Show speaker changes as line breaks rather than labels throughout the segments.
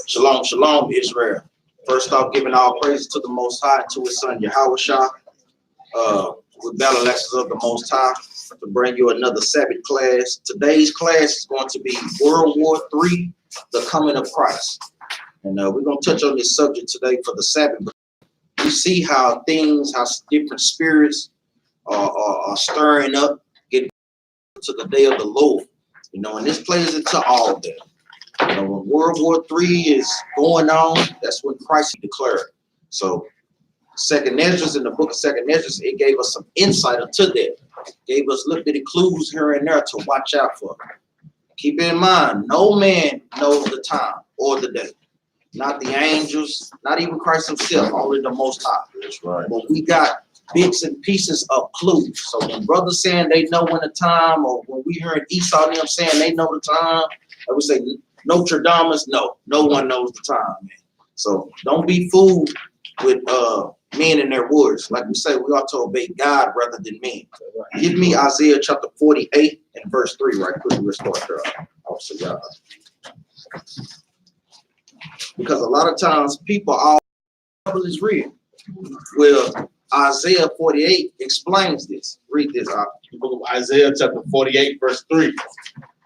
Shalom, shalom, Israel. First off, giving all praises to the Most High and to His Son Yahushua. With battle lessons of the Most High to bring you another Sabbath class. Today's class is going to be World War III, the coming of Christ. And we're going to touch on this subject today for the Sabbath. We see how different spirits are stirring up, getting to the day of the Lord. You know, and this plays into all of that. You know, when World War III is going on, that's when Christ declared. So Second Esdras, in the book of Second Esdras, it gave us some insight into that. Gave us little bitty clues here and there to watch out for. Keep in mind, no man knows the time or the day. Not the angels, not even Christ himself, only the Most High.
That's right.
But we got bits and pieces of clues. So when brothers saying they know when the time, or when we heard Esau and them saying they know the time, I would say Notre Dame, no one knows the time, man. So don't be fooled with men in their words. Like we say, we ought to obey God rather than men. Give me Isaiah chapter 48 and verse 3 right quick. We'll start there. Also, God. Because a lot of times people, all Bible is real. Well, Isaiah 48 explains this. Read this out.
The book of Isaiah chapter 48 verse 3.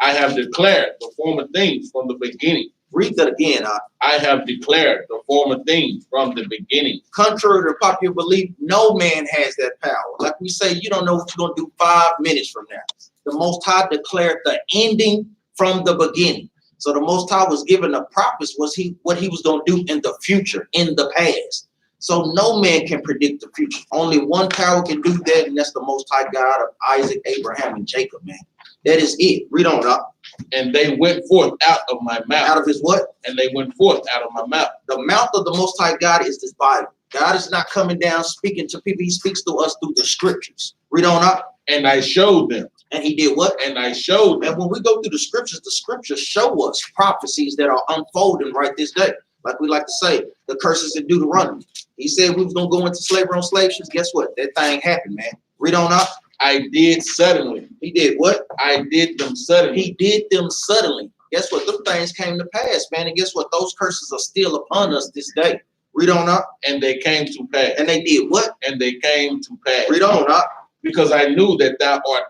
I have declared the former things from the beginning.
Read that again.
I have declared the former things from the beginning.
Contrary to popular belief, no man has that power. Like we say, you don't know what you're going to do 5 minutes from now. The Most High declared the ending from the beginning. So the Most High was given the promise what he was going to do in the future, in the past. So no man can predict the future. Only one power can do that, and that's the Most High God of Isaac, Abraham, and Jacob, man. That is it. Read on up.
And they went forth out of my mouth.
Out of his what?
And they went forth out of my mouth.
The mouth of the Most High God is this Bible. God is not coming down speaking to people. He speaks to us through the scriptures. Read on up.
And I showed them.
And he did what?
And I showed them.
And when we go through the scriptures show us prophecies that are unfolding right this day. Like we like to say, the curses in Deuteronomy. He said we was going to go into slavery on slave ships. Guess what? That thing happened, man. Read on up.
I did suddenly.
He did what?
I did them suddenly.
He did them suddenly. Guess what? Those things came to pass, man. And guess what? Those curses are still upon us this day. Read on up.
And they came to pass.
And they did what?
And they came to pass.
Read on up.
Because I knew that thou art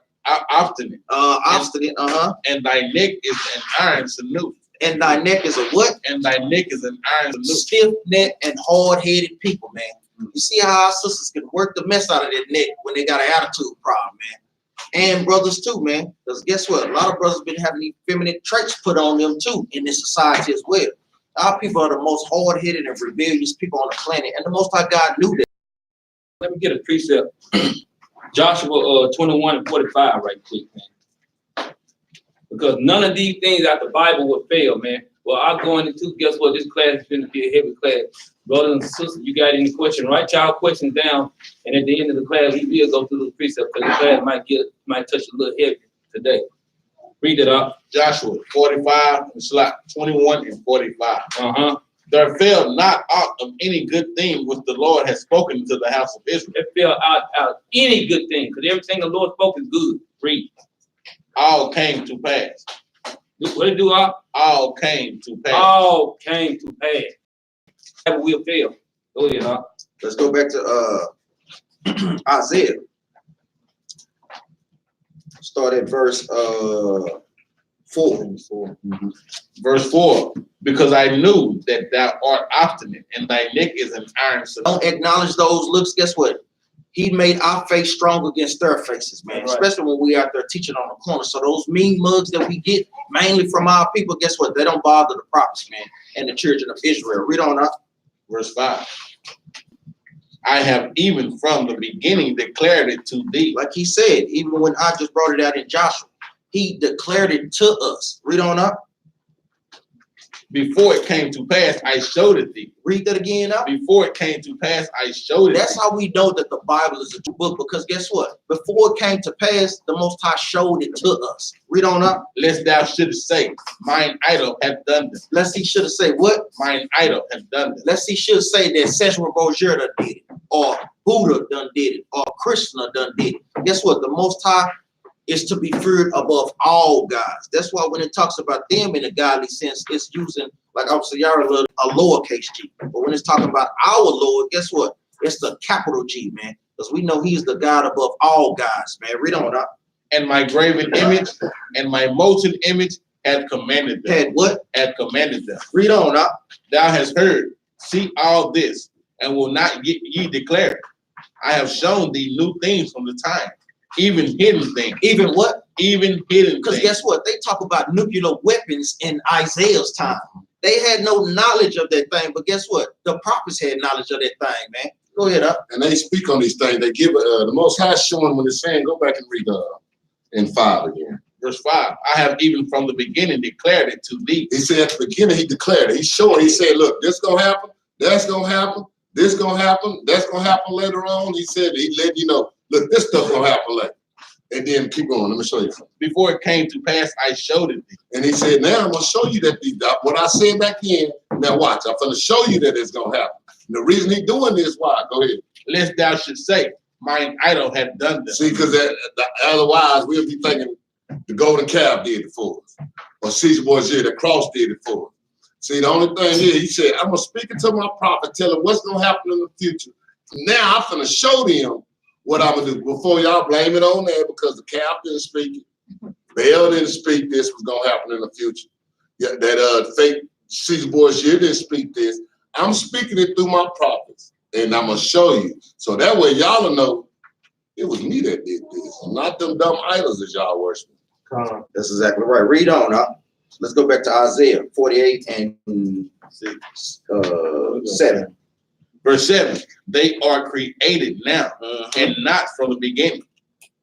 obstinate.
Obstinate,
And thy neck is an iron sinew.
And thy neck is a what?
And thy neck is an iron sinew.
Stiff-necked and hard-headed people, man. You see how our sisters can work the mess out of their neck when they got an attitude problem, man. And brothers too, man. Because guess what? A lot of brothers been having these feminine traits put on them too in this society as well. Our people are the most hard-headed and rebellious people on the planet. And the Most High God knew that.
Let me get a precept. Joshua 21:45 right quick, man. Because none of these things out the Bible will fail, man. Well, I'm going into, guess what? This class is going to be a heavy class. Brothers and sisters, you got any question? Write y'all questions down. And at the end of the class, we will go through the precept because the class might touch a little heavy today. Read it up.
Joshua 45, 21 and 45. There fell not out of any good thing which the Lord has spoken to the house of Israel.
There fell out any good thing, because everything the Lord spoke is good. Read.
All came to pass.
What did it do?
All came to pass.
All came to pass. Never will fail. Go ahead,
Let's go back to Isaiah. Start at verse 4.
Verse 4. Because I knew that thou art obstinate, and thy neck is an iron sinew.
Don't acknowledge those looks. Guess what? He made our face strong against their faces, man. Right. Especially when we out there teaching on the corner. So those mean mugs that we get mainly from our people, guess what? They don't bother the prophets, man, and the children of Israel. Read on up.
Verse 5. I have even from the beginning declared it to thee.
Like he said, even when I just brought it out in Joshua, he declared it to us. Read on up.
Before it came to pass, I showed it thee.
Read that again up.
Before it came to pass, I showed it.
That's how we know that the Bible is a true book, because guess what? Before it came to pass, the Most High showed it to us. Read on up.
Lest thou shouldest say, mine idol hath done this.
Lest he should have said what?
Mine idol hath done this.
Lest he should say that Cesar Borgia done did it, or Buddha done did it, or Krishna done did it. Guess what? The Most High is to be feared above all gods. That's why when it talks about them in a godly sense, it's using, like obviously y'all a lowercase g. But when it's talking about our Lord, guess what? It's the capital G, man. Because we know he's the God above all gods, man. Read on up.
And my graven image and my molten image had commanded them.
Had what?
Had commanded them.
Read on up.
Thou hast heard, see all this, and will not ye declare it. I have shown thee new things from the time, even hidden things.
Even what?
Even hidden
Because
things.
guess what? They talk about nuclear weapons in Isaiah's time. They had no knowledge of that thing, but guess what? The prophets had knowledge of that thing, man. Go ahead up.
And they speak on these things. They give the Most High showing when it's saying, go back and read in 5 again.
Verse 5, I have even from the beginning declared it to thee.
He said at the beginning, he declared it. He's showing, he said, look, this going to happen, that's going to happen, this going to happen, that's going to happen later on. He said, he let you know, look, this stuff going to happen later. And then keep going. Let me show you something.
Before it came to pass, I showed it thee.
And he said, now I'm going to show you that what I said back then, now watch, I'm going to show you that it's going to happen. And the reason he's doing this, why? Go ahead.
Lest thou should say, mine idol had done this.
See, because otherwise we'll be thinking the golden calf did it for us. Or Caesar Borgia, the cross did it for us. See, the only thing here, he said, I'm going to speak it to my prophet, tell him what's going to happen in the future. Now I'm going to show them what I'm going to do. Before y'all blame it on there because the calf didn't speak it. Baal didn't speak this was going to happen in the future. Yeah, that fake Caesar Borgia didn't speak this. I'm speaking it through my prophets. And I'm going to show you. So that way y'all will know it was me that did this. Not them dumb idols that y'all worship.
That's exactly right. Read on up. Let's go back to Isaiah 48 and 7.
Verse 7, they are created now and not from the beginning,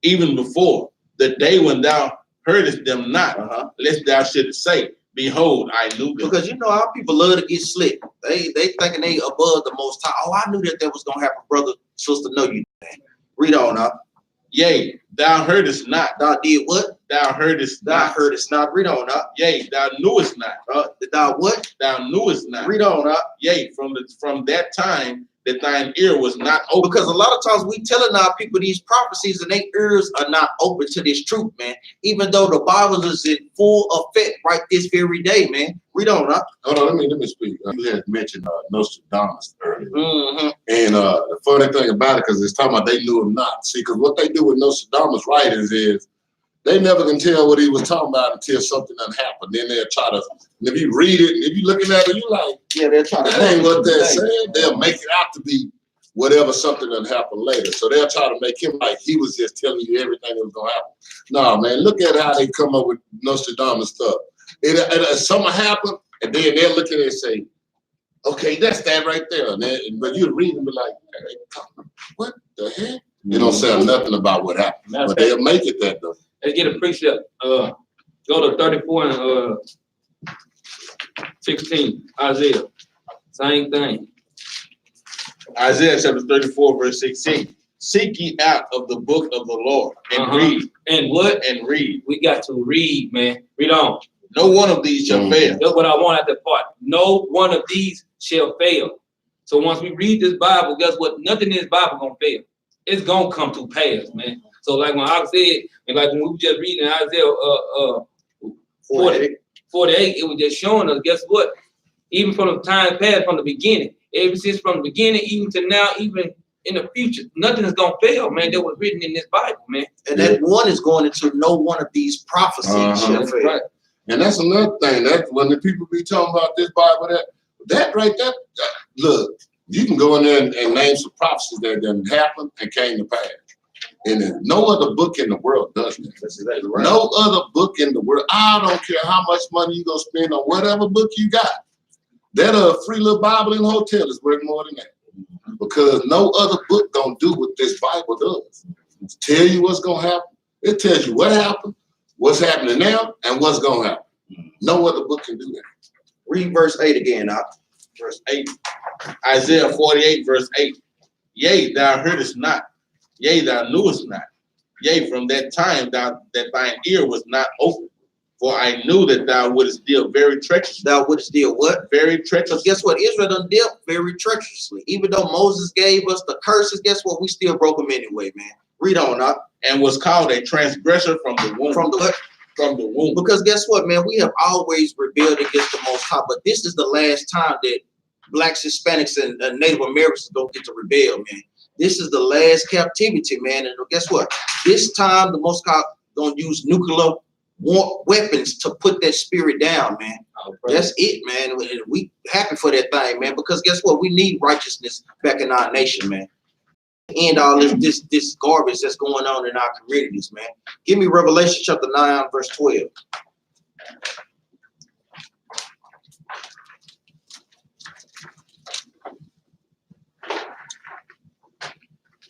even before the day when thou heardest them not, lest thou shouldest say, behold, I knew them.
Because you know how people love to get slick. They thinking they above the Most High. Oh, I knew that was going to happen, brother, sister. No, you didn't. Read on up.
Yea, thou heardest not.
Thou did what?
Thou heardest
Thou
not.
heardest not. Read on up.
Yea, thou knewest not.
Thou what?
Thou knewest not.
Read on up.
Yea, from that time that thine ear was not open.
Because a lot of times we telling our people these prophecies and their ears are not open to this truth, man. Even though the Bible is in full effect right this very day, man. Read on up.
Hold on, let me speak. You had mentioned Nostradamus earlier.
Mm-hmm.
And the funny thing about it, because it's talking about they knew him not. See, because what they do with Nostradamus writings is they never can tell what he was talking about until something done happened. Then they'll try to, and if you read it, and if you're looking at it, you like,
Yeah, they're trying to.
that ain't what they're saying. They'll make it out to be whatever something done happened later. So they'll try to make him like he was just telling you everything that was going to happen. No, man, look at how they come up with Nostradamus stuff. Something happen, and then they'll look at it and say, okay, that's that right there. And then, but you read and be like, hey, what the heck? You don't say nothing about what happened, but they'll make it that though.
Let's get a precept. Go to 34 and 16. Isaiah. Same thing.
Isaiah chapter 34, verse 16. Seek ye out of the book of the Lord and read.
And what?
And read.
We got to read, man. Read on.
No one of these shall fail.
That's what I want at the part. No one of these shall fail. So once we read this Bible, guess what? Nothing in this Bible gonna fail. It's gonna come to pass, man. So like when I said, and like when we were just reading Isaiah 48, it was just showing us, guess what? Even from the time past, from the beginning, ever since from the beginning, even to now, even in the future, nothing is gonna fail, man. That was written in this Bible, man.
And that one is going into no one of these prophecies shall fail.
Right.
And that's another thing. That's when the people be talking about this Bible, that right there, look, you can go in there and name some prophecies that done happened and came to pass. And no other book in the world does that.
That's exactly right.
No other book in the world. I don't care how much money you gonna spend on whatever book you got. That free little Bible in the hotel is worth more than that. Because no other book gonna do what this Bible does. It tell you what's gonna happen. It tells you what happened, what's happening now, and what's gonna happen. No other book can do that.
Read verse 8 again, now.
Verse 8. Isaiah 48, verse 8. Yea, thou heardest not. Yea, thou knewest not. Yea, from that time that thine ear was not open. For I knew that thou wouldest deal very treacherously.
Thou wouldst deal what?
Very
Because
treacherously.
guess what? Israel done dealt very treacherously. Even though Moses gave us the curses, guess what? We still broke them anyway, man. Read on up.
And was called a transgressor from the womb.
From the
From the womb.
Because guess what, man? We have always rebelled against the Most High, but this is the last time that Blacks, Hispanics, and Native Americans don't get to rebel, man. This is the last captivity, man. And guess what? This time, the Most High gonna use nuclear weapons to put that spirit down, man. That's it, man. And we happy for that thing, man. Because guess what? We need righteousness back in our nation, man. End all this garbage that's going on in our communities, man. Give me Revelation chapter 9, verse 12.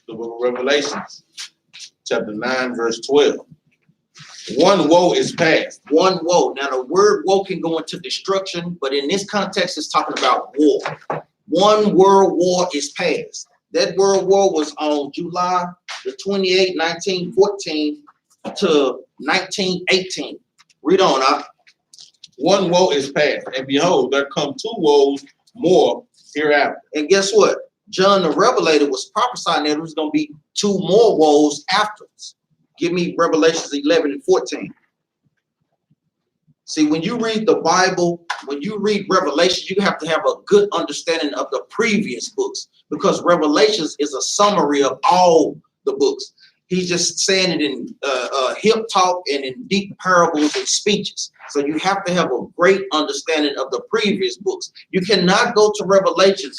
The book of Revelations, chapter 9, verse 12. One woe is past.
One woe. Now, the word woe can go into destruction, but in this context, it's talking about war. One world war is past. That world war was on July the 28th, 1914 to 1918. Read on up.
One woe is past, and behold, there come two woes more hereafter.
And guess what? John the Revelator was prophesying that there was going to be two more woes afterwards. Give me Revelations 11 and 14. See, when you read the Bible, when you read Revelation, you have to have a good understanding of the previous books, because Revelations is a summary of all the books. He's just saying it in hip talk and in deep parables and speeches. So you have to have a great understanding of the previous books. You cannot go to Revelations,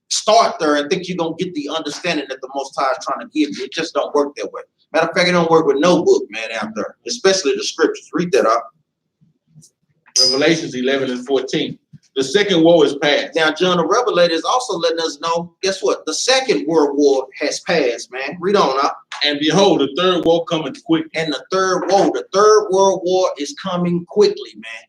start there, and think you're going to get the understanding that the Most High is trying to give you. It just don't work that way. Matter of fact, it don't work with no book, man, out there, especially the scriptures. Read that up.
Revelations 11 and 14. The second woe is past.
Now, John the Revelator is also letting us know, guess what? The second world war has passed, man. Read on up.
And behold, the third woe cometh quick.
And the third world war is coming quickly, man.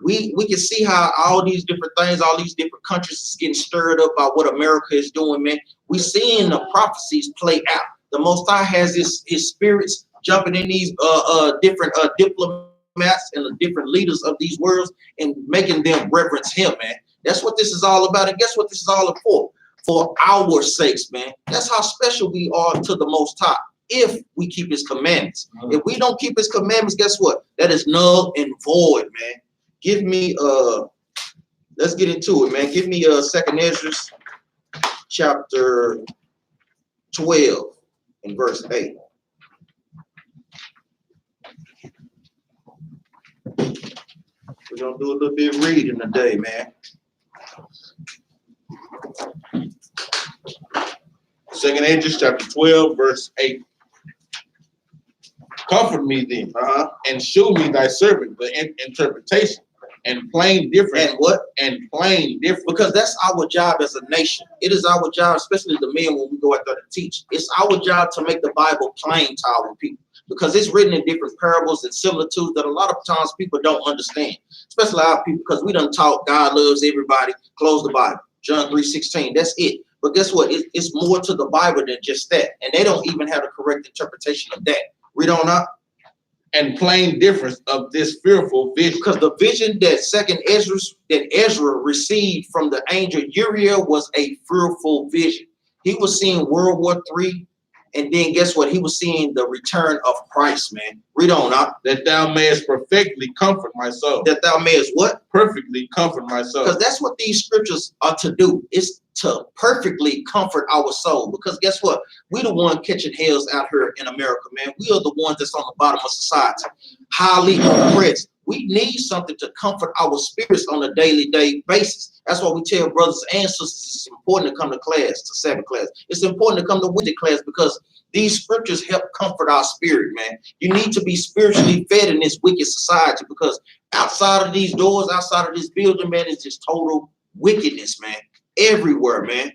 We can see how all these different things, all these different countries is getting stirred up by what America is doing, man. We seeing the prophecies play out. The Most High has his spirits jumping in these different diplomats and the different leaders of these worlds and making them reverence him, man. That's what this is all about. And guess what this is all for? For our sakes, man. That's how special we are to the Most High if we keep his commandments. If we don't keep his commandments, guess what? That is null and void, man. Give me let's get into it, man. Give me 2nd Ezra chapter 12 and verse 8. We're gonna do a little bit of reading today, man.
2nd Ezra chapter 12, verse 8. Comfort me then, and show me thy servant the interpretation and plain difference.
And what?
And plain difference.
Because that's our job as a nation. It is our job, especially the men when we go out there to teach. It's our job to make the Bible plain to our people, because it's written in different parables and similitudes that a lot of times people don't understand, especially our people, because we done taught God loves everybody. Close the Bible. John 3:16. That's it. But guess what? It's more to the Bible than just that. And they don't even have the correct interpretation of that. Read on up.
And plain difference of this fearful vision.
Because the vision that Ezra received from the angel Uriel was a fearful vision. He was seeing World War III, and then guess what? He was seeing the return of Christ, man. Read on up.
That thou mayest perfectly comfort my soul.
That thou mayest what?
Perfectly comfort my soul.
Because that's what these scriptures are to do. It's to perfectly comfort our soul. Because guess what? We the one catching hells out here in America, man. We are the ones that's on the bottom of society, highly oppressed. We need something to comfort our spirits on a daily basis. That's why we tell brothers and sisters it's important to come to class, to Sabbath class. It's important to come to Wednesday class, because these scriptures help comfort our spirit, man. You need to be spiritually fed in this wicked society, because outside of these doors, outside of this building, man, it's just total wickedness, man. Everywhere, man.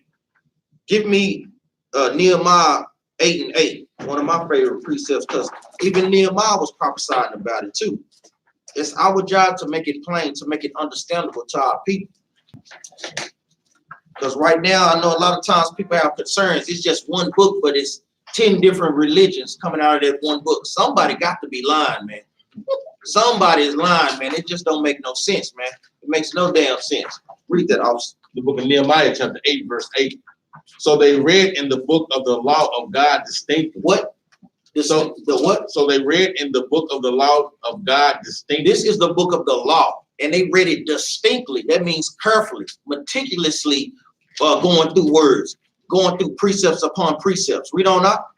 Give me Nehemiah 8 and 8, one of my favorite precepts, because even Nehemiah was prophesying about it too. It's our job to make it plain, to make it understandable to our people. Because right now, I know a lot of times people have concerns. It's just one book, but it's 10 different religions coming out of that one book. Somebody got to be lying, man. Somebody is lying, man. It just don't make no sense, man. It makes no damn sense. Read that, officer.
The book of Nehemiah, chapter 8, verse 8. So they read in the book of the law of God distinctly.
What? The what?
So they read in the book of the law of God distinctly.
This is the book of the law, and they read it distinctly. That means carefully, meticulously, going through words, going through precepts upon precepts. Read on up.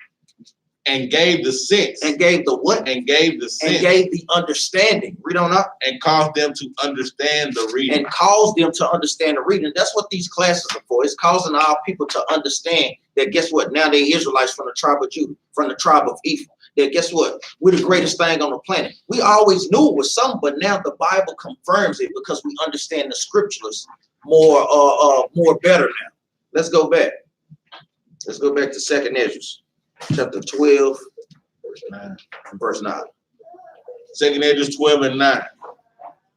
And gave the sense.
And gave the what?
And gave the sense.
And gave the understanding. Read on up.
And caused them to understand the reading.
And caused them to understand the reading. That's what these classes are for. It's causing our people to understand that, guess what? Now they're Israelites from the tribe of Judah, from the tribe of Ephraim. That, guess what? We're the greatest thing on the planet. We always knew it was something, but now the Bible confirms it because we understand the scriptures more better now. Let's go back. Let's go back to 2nd Ezra. Chapter 12, verse 9.
2nd Ezra 12 and 9.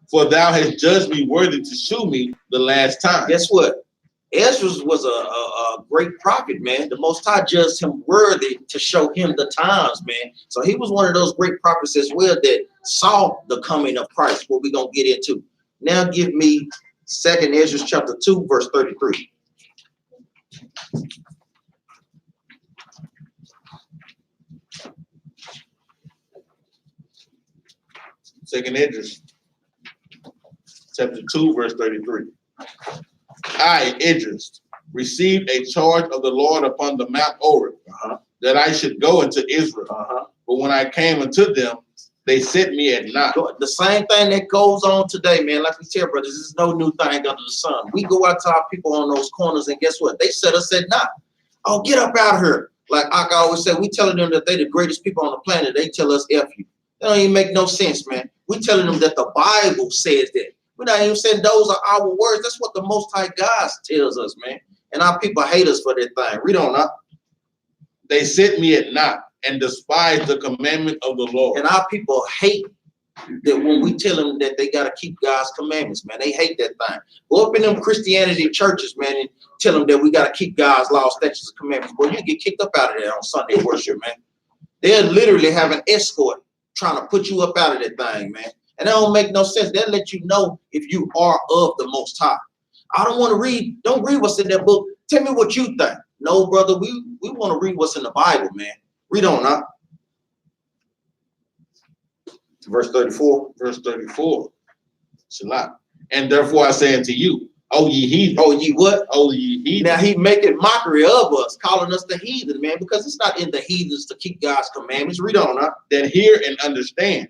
For thou hast judged me worthy to shew me the last time.
Guess what? Ezra was a great prophet, man. The Most High judged him worthy to show him the times, man. So he was one of those great prophets as well that saw the coming of Christ, what we're going to get into. Now give me 2nd Ezra chapter 2, verse 33.
Second Ezra, chapter 2, verse 33. I, Idris, received a charge of the Lord upon the Mount Oreb, that I should go into Israel. But when I came unto them, they set me at naught.
The same thing that goes on today, man. Like we tell brothers, this is no new thing under the sun. We go out to our people on those corners, and guess what? They set us at naught. Oh, get up out of here. Like I always say, we telling them that they're the greatest people on the planet. They tell us F you. That don't even make no sense, man. We telling them that the Bible says that. We're not even saying those are our words. That's what the Most High God tells us, man. And our people hate us for that thing. Read on up.
They set me at naught and despise the commandment of the Lord.
And our people hate that when we tell them that they got to keep God's commandments, man. They hate that thing. Go up in them Christianity churches, man, and tell them that we got to keep God's law, statutes, and commandments. Boy, you get kicked up out of there on Sunday worship, man. They'll literally have an escort trying to put you up out of that thing, man. And that don't make no sense. They'll let you know if you are of the Most High. I don't want to read. Don't read what's in that book. Tell me what you think. No, brother, we want to read what's in the Bible, man. Read on up. Verse 34.
Verse 34. Salah. And therefore I say unto you, O ye heathen.
Oh, ye what?
O ye heathen.
Now he making mockery of us, calling us the heathen, man, because it's not in the heathens to keep God's commandments. Read on up.
That hear and understand.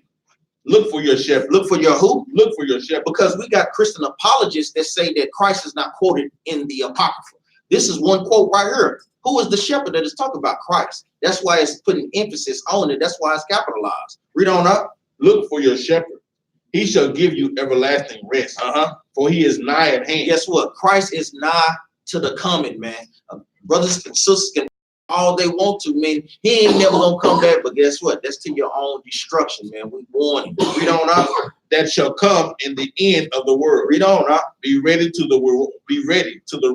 Look for your shepherd.
Look for your who?
Look for your shepherd.
Because we got Christian apologists that say that Christ is not quoted in the Apocrypha. This is one quote right here. Who is the shepherd that is talking about Christ? That's why it's putting emphasis on it. That's why it's capitalized. Read on up.
Look for your shepherd. He shall give you everlasting rest. For he is nigh at hand.
Guess what? Christ is nigh to the coming, man. Brothers and sisters can all they want to, man. He ain't never gonna come back, but guess what? That's to your own destruction, man. We warn you. Read on up.
That shall come in the end of the world.
Read on up.
Be ready to the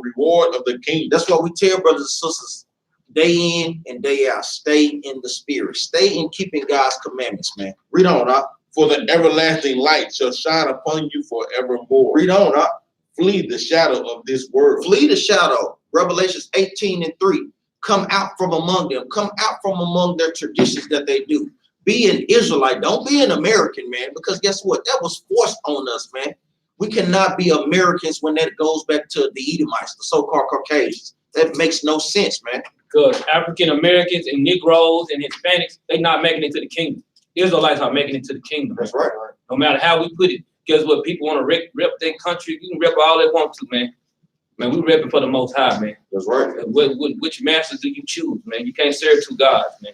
reward of the kingdom.
That's what we tell brothers and sisters, day in and day out. Stay in the spirit. Stay in keeping God's commandments, man. Read on up.
For the everlasting light shall shine upon you forevermore.
Read on up.
Flee the shadow of this world.
Flee the shadow. Revelations 18:3. Come out from among them. Come out from among their traditions that they do. Be an Israelite. Don't be an American, man, because guess what? That was forced on us, man. We cannot be Americans when that goes back to the Edomites, the so-called Caucasians. That makes no sense, man.
Because African Americans and Negroes and Hispanics, they not making it to the kingdom. Israelites are making it to the kingdom.
That's right.
No matter how we put it. Guess what? People want to rep their country. You can rep all they want to, man. Man, we repping for the Most High, man.
That's right.
Which masters do you choose, man? You can't serve two gods, man.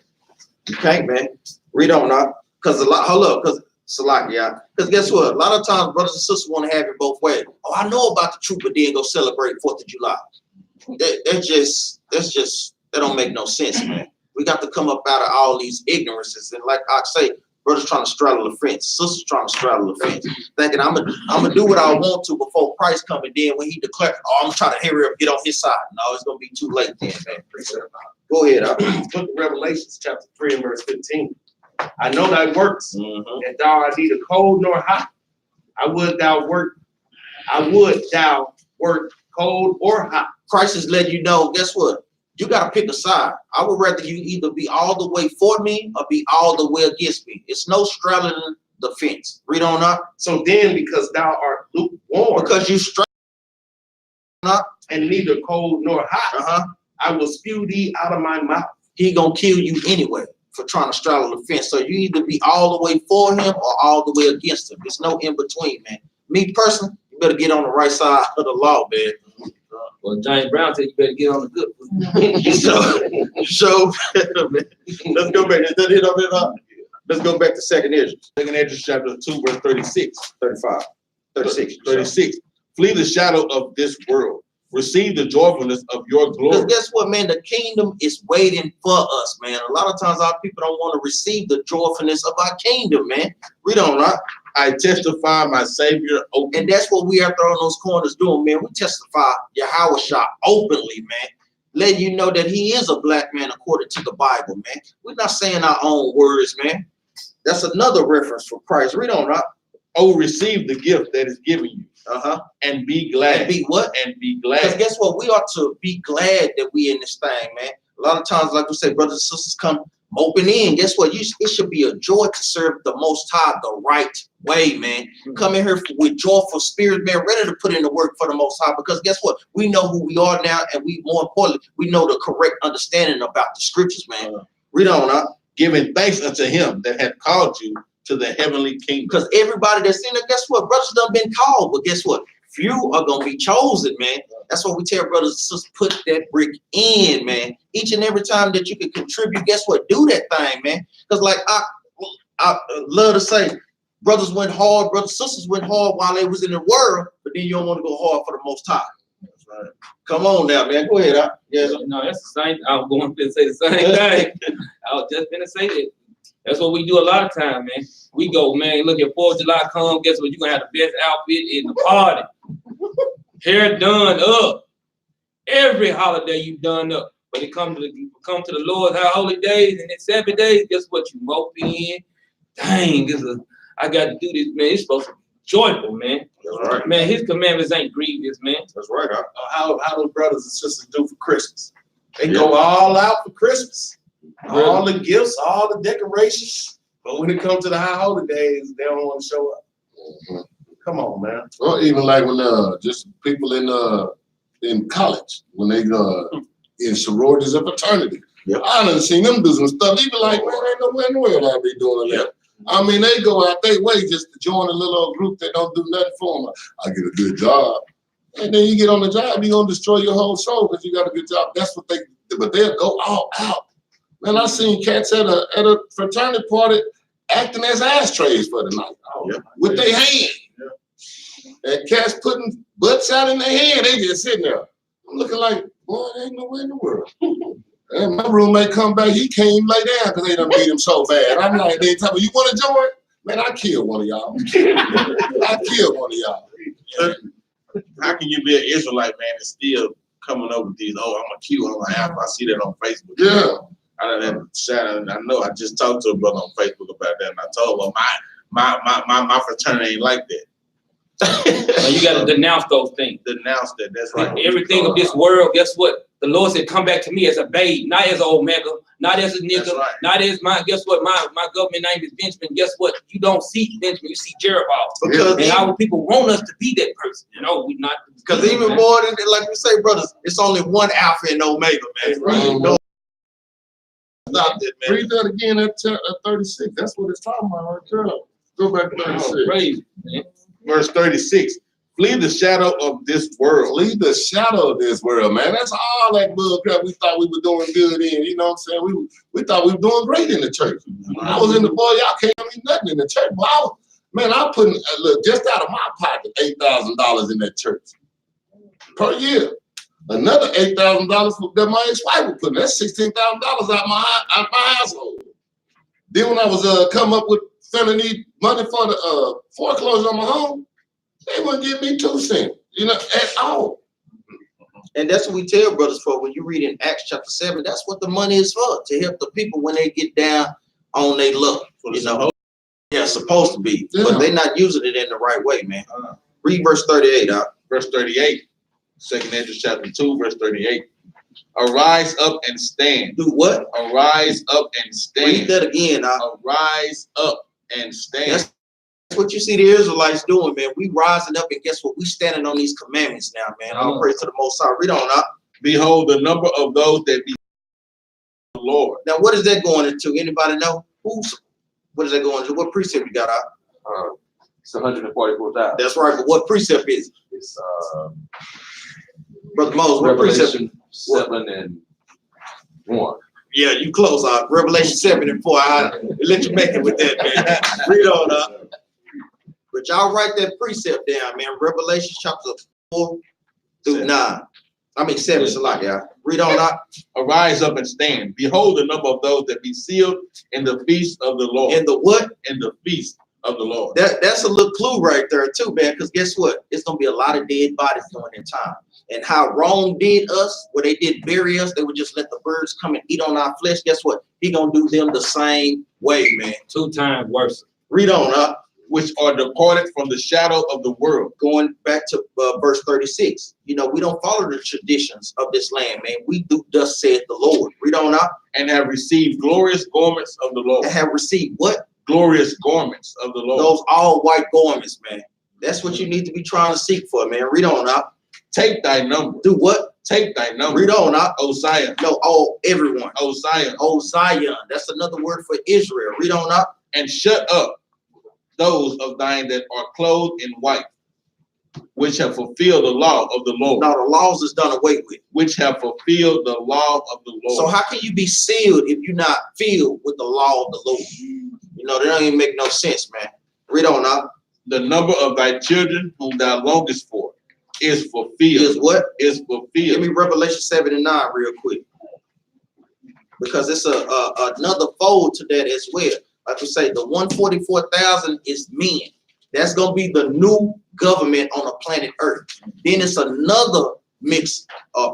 You can't, man. Read on now. Because hold up, because Salakia. Because guess what? A lot of times brothers and sisters want to have it both ways. Oh, I know about the truth, but then go celebrate 4th of July. That don't make no sense, man. We got to come up out of all these ignorances. And like I say, brothers trying to straddle the fence, sisters trying to straddle the fence, thinking I'm gonna do what I want to before Christ comes. And then when he declares, oh, I'm trying to hurry up, get on his side. No, it's gonna be too late then, man. Go ahead.
Book of Revelations, chapter 3 and verse 15. I know thy works, that thou art neither cold nor hot. I would thou work cold or hot.
Christ is letting you know, guess what? You got to pick a side. I would rather you either be all the way for me or be all the way against me. It's no straddling the fence. Read on up.
So then, because thou art lukewarm,
Because you straddle up,
and neither cold nor hot, I will spew thee out of my mouth.
he gonna kill you anyway for trying to straddle the fence. So you either be all the way for him or all the way against him. There's no in between, man. Me personally, you better get on the right side of the law, man.
Well, James Brown said you better get on the good foot.
So let's go back. Let's go back to 2nd Ezra.
2nd Ezra chapter 2, verse 36.
35. 36.
36. Flee the shadow of this world. Receive the joyfulness of your
Because
glory.
guess what, man? The kingdom is waiting for us, man. A lot of times our people don't want to receive the joyfulness of our kingdom, man. Read on, right?
I testify my Savior openly.
And that's what we are throwing those corners doing, man. We testify Yahweh Shah openly, man. Letting you know that he is a black man according to the Bible, man. We're not saying our own words, man. That's another reference for Christ. Read on, right?
Oh, receive the gift that is given you. And be glad.
And be what?
And be
Because
glad.
guess what? We ought to be glad that we in this thing, man. A lot of times, like we say, brothers and sisters come moping in. Guess what? It should be a joy to serve the Most High the right way, man. Come in here with joyful spirit, man, ready to put in the work for the Most High. Because guess what? We know who we are now, and more importantly, we know the correct understanding about the scriptures, man. Read on, huh?
Giving thanks unto him that hath called you to the heavenly kingdom.
Because everybody that's in it, guess what? Brothers done been called, but guess what? Few are gonna be chosen, man. That's what we tell brothers and sisters, put that brick in, man. Each and every time that you can contribute, guess what? Do that thing, man. Because like I love to say, brothers went hard, brothers and sisters went hard while they was in the world, but then you don't want to go hard for the Most High. That's right. Come on now, man. Go ahead,
Yes. No, that's the same. I was going to say the same thing. I was just gonna say that. That's what we do a lot of time, man. We go, man, look at 4th of July come, guess what? You're gonna have the best outfit in the party. Hair done up. Every holiday you done up. But it come to the Lord's high holy days and it's 7 days, guess what? You mope in. Dang, I got to do this, man. It's supposed to be joyful, man.
That's right.
Man, his commandments ain't grievous, man.
That's right.
How do brothers and sisters do for Christmas? They go all out for Christmas. All the gifts, all the decorations. But when it comes to the high holy days, they don't want to show up. Come on, man.
Or even like when just people in college, when they in sororities and fraternity.
Yep.
I done seen them do some stuff. They be like, man, ain't nowhere in the world I'll be doing that. I mean, they go out their way just to join a little old group that don't do nothing for them. I get a good job. And then you get on the job, you're going to destroy your whole soul because you got a good job. That's what they do. But they'll go all out. Man, I seen cats at a fraternity party acting as ashtrays for the night with their hand. And cats putting butts out in their hand, they just sitting there. I'm looking like, boy, there ain't nowhere in the world. And my roommate come back, he can't even lay down because they done beat him so bad. I'm like, they tell me, you want to join? Man, I killed one of y'all. I killed one of y'all.
How can you be an Israelite, man, and still coming up with these, oh, I'm a Q on my app. I see that on Facebook.
Yeah.
I done had to shout out, and I know I just talked to a brother on Facebook about that, and I told him, my fraternity ain't like that.
So you got to denounce those things.
Denounce that. That's right.
Everything of this world, guess what? The Lord said, come back to me as a babe, not as an omega, not as a nigga,
Right.
not as guess what? My government name is Benjamin. Guess what? You don't see Benjamin, you see Jeroboam. And our people want us to be that person. You know, we not.
Because even more than, like we say, brothers, it's only one Alpha and Omega, man.
Right.
No, stop that, man.
Read that again at 36. That's what it's talking about right there. Go back to 36.
Crazy, man.
Verse 36. Flee the shadow of this world.
Leave the shadow of this world, man. That's all that bullcrap we thought we were doing good in. You know what I'm saying? We thought we were doing great in the church. When I was in the boy, y'all can't tell me nothing in the church. But I putting look just out of my pocket $8,000 in that church per year. Another $8,000 that my ex-wife was putting. That's $16,000 out my household. Then when I was come up with felony money for the foreclosure on my home, they wouldn't give me 2 cents, at all.
And that's what we tell brothers for. When you read in Acts chapter 7, that's what the money is for, to help the people when they get down on their luck. Yeah, supposed to be.
Yeah.
But they're not using it in the right way, man. Read verse 38 out.
Verse 38. 2nd Ezra chapter 2, verse 38. Arise up and stand.
Do what?
Arise up and stand.
Read that again.
Arise up and stand.
That's what you see the Israelites doing, man. We rising up, and guess what? We standing on these commandments now, man. All praise to the Most High. Read on up.
Behold, the number of those that be the Lord.
Now, what is that going into? Anybody know? What is that going into? What precept you got out?
It's 144,000.
That's right, but what precept is it?
It's
Brother Moses, what precept?
Revelation 7 and 1.
Yeah, you close out. Revelation 7 and 4. I let you make it with that, man. Read on up. But y'all write that precept down, man. Revelation chapter 4 through 9. I mean 7, so like, yeah. Read on up.
Arise up and stand. Behold, the number of those that be sealed in the feast of the Lord.
In the what?
In the feast of the Lord.
That's a little clue right there too, man. Because guess what? It's gonna be a lot of dead bodies during that time. And how Rome did us, where they did bury us, they would just let the birds come and eat on our flesh. Guess what? He gonna do them the same way, man.
2 times worse.
Read on up.
Which are departed from the shadow of the world.
Going back to verse 36. You know, we don't follow the traditions of this land, man. We do thus saith the Lord. Read on up.
And have received glorious garments of the Lord.
And have received what?
Glorious garments of the Lord.
Those all white garments, man. That's what you need to be trying to seek for, man. Read on up.
Take thy number.
Do what?
Take thy number.
Read on up.
O Zion.
No, all everyone.
O Zion.
O Zion. That's another word for Israel. Read on up.
And shut up those of thine that are clothed in white, which have fulfilled the law of the Lord.
Now the laws is done away with.
Which have fulfilled the law of the Lord.
So how can you be sealed if you're not filled with the law of the Lord? You know, that don't even make no sense, man. Read on up.
The number of thy children whom thou longest for is fulfilled.
Is what?
Is
Give
fulfilled.
me Revelation 7 and 9 real quick. Because it's another fold to that as well. Like we say, the 144,000 is men. That's going to be the new government on the planet Earth. Then it's another mixed,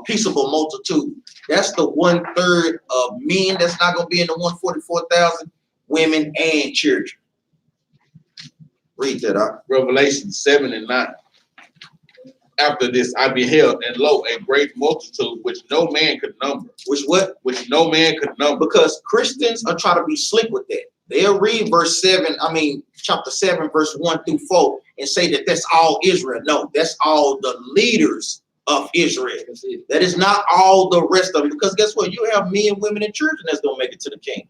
peaceable multitude. That's the 1/3 of men that's not going to be in the 144,000, women and children. Read that out.
Revelation 7 and 9. After this I beheld, and lo, a great multitude which no man could number.
Which what?
Which no man could number.
Because Christians are trying to be slick with that. They'll read chapter 7, verse 1 through 4, and say that that's all Israel. No, that's all the leaders of Israel. That is not all the rest of them. Because guess what? You have men, women, and children that's going to make it to the kingdom.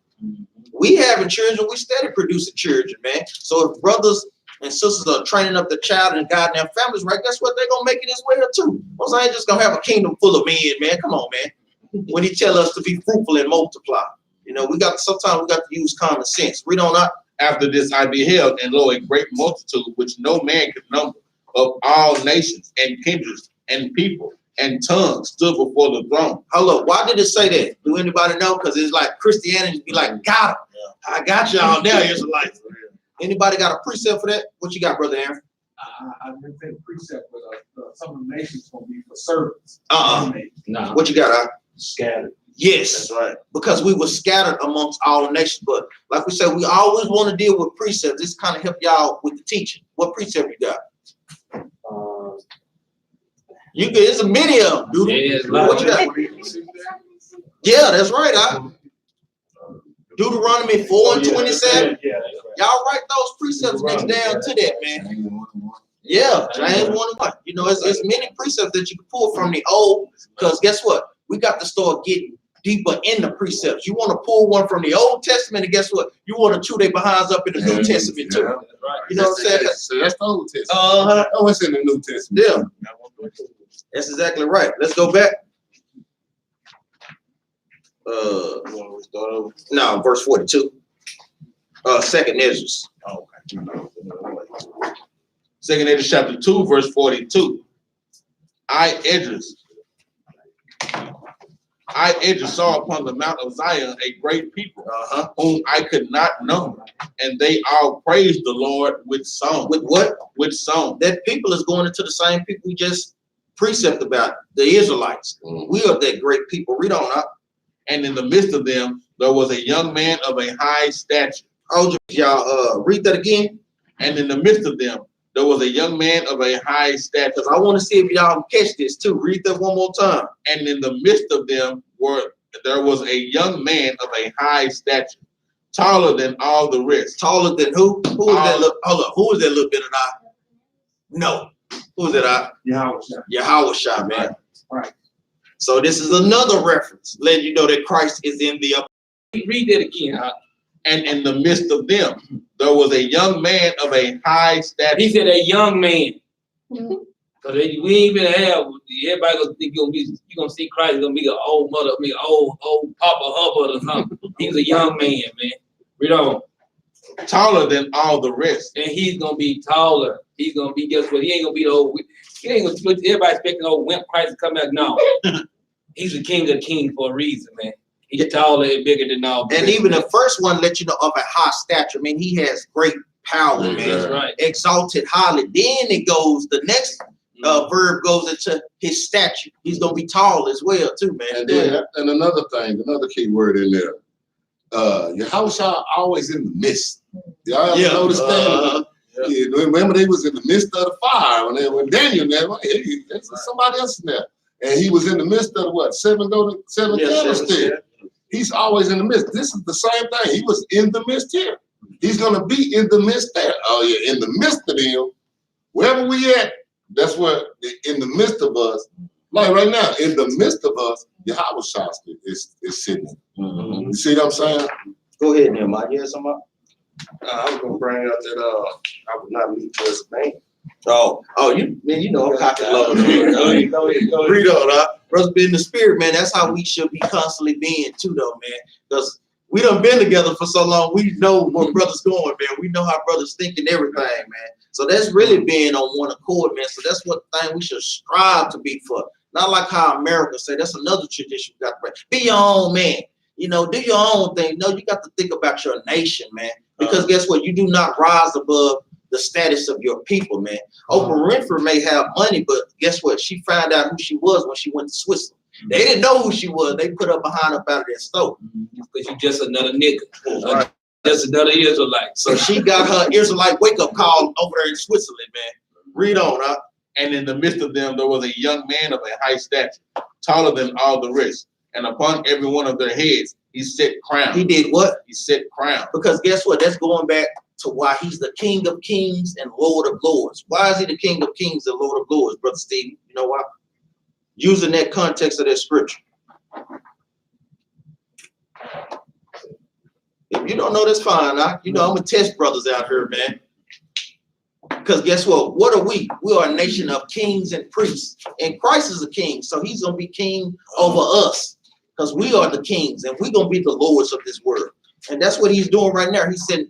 We having children, we steady producing children, man. So if brothers and sisters are training up the child and guiding their families right, guess what? They're going to make it as well, too. Well, I ain't just going to have a kingdom full of men, man. Come on, man. When he tell us to be fruitful and multiply. You know, sometimes we got to use common sense. Read on up.
After this I beheld, and lo, a great multitude which no man could number, of all nations and kindreds and people and tongues stood before the throne.
Hold up. Why did it say that? Do anybody know? Because it's like Christianity be like, got him. I got y'all now, Israelites. Anybody got a precept for that? What you got, Brother Aaron?
I didn't think precept, but some of the nations gonna be for servants.
Nah.
What you got?
Scattered.
Yes.
That's right.
Because we were scattered amongst all nations. But like we said, we always want to deal with precepts. This kind of help y'all with the teaching. What precept you got? It's a many of them, dude.
Yeah, it's
What you got? Yeah, that's right. Deuteronomy 4 and 27.
Yeah.
Y'all write those precepts next down to that, man. Yeah, James 1 and 1. You know, it's many precepts that you can pull from the old, because guess what? We got to start getting deeper in the precepts. You want to pull one from the Old Testament, and guess what? You want to chew their behinds up in the New Testament too. You know what I'm saying?
So that's the Old Testament.
Uh-huh.
Oh, it's in the New Testament.
Yeah, that's exactly right. Let's go back. No, verse 42. Second Ezra.
Second Ezra chapter 2, verse 42. I Edras saw upon the mount of Zion a great people, whom I could not number, and they all praised the Lord with song.
With what?
With song.
That people is going into the same people we just precept about, the Israelites. We are that great people. Read on up.
And in the midst of them, there was a young man of a high stature.
Oh, y'all, read that again.
And in the midst of them, there was a young man of a high stature.
Because I want to see if y'all can catch this too. Read that one more time.
And in the midst of them there was a young man of a high stature, taller than all the rest.
Taller than who? Who was that? Hold up. Who was that little bit of eye? No. Who was that eye? Yahweh, man.
Right.
So this is another reference, letting you know that Christ is in the upper.
Read that again, huh?
And in the midst of them, there was a young man of a high stature.
He said a young man. Because we ain't gonna have, everybody gonna think you're gonna see Christ gonna be an old mother, be an old Papa Hubbard or something. He's a young man, man. Read on.
Taller than all the rest.
And he's gonna be taller. He's gonna be, guess what? He ain't gonna be the old, he ain't gonna, everybody expecting old wimp Christ to come back. No. He's the King of Kings for a reason, man. He's taller and bigger than all.
And even the first one let you know of a high stature. I mean, he has great power, man.
That's right.
Exalted highly. Then it goes, the next verb goes into his stature. He's gonna be tall as well, too, man.
And then, and another thing, another key word in there. Yahushua always in the midst. Y'all ever notice that? Yeah, remember they was in the midst of the fire when Daniel there. There's somebody else in there, and he was in the midst of what? Seven candlesticks. He's always in the midst. This is the same thing. He was in the midst here. He's gonna be in the midst there. Oh yeah, in the midst of them, wherever we at, that's where in the midst of us. Like right now, in the midst of us, Yahushua is sitting. You see what I'm saying?
Go ahead, Nehemiah. You had something?
I was gonna bring up that I would not meet towards the name.
Oh, you know, I'm cocky low. Read on, brothers be in the spirit, man. That's how we should be constantly being too, though, man. Because we done been together for so long. We know where brothers going, man. We know how brothers think and everything, man. So that's really being on one accord, man. So that's what thing we should strive to be for. Not like how America say. That's another tradition we got to break. Be your own man. You know, do your own thing. No, you got to think about your nation, man. Because guess what? You do not rise above the status of your people, man. Oprah Winfrey may have money, but guess what? She found out who she was when she went to Switzerland. They didn't know who she was. They put her behind up out of their stove.
Because you just another nigga. Just another Israelite.
So she got her Israelite wake-up call over there in Switzerland, man. Read on, huh?
And in the midst of them, there was a young man of a high stature, taller than all the rest. And upon every one of their heads, he set crowns.
He did what?
He set crowns.
Because guess what? That's going back to why he's the King of Kings and Lord of Lords. Why is he the King of Kings and Lord of Lords, Brother Steve? You know why? Using that context of that scripture. If you don't know, that's fine. You know, I'm gonna test brothers out here, man. Because guess what? What are we? We are a nation of kings and priests. And Christ is a king. So he's going to be king over us. Because we are the kings. And we're going to be the lords of this world. And that's what he's doing right now. He said,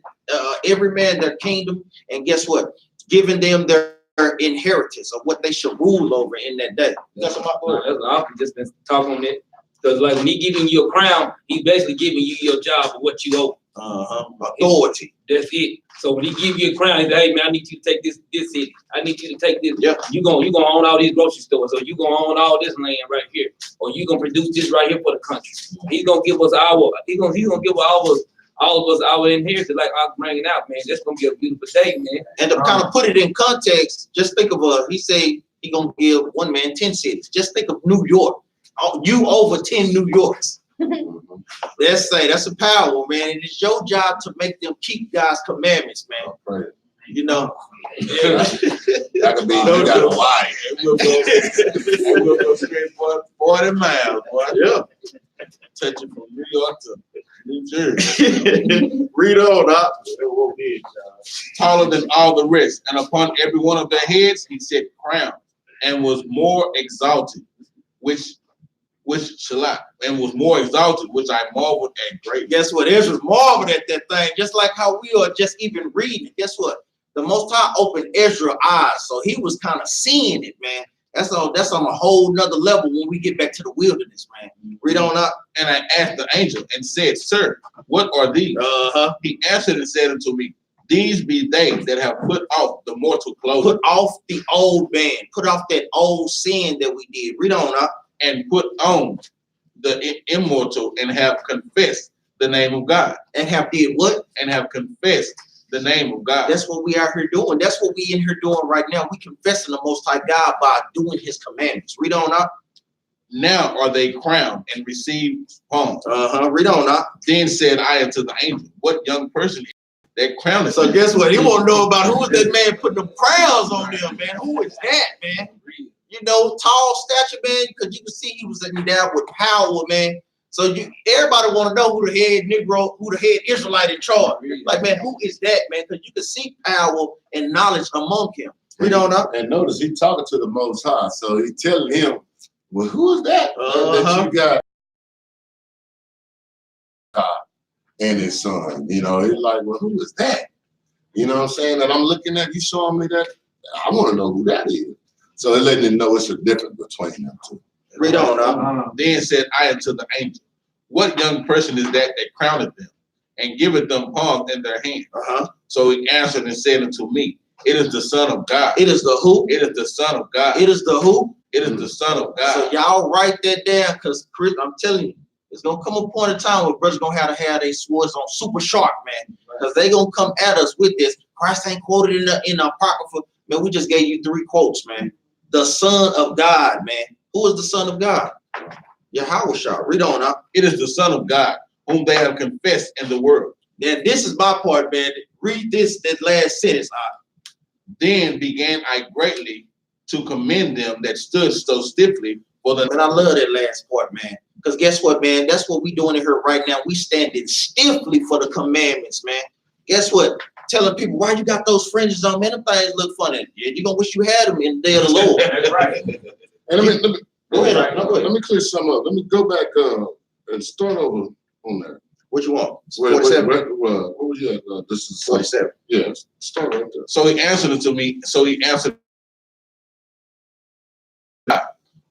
every man their kingdom. And guess what? Giving them their inheritance of what they should rule over in that day. That's what
I've just been talking on it. Because like when he giving you a crown, he's basically giving you your job of what you owe.
Authority.
That's it. So when he give you a crown, he say, hey man, I need you to take this city. I need you to take this.
Yeah.
You gonna own all these grocery stores, or you gonna own all this land right here, or you gonna produce this right here for the country. He's gonna give us he's gonna give all of us our inheritance, like I'm bringing out, man. That's gonna be a beautiful day, man.
And to kind of put it in context, just think of he say he gonna give one man 10 cities. Just think of New York. You over 10 New Yorks. That's a power, man. And it's your job to make them keep God's commandments, man.
Right.
You know.
That could be you got a wire.
We'll go straight for 40 miles, boy.
Yeah.
Touching from New York to New Jersey.
Read on, huh?
Taller than all the rest. And upon every one of their heads, he set crowns, and was more exalted, which I marveled at greatly.
Guess what? Ezra marveled at that thing, just like how we are just even reading. Guess what? The Most High opened Ezra's eyes, so he was kind of seeing it, man. That's on a whole nother level when we get back to the wilderness, man. Read on up.
And I asked the angel and said, Sir, what are these? He answered and said unto me, These be they that have put off the mortal clothing.
Put off the old man. Put off that old sin that we did. Read on up.
And put on the immortal, and have confessed the name of God.
And have did what?
And have confessed the name of God.
That's what we out here doing. That's what we in here doing right now. We confessing the Most High God by doing His commandments. Read on up.
Now are they crowned and received palms.
Read on up.
Then said I unto the angel, what young person is that crowned?
So guess what? He want to know about who is that man putting the crowns on them, man. Who is that, man? You know, tall stature, man, because you can see he was endowed with power, man. So everybody want to know who the head Negro, who the head Israelite in charge. Like, man, who is that, man? Because you can see power and knowledge among him. We don't know.
And notice he talking to the Most High, so he telling him, well, who is that that you got? God and his son. You know, he's like, well, who is that? You know what I'm saying? And I'm looking at you showing me that. I want to know who that is. So they're letting him know it's a difference between them two.
Read on up.
Then said I unto the angel, what young person is that crowned them and giveth them palms in their hand? So he answered and said unto me, it is the Son of God.
It is the who?
It is the Son of God.
It is the who?
It is the Son of God.
So y'all write that down, because Chris, I'm telling you, it's gonna come a point in time where brothers gonna have to have their swords on super sharp, man, because they gonna come at us with this. Christ ain't quoted in the Apocrypha. Man, we just gave you 3 quotes, man. The Son of God, man. Who is the Son of God? Yahushua. Read on up.
It is the Son of God, whom they have confessed in the world.
Then this is my part, man. Read that last sentence.
Then began I greatly to commend them that stood so stiffly for the.
And I love that last part, man. Because guess what, man? That's what we doing in here right now. We standing stiffly for the commandments, man. Guess what? Telling people, why you got those fringes on, man? Them things look funny. Yeah, you're going to wish you had them in the day of the Lord.
That's right.
And let me
Go ahead. No, go ahead.
let me clear some up. Let me go back and start over on that.
What you want?
Wait,
47?
what was you at? This is
47.
Yeah, start right there.
So he answered unto me. So he answered,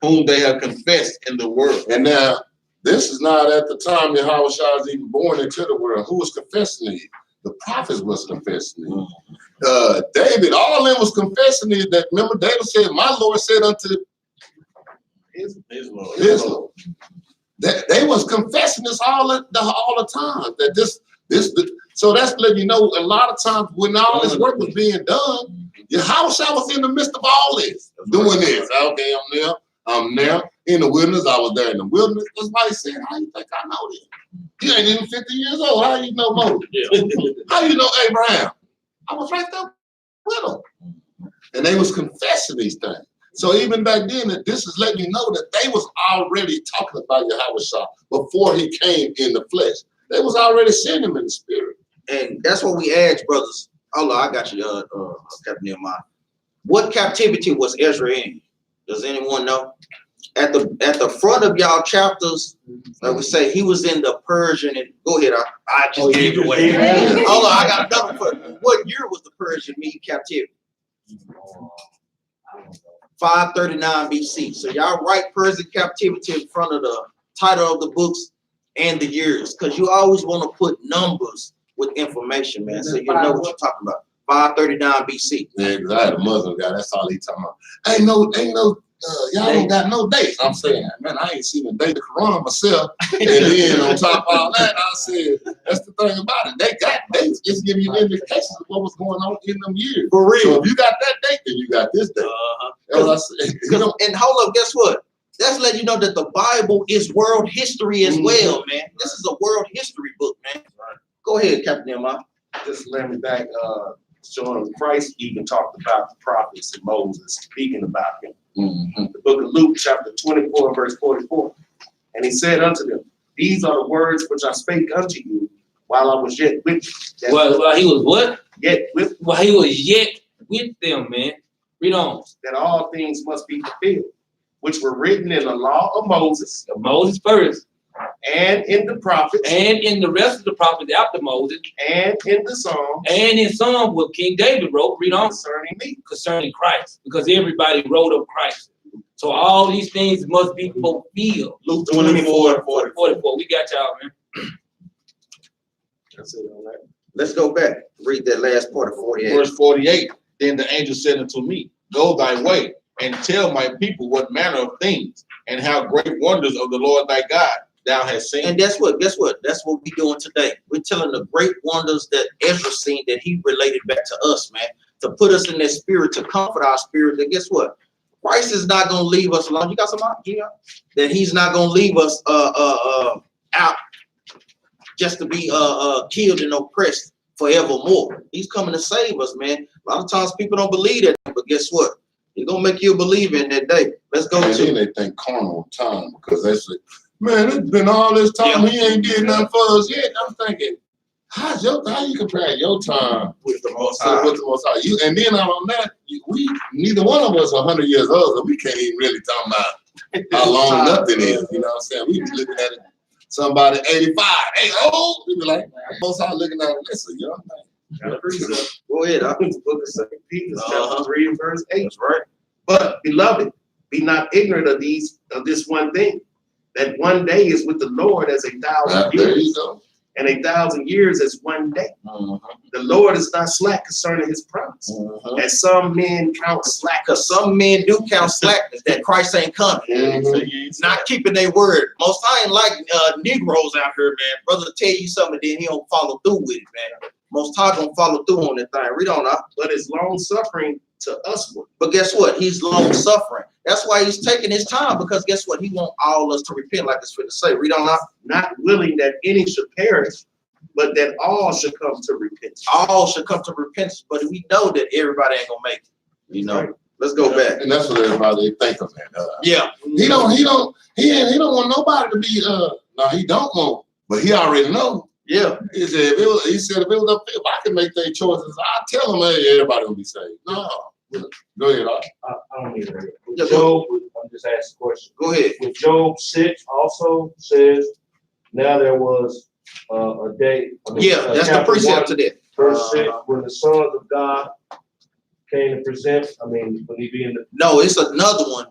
whom they have confessed in the world.
And now, this is not at the time Yahushua was even born into the world. Who was confessing it? The prophets was confessing it. David, all of them was confessing it. That remember, David said, "My Lord said unto
His Lord.
his Lord." That they was confessing this all the time. That this. So that's letting you know. A lot of times when all this work was being done, Yahushua was in the midst of all this, doing this. Okay, I'm there. In the wilderness, I was there in the wilderness. That's why he said, how you think I know this? You ain't even 50 years old. How you know Moses? How you know Abraham? I was right there with them. And they was confessing these things. So even back then, this is letting you know that they was already talking about Yahushua before he came in the flesh. They was already seeing him in the spirit.
And that's what we asked, brothers. Allah, I got you, Captain Nehemiah. What captivity was Ezra in? Does anyone know? At the front of y'all chapters, like we say, he was in the Persian. And go ahead, I just gave it away. Hold on, I got another one. What year was the Persian Mede captivity? 539 BC. So y'all write Persian captivity in front of the title of the books and the years, because you always want to put numbers with information, man, so you know what you're talking about. 539 BC.
Yeah, because I had a Muslim guy. That's all he talking about. Ain't no, y'all don't got no dates. I'm saying, man, I ain't seen a date the Quran myself. And then on top of all that, I said, that's the thing about it. They got dates. It's giving you indications of what was going on in them years.
For real.
So if you got that date, then you got this date. That's what I said. You know,
And hold up, guess what? That's letting you know that the Bible is world history as well, man. This is a world history book, man. Go ahead, Captain Nehemiah.
Just let me back, showing Christ even talked about the prophets and Moses, speaking about him. The book of Luke, chapter 24, verse 44. And he said unto them, these are the words which I spake unto you while I was yet with you.
While he was what?
Yet with
While he was yet with them, man. Read on.
that all things must be fulfilled, which were written in the law of Moses
Moses first,
and in the prophets
and in the rest of the prophets after Moses,
and in the Psalms
and in some what King David wrote. Read on.
concerning me.
Concerning Christ, because everybody wrote of Christ. So all these things must be fulfilled.
Luke 24,
44. We got y'all, man.
That's it on that.
Let's go back. Read that last part of 48.
Verse 48, then the angel said unto me, go thy way and tell my people what manner of things and how great wonders of the Lord thy God thou hast seen.
And guess what? That's what we doing today. We're telling the great wonders that Ezra seen that he related back to us, man, to put us in that spirit, to comfort our spirit. That guess what? Christ is not gonna leave us alone. You got some idea that he's not gonna leave us out just to be killed and oppressed forevermore. He's coming to save us, man. A lot of times people don't believe that, but guess what? He's gonna make you a believer in that day. Let's go
And
to
then they think carnal time because they say, man, it's been all this time, he ain't did nothing for us yet. I'm thinking, how you compare your time
with the Most
with
High.
the Most High? And then on that, we neither one of us 100 years old, so we can't even really talk about how long nothing is. You know what I'm saying? We be looking at it. Somebody 85, hey, old. We be like, Most High looking at it. Listen, young man.
Go ahead.
The book of 2 Peter,
Uh-huh.
chapter 3 and verse 8.
That's right.
But beloved, be not ignorant of this one thing, that one day is with the Lord as 1,000
There you
years,
go.
and 1,000 years as one day.
Mhm.
The Lord is not slack concerning his promise,
Mhm.
as some men count slack.
Cause some men do count slackness that Christ ain't coming.
Mhm.
Not keeping their word. Most I ain't like Negroes out here, man. Brother tell you something, then he don't follow through with it, man. Most High gonna follow through on that thing. Read on up.
But it's long suffering to usward.
But guess what? He's long suffering. That's why he's taking his time, because guess what? He want all us to repent, like it's fit to say. Read on up.
Not willing that any should perish, but that all should come to repentance.
All should come to repentance, but we know that everybody ain't gonna make it. You know. Let's go back.
And that's what everybody think of, man.
Yeah.
He don't want nobody to be no, he don't want, but he already know.
Yeah.
He said if it was up, if I can make their choices, I tell them, hey, everybody will be saved. No. Go ahead, Art.
I don't need it.
Yeah,
Job, I'm just asking a question.
Go ahead.
With Job 6 also says, now there was a day.
Yeah, that's the
chapter
precept
1,
to that.
Verse 6, when the sons of God came to present, when he be in the.
No, it's another one.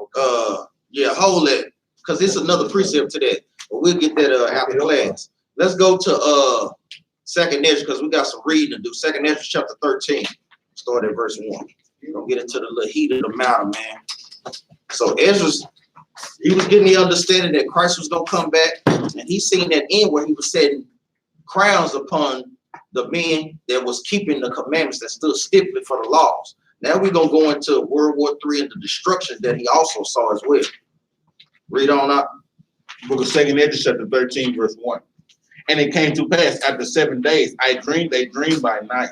Okay.
Yeah, hold it, because it's another precept to that. But we'll get that after class. Let's go to Second Ezra, because we got some reading to do. Second Ezra chapter 13. Start at verse 1. We're gonna get into the little heat of the matter, man. So Ezra's, he was getting the understanding that Christ was gonna come back, and he seen that end where he was setting crowns upon the men that was keeping the commandments, that stood stiffly for the laws. Now we're gonna go into World War III and the destruction that he also saw as well. Read on up.
Book of 2 Ezra, chapter 13, verse 1. And it came to pass after 7 days, I dreamed a dream by night.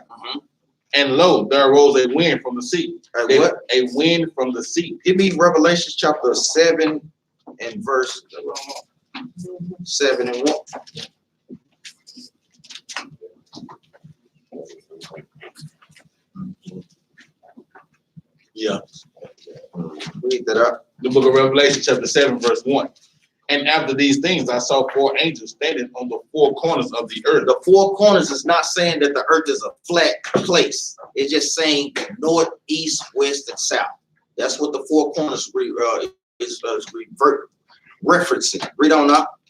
And lo, there arose a wind from the sea.
What?
A wind from the sea.
Give me Revelation chapter 7 and verse 7 and 1.
Yeah.
Read that up.
The book of Revelation, chapter 7, verse 1. And after these things, I saw 4 angels standing on the 4 corners of the earth.
The 4 corners is not saying that the earth is a flat place. It's just saying north, east, west, and south. That's what the 4 corners is referencing. Read on up.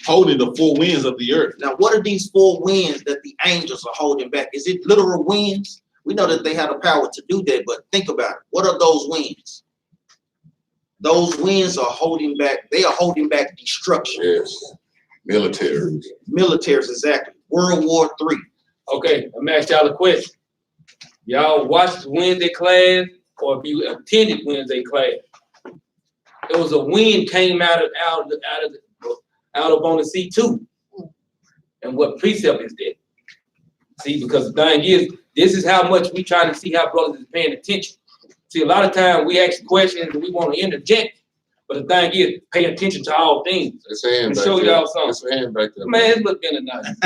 Holding the 4 winds of the earth.
Now, what are these 4 winds that the angels are holding back? Is it literal winds? We know that they have the power to do that, but think about it. What are those winds? Those winds are holding back. They are holding back destruction.
Yes. Military.
Militaries, exactly. World War III.
Okay, let me ask y'all a question. Y'all watched Wednesday class, or if you attended Wednesday class, it was a wind came out up on the sea too. And what precept is that? See, because the thing is, this is how much we try to see how brothers is paying attention. See, a lot of times we ask questions and we want to interject, but the thing is, pay attention to all things.
It's a hand
And
back
show
there.
y'all something.
It's a hand back there.
Man, it's looking nice.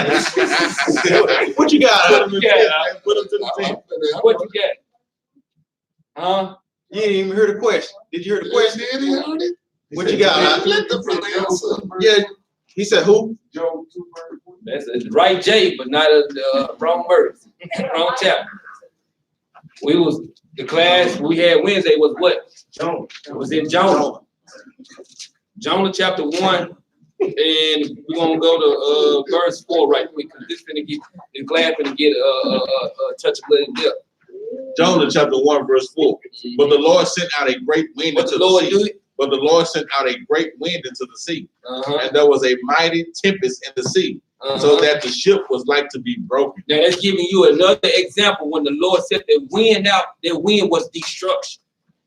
What you got?
What you got?
Put them to the team.
What you got? Huh?
You didn't even hear the question. Did you hear the question? What you got?
Let the brother answer.
Yeah, he said who?
Job 2 verse 1.
That's the right J, but not a wrong verse, wrong chapter. We was the class we had Wednesday was what?
Jonah.
It was in Jonah. Jonah chapter 1, and we're gonna go to verse 4 right quick, because this finna get the class finna get a touch of blood in depth.
Jonah chapter 1, verse 4. But the Lord sent out a great wind
What
into
the Lord
the
do
sea.
it?
But the Lord sent out a great wind into the sea, and there was a mighty tempest in the sea, so that the ship was like to be broken.
Now that's giving you another example. When the Lord set the wind out, that wind was destruction.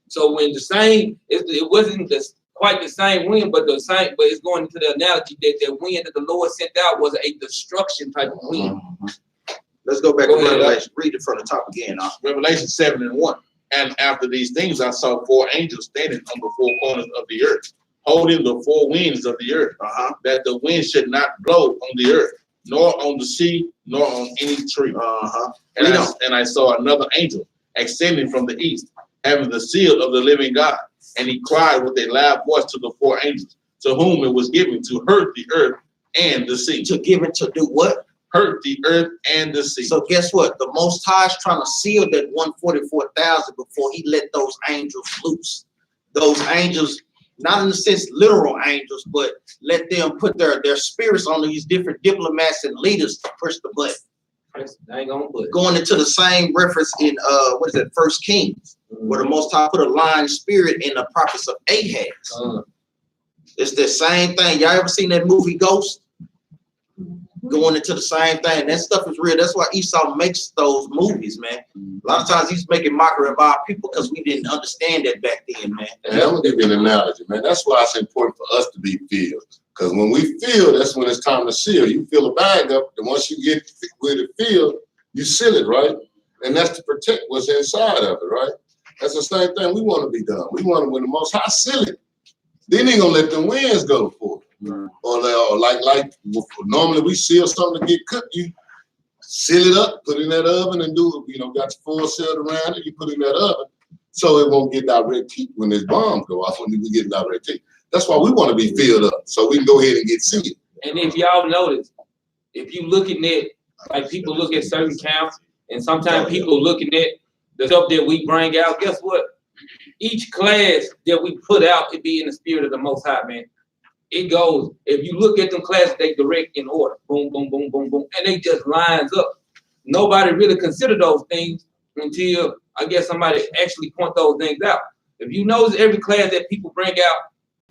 So when the same, it wasn't quite the same wind, but the same. But it's going into the analogy that the wind that the Lord sent out was a destruction type of wind.
Let's go back to Revelation. Read it from the top again.
Revelation 7:1. And after these things, I saw 4 angels standing on the 4 corners of the earth, holding the 4 winds of the earth, that the wind should not blow on the earth, nor on the sea, nor on any tree. And I saw another angel ascending from the east, having the seal of the living God. And he cried with a loud voice to the 4 angels, to whom it was given to hurt the earth and the sea.
To give it to do what?
Hurt the earth and the sea.
So guess what? The Most High is trying to seal that 144,000 before he let those angels loose. Those angels, not in the sense literal angels, but let them put their spirits on these different diplomats and leaders to push the button. Going into the same reference in what is it, 1 Kings, where the Most High put a lying spirit in the prophets of Ahaz. It's the same thing. Y'all ever seen that movie Ghost? Going into the same thing. That stuff is real. That's why Esau makes those movies, man. A lot of times he's making mockery of our people because we didn't understand that back then, man.
And I'm gonna give you an analogy, man. That's why it's important for us to be filled. Because when we feel, that's when it's time to seal. You fill a bag up, and once you get with it filled, you seal it, right? And that's to protect what's inside of it, right? That's the same thing we want to be done. We want to, when the Most High seal it, then he gonna let the winds go for it. Or like normally we seal something to get cooked, you seal it up, put it in that oven and do, got your full sealed around it, you put it in that oven so it won't get direct heat when this bombs go off, when we get direct heat. That's why we want to be filled up, so we can go ahead and get sealed.
And if y'all notice, if you looking at, like people look at certain camps, and sometimes people looking at the stuff that we bring out, guess what? Each class that we put out, it be in the spirit of the Most High, man. It goes, if you look at them classes, they direct in order. Boom, boom, boom, boom, boom. And they just lines up. Nobody really consider those things until, I guess, somebody actually point those things out. If you notice every class that people bring out,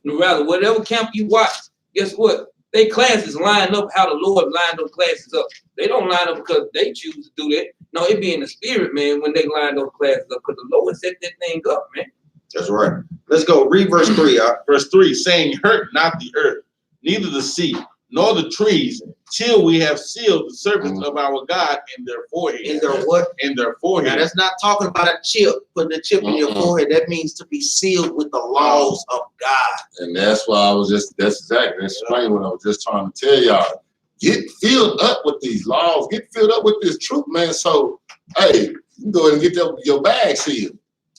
no matter whatever camp you watch, guess what? They classes line up how the Lord lined those classes up. They don't line up because they choose to do that. No, it be in the spirit, man, when they line those classes up, because the Lord set that thing up, man.
That's right. Let's go. Read verse 3.
Verse 3, saying, hurt not the earth, neither the sea, nor the trees, till we have sealed the servants of our God in their forehead.
In their what?
In their forehead.
Now, that's not talking about a chip, putting a chip in your forehead. That means to be sealed with the laws of God.
And that's why that's explaining what I was just trying to tell y'all. Get filled up with these laws. Get filled up with this truth, man. So, hey, you go ahead and get your bag sealed.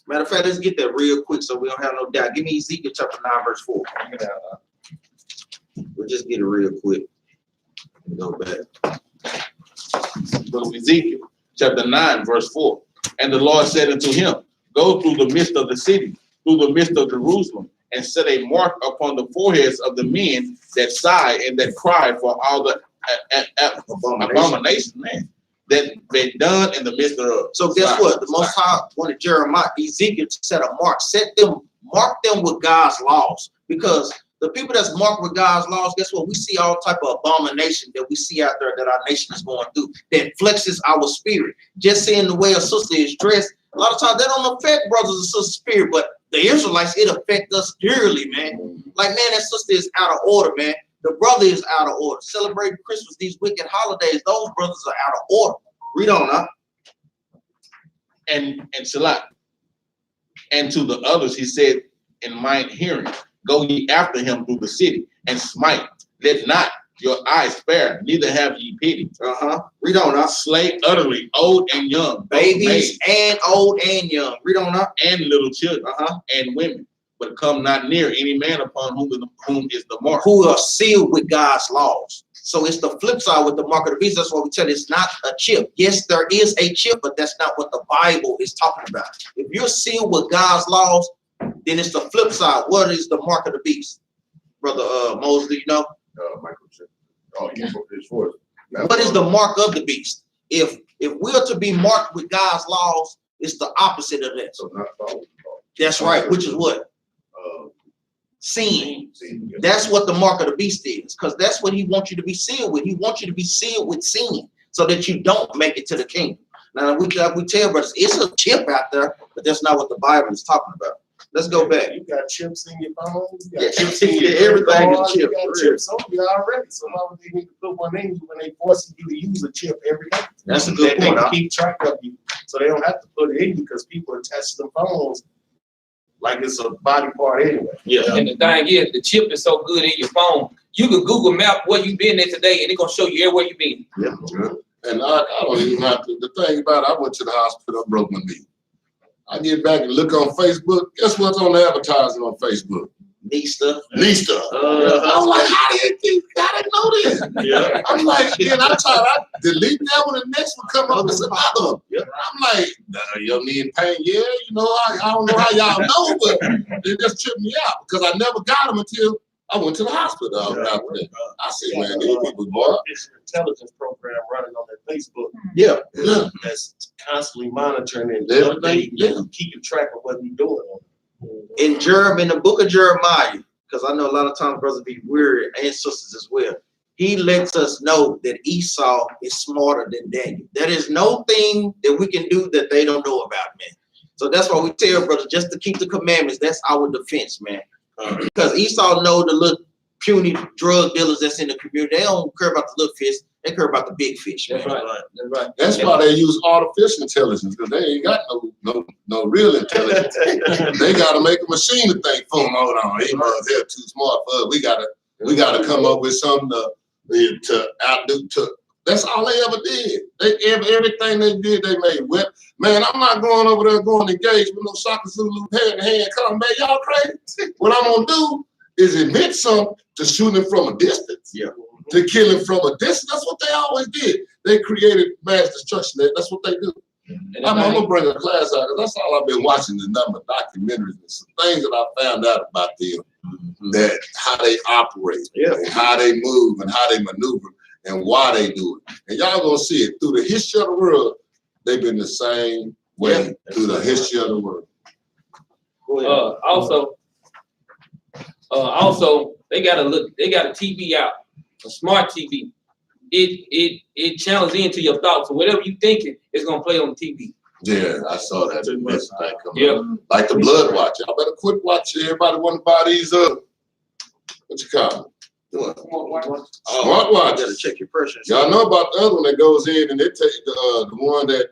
Matter of fact, let's get that real quick so we don't have no doubt. Give me Ezekiel chapter 9, verse 4. We'll just get it real quick. Go back.
Book of Ezekiel, chapter 9, verse 4. And the Lord said unto him, go through the midst of the city, through the midst of Jerusalem, and set a mark upon the foreheads of the men that sigh and that cry for all the abomination, man, that been done in the midst of.
So guess what? The Most High wanted Jeremiah, Ezekiel to set a mark, mark them with God's laws, because the people that's marked with God's laws, guess what? We see all type of abomination that we see out there that our nation is going through that flexes our spirit. Just seeing the way a sister is dressed, a lot of times that don't affect brothers and sisters' spirit, but the Israelites, it affects us dearly, man. Like, man, that sister is out of order, man. The brother is out of order. Celebrating Christmas, these wicked holidays, those brothers are out of order. Read on, huh?
And Salat. And to the others, he said in mine hearing, go ye after him through the city and smite. Let not your eyes spare, neither have ye pity.
Read on, huh?
Slay utterly, old and young,
babies and old and young. Read on, huh?
And little children, and women. But come not near any man upon whom is the mark.
Who are sealed with God's laws. So it's the flip side with the mark of the beast. That's why we tell you it's not a chip. Yes, there is a chip, but that's not what the Bible is talking about. If you're sealed with God's laws, then it's the flip side. What is the mark of the beast? Brother Moses, do you know?
Microchip. Oh, yeah.
What is the mark of the beast? If we're to be marked with God's laws, it's the opposite of that.
So not follow.
That's right. Which is what? Sin. That's what the mark of the beast is, because that's what he wants you to be sealed with. He wants you to be sealed with sin so that you don't make it to the kingdom. Now, we tell brothers, it's a chip out there, but that's not what the Bible is talking about. Let's go back.
You got chips in your phone. You got
Yeah,
chips in your
everything is
card,
chip,
You got
for real.
chips on you already. So why would they need to put one in you when they forcing you to use a chip every day?
That's a good
That they
point.
can
Huh?
keep track of you, so they don't have to put it in you because people attach the phones like it's a body part anyway.
Yeah.
And the thing is, the chip is so good in your phone, you can Google Map where you been there today, and it's gonna show you everywhere you been.
And I don't even have to. The thing about it, I went to the hospital, I broke my knee. I get back and look on Facebook. Guess what's on the advertising on Facebook?
Knee stuff.
Knee stuff. I'm like, how did you gotta know this?
Yeah.
I'm like, then I delete that one, the next one come up as another one.
Yeah.
I'm like, your knee in pain? Yeah, you know, I don't know how y'all know, but it just tripped me out because I never got them until I went to the hospital after that. I said, man, these people, boy.
Artificial intelligence program running on their Facebook
Yeah.
that's constantly monitoring and
Everything,
updating, keeping track of what you're doing.
In the book of Jeremiah, because I know a lot of times brothers be weary and sisters as well. He lets us know that Esau is smarter than Daniel. There is no thing that we can do that they don't know about, man. So that's why we tell brothers just to keep the commandments. That's our defense, man. Because Esau know the little puny drug dealers that's in the community. They don't care about the little fish. They care about the big fish, man.
That's right. That's right.
That's why they use artificial intelligence, because they ain't got no real intelligence. They gotta make a machine to think, hold on, they're too smart for us. We gotta come up with something to outdo. That's all they ever did. Everything they did, they made. Man, I'm not going over there going engaged with no soccer Zulu hand in hand. Come on, man, y'all crazy. What I'm gonna do is invent something to shoot him from a distance.
Yeah.
To kill him from a distance. That's what they always did. They created mass destruction. That's what they do. I'm gonna bring a class out, because that's all I've been watching, the number of documentaries and some things that I found out about them, that how they operate, and how they move, and how they maneuver, and why they do it. And y'all gonna see it through the history of the world. They've been the same way through the history of the world.
Also, they got a TV out, a smart TV. It channels into your thoughts. So whatever you thinking, it's gonna play on the TV.
Yeah, I saw that.
Yeah.
Like the blood watch. Y'all better quit watching. Everybody want to buy these what you call them? Smart watch.
You gotta check your pressure.
Y'all know about the other one that goes in and it takes the one that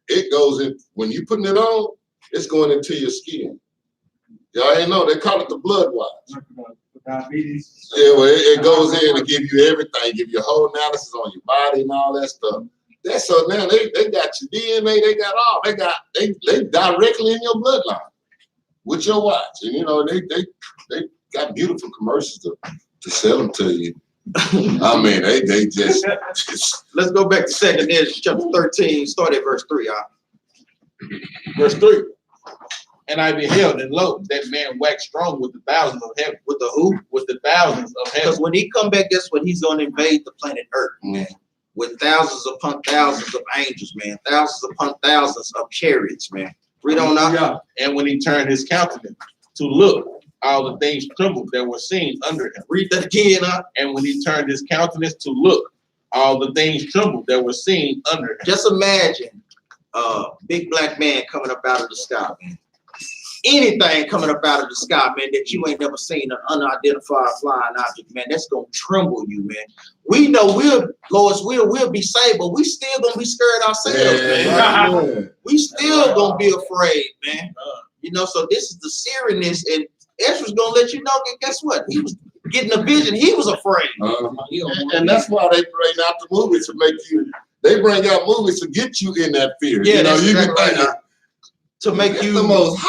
it goes in when you putting it on, it's going into your skin. Y'all ain't know, they call it the blood watch.
Diabetes.
Yeah, well, it goes in and give you everything, give you a whole analysis on your body and all that stuff. That's so now they got your DNA, they got all, they directly in your bloodline with your watch. And you know, they got beautiful commercials to sell them to you. I mean, they just
Let's go back to 2 Ezra chapter 13, start at verse 3, y'all.
Verse 3. And I beheld, and lo, that man waxed strong with the thousands of heaven.
With the who?
With the thousands of heaven.
Because when he come back, guess what? He's gonna invade the planet Earth, man. With thousands upon thousands of angels, man. Thousands upon thousands of chariots, man. Read on out.
Yeah.
And when he turned his countenance to look, all the things trembled that were seen under him.
Read that again, huh?
And when he turned his countenance to look, all the things trembled that were seen under him.
Just imagine a big black man coming up out of the sky, man. Anything coming up out of the sky, man, that you ain't never seen, an unidentified flying object, man, that's gonna tremble you, man. We know we'll be saved, but we still gonna be scared ourselves, man. We still gonna be afraid, man. You know, so this is the seriousness, and Ezra's gonna let you know that guess what? He was getting a vision, he was afraid.
and that's why they bring out the movies to make you. They bring out movies to get you in that fear.
Yeah,
you know,
that's
you
exactly
can think
right. To make you
the most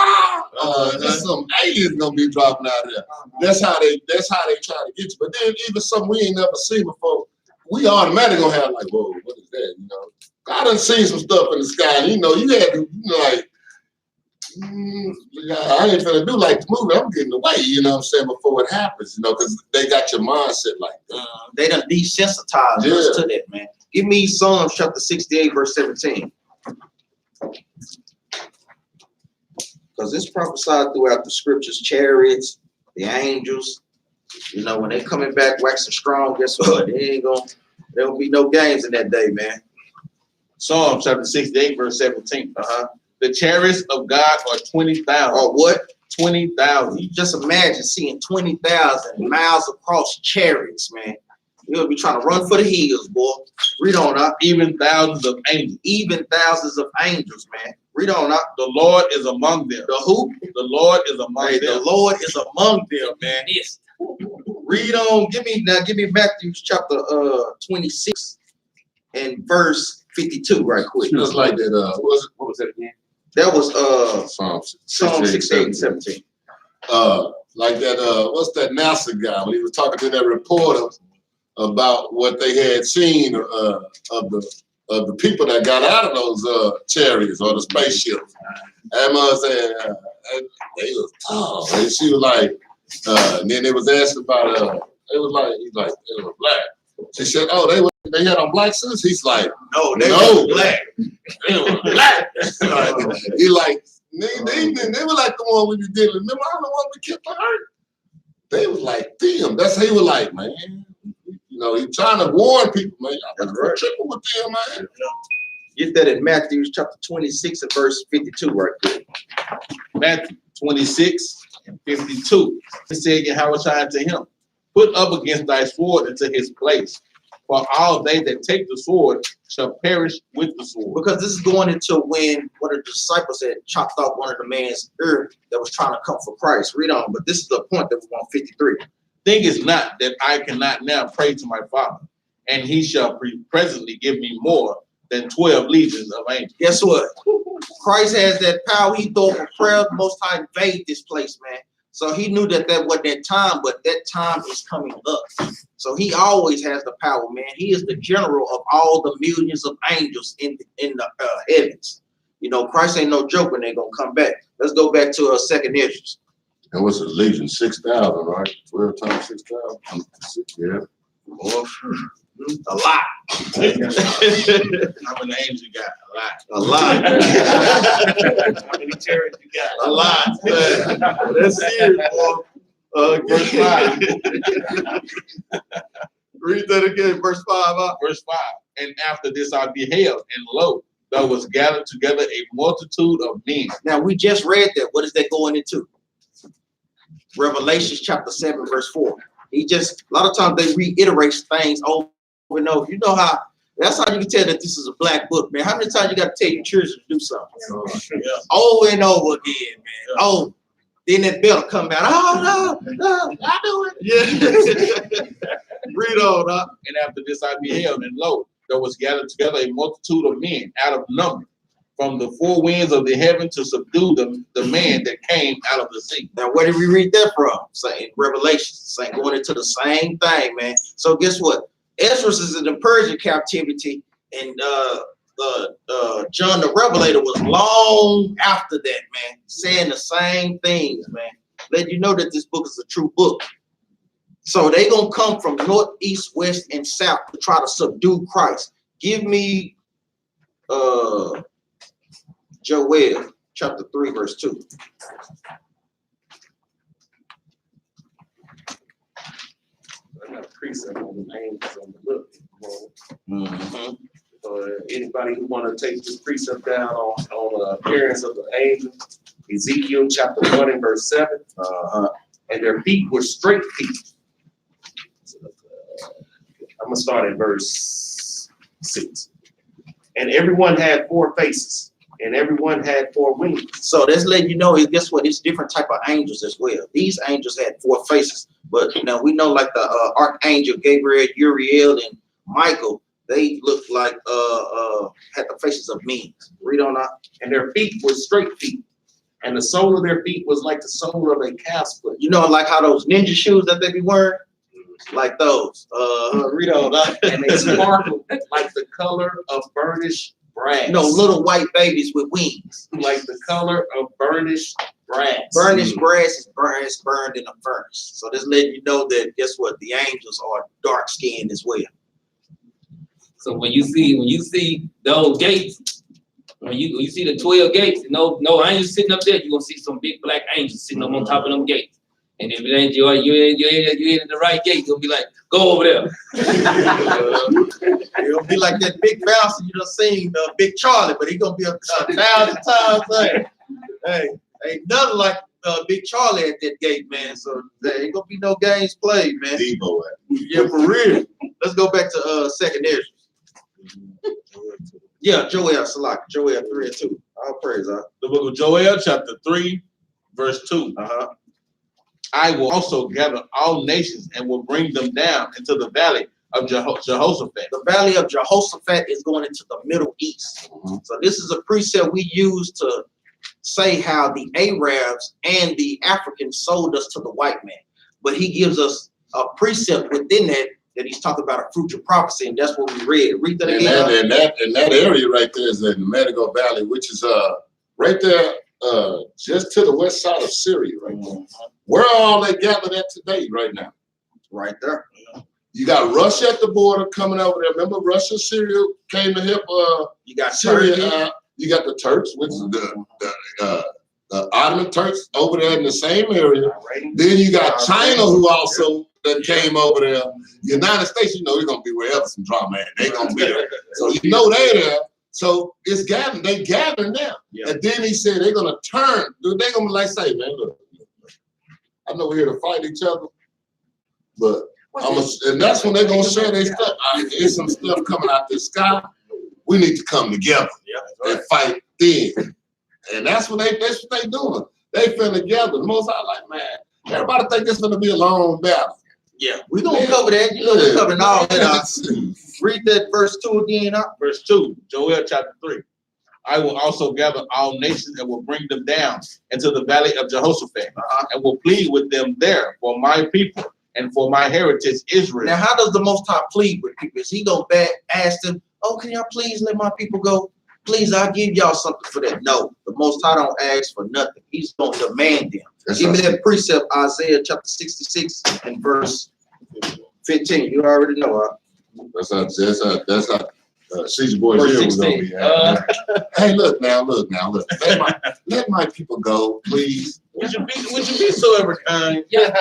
there's some aliens gonna be dropping out there. That's how they try to get you. But then even something we ain't never seen before, we automatically gonna have like, whoa, what is that? You know, I done seen some stuff in the sky. And, you know, you had to like, I ain't finna do like the movie. I'm getting away. You know what I'm saying, before it happens. You know, because they got your mindset like that.
They done desensitized us to that, man. Give me Psalms chapter 68, verse 17. Because it's prophesied throughout the scriptures, chariots, the angels. You know, when they coming back waxing strong, guess what? There won't be no games in that day, man.
Psalm chapter 68, verse 17. The chariots of God are 20,000.
Or what?
20,000.
You just imagine seeing 20,000 miles across chariots, man. You'll be trying to run for the hills, boy. Read on up.
Even thousands of angels.
Even thousands of angels, man. Read on up.
The Lord is among them.
The who?
The Lord is among
Hey,
them.
the Lord is among them, man.
Yes.
Read on. Give me Matthew chapter 26 and verse 52 right quick.
Just like that,
What was that again?
That was
Psalm
Psalm 68 and 17.
Like that, what's that NASA guy when he was talking to that reporter about what they had seen of the people that got out of those chariots or the spaceships. Emma said they was tall. And she was like, and then they was asked about it was like they were black. She said, oh, they had on black suits. He's like,
No, they were black.
They were black. He like they were like the one we be dealing. Remember, I don't know what we kept hurt. They was like, damn, that's how he was like, man. You know, he trying to warn people, man. Y'all better quit tripping with them, man.
Get that in Matthew chapter 26 and verse 52 right there.
Matthew 26 and 52. He said, Yahweh to him, put up against thy sword into his place. For all they that take the sword shall perish with the sword.
Because this is going into when one of the disciples had chopped off one of the man's ear that was trying to come for Christ. Read on, but this is the point that we want 53.
Thinkest not that I cannot now pray to my Father, and he shall presently give me more than 12 legions of angels.
Guess what? Christ has that power. He thought for prayer, the Most High invade this place, man. So he knew that wasn't that time, but that time is coming up. So he always has the power, man. He is the general of all the millions of angels in the heavens. You know, Christ ain't no joke when they're gonna come back. Let's go back to second Esdras.
And what's the legion? 6,000, right? 12 times 6,000. Yeah.
A lot.
How many angels you got?
A lot.
How many chariots you got?
A lot. That's serious, boy.
Verse 5.
Read that again, verse 5.
Verse 5. And after this I beheld, and lo, there was gathered together a multitude of men.
Now we just read that. What is that going into? Revelation chapter 7, verse 4. A lot of times they reiterate things over and over. You know how that's how you can tell that this is a black book, man. How many times you got to tell your children to do something? Over and over again, man. Oh, then that bell come out. Oh no, I do it. Yeah. Read on up.
And after this I beheld, and lo, there was gathered together a multitude of men out of number, from the four winds of the heaven to subdue the man that came out of the sea.
Now, where did we read that from? Saying Revelation, saying going into the same thing, man. So guess what? Ezra is in the Persian captivity, and John the Revelator was long after that, man, saying the same things, man. Let you know that this book is a true book. So they gonna come from north, east, west, and south to try to subdue Christ. Give me Joel chapter 3, verse 2.
I got a precept on the angels on the look.
Mm-hmm.
Anybody who want to take this precept down on the appearance of the angel, Ezekiel chapter 1 and verse 7. And their feet were straight feet. I'm gonna start at verse 6. And everyone had 4 faces, and everyone had 4 wings.
So that's letting you know, guess what? It's different type of angels as well. These angels had 4 faces, but now we know like the archangel Gabriel, Uriel, and Michael, they looked like had the faces of men. Read on up.
And their feet were straight feet, and the sole of their feet was like the sole of a calf's foot.
You know, like how those ninja shoes that they be wearing, like those. Read on up.
And they sparkled like the color of burnished brass.
No, little white babies with wings.
Like the color of burnished brass.
Burnished brass is burned in a furnace. So this letting you know that guess what? The angels are dark skinned as well.
So when you see those gates, when you see the 12 gates, no angels sitting up there, you're gonna see some big black angels sitting up on top of them gates. And if it ain't you ain't in the right gate, you'll be like, go over there.
It'll be like that big bouncer you done seen, Big Charlie, but he gonna be a 1,000 times like, hey, ain't nothing like Big Charlie at that gate, man. So there ain't gonna be no games played, man.
Debo.
Yeah, for real. Let's go back to second Ezra. Yeah, Joel, Salak, Joel 3 and 2. All praise,
The book of Joel, chapter 3, verse 2. I will also gather all nations and will bring them down into the valley of Jehoshaphat.
The valley of Jehoshaphat is going into the Middle East. So this is a precept we use to say how the Arabs and the Africans sold us to the white man. But he gives us a precept within that he's talking about a future prophecy, and that's what we read. Read that again.
And that area right there is in the Medigo Valley, which is right there just to the west side of Syria right there. Where are all they gathered at today right now?
Right there.
You got Russia at the border coming over there. Remember Russia, Syria came to help
you got
Syria. You got the Turks, which is the Ottoman Turks over there in the same area. Then you got China, who also that came over there. United States, you know, they're gonna be wherever some drama at. They're gonna be there. So you know they're there. So it's gathering, they gather now. Yeah. And then he said they're gonna turn, they're gonna be like, say, man, look, I know we're here to fight each other, but and that's when they're gonna share their stuff. There's some stuff coming out the sky. We need to come together and fight then. And that's what they doing. They finna together. The Most High like, man, everybody think this gonna be a long battle.
Yeah, we're gonna cover that. You know, we're covering all that. Read that verse 2 again.
Verse 2, Joel chapter 3. I will also gather all nations and will bring them down into the valley of Jehoshaphat and will plead with them there for my people and for my heritage Israel.
Now, how does the Most High plead with people? Is he gonna ask them, oh, can y'all please let my people go? Please, I'll give y'all something for that. No, the Most High don't ask for nothing. He's gonna demand them. Give me that precept, Isaiah chapter 66 and verse 15. You already know.
That's how Caesar Boys here was gonna be at. Hey, look now. Let my people go, please.
Would you be so ever kind?
Yeah,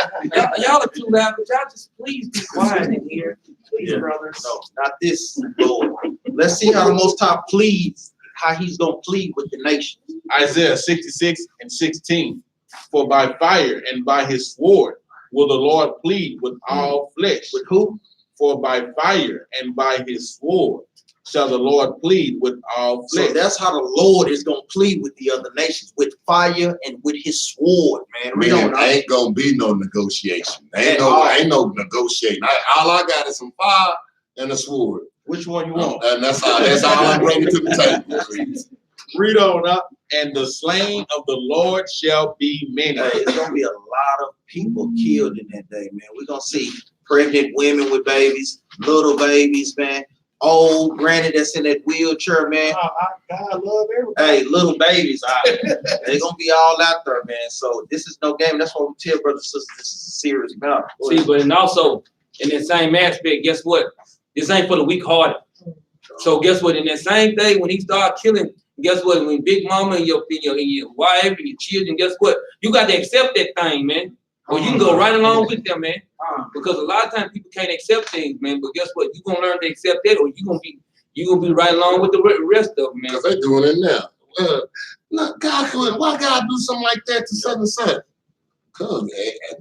y'all are too loud. Could y'all just please be quiet in here? Please, brothers.
No, not this, Lord. Let's see how the Most High pleads, how he's gonna plead with the nations.
Isaiah 66 and 16. For by fire and by his sword will the Lord plead with all flesh.
With who?
For by fire and by his sword shall the Lord plead with all flesh.
So that's how the Lord is going to plead with the other nations, with fire and with his sword, man.
Ain't going to be no negotiation. Ain't no negotiating. All I got is some fire and a sword.
Which one you want?
And that's all I'm bringing to the table.
Read on up.
And the slain of the Lord shall be many.
Hey, it's going to be a lot of people killed in that day, man. We're going to see pregnant women with babies, little babies, man. Old granny that's in that wheelchair, man.
God love everybody.
Hey, little babies, they're gonna be all out there, man. So this is no game. That's what we tell brothers and sisters. This is a serious matter.
See, but and also in that same aspect, guess what? This ain't for the weak-hearted. So guess what? In that same day, when he started killing, guess what? When Big Mama and your wife and your children, guess what? You got to accept that thing, man. Or you can go right along with them, man. Because a lot of times people can't accept things, man. But guess what? You're gonna learn to accept that, or you're gonna be right along with the rest of them, man.
Because they're doing it now. Look, why God do something like that to such and such? Cause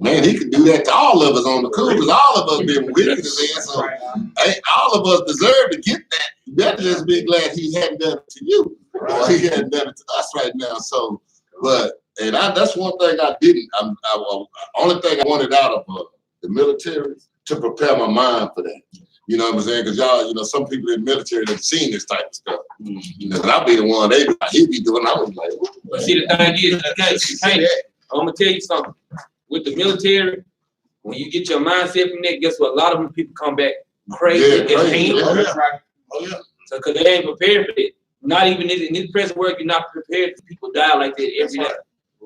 man, he could do that to all of us on the cool, because all of us been wicked as hell. So all of us deserve to get that. You better just be glad he hadn't done it to you. Or he hadn't done it to us right now. So, and that's one thing I didn't. Only thing I wanted out of the military to prepare my mind for that. You know what I'm saying? Because y'all, some people in the military have seen this type of stuff. And I'll be the one he be doing. I was like,
see, the thing is, I'm gonna tell you something. With the military, when you get your mindset from that, guess what? A lot of them people come back crazy and painful. So, because they ain't prepared for it. Not even in this present world, you're not prepared for people die like that every day.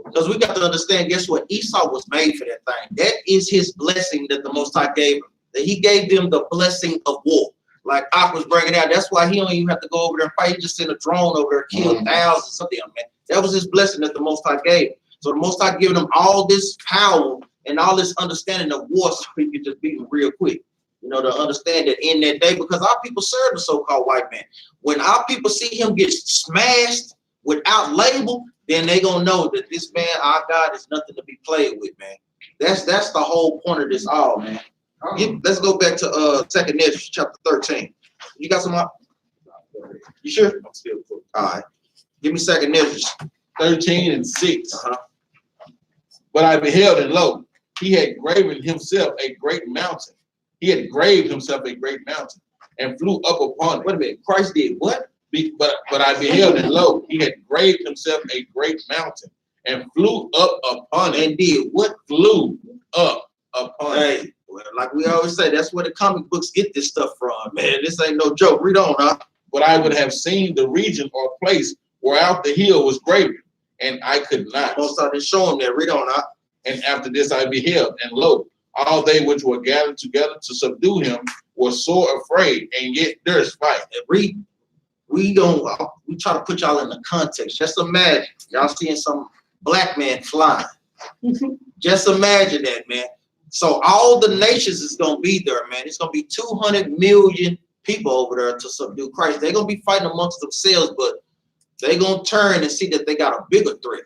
Because we got to understand, guess what? Esau was made for that thing. That is his blessing that the Most High gave him. That he gave them the blessing of war. Like Ak was bringing out, that's why he don't even have to go over there and fight. He just sent a drone over there, kill thousands of them, man. That was his blessing that the Most High gave him. So the Most High giving them all this power and all this understanding of war, so we can just beat them real quick. You know, to understand that in that day, because our people serve the so-called white man. When our people see him get smashed without label, then they gonna know that this man, our God, is nothing to be played with, man. That's the whole point of this all, man. Let's go back to 2nd Ezra chapter 13. You got some up? You sure?
I'm still full.
All right. Give me 2nd Ezra.
13 and 6.
Uh-huh.
But I beheld, and lo, he had graven himself a great mountain. He had graved himself a great mountain and flew up upon it.
Wait a minute. Christ did what?
But I beheld, and lo, he had graved himself a great mountain and flew up upon it.
And did what?
Flew up upon it.
Hey, well, like we always say, that's where the comic books get this stuff from, man. This ain't no joke. Read on, huh?
But I would have seen the region or place whereout the hill was graven, and I could not.
Most of them show him that. Read on, huh?
And after this I beheld, and lo, all they which were gathered together to subdue him were sore afraid, and yet durst fight.
And we try to put y'all in the context. Just imagine y'all seeing some black man flying. Just imagine that, man. So all the nations is gonna be there, man. It's gonna be 200 million people over there to subdue Christ. They're gonna be fighting amongst themselves, but they're gonna turn and see that they got a bigger threat.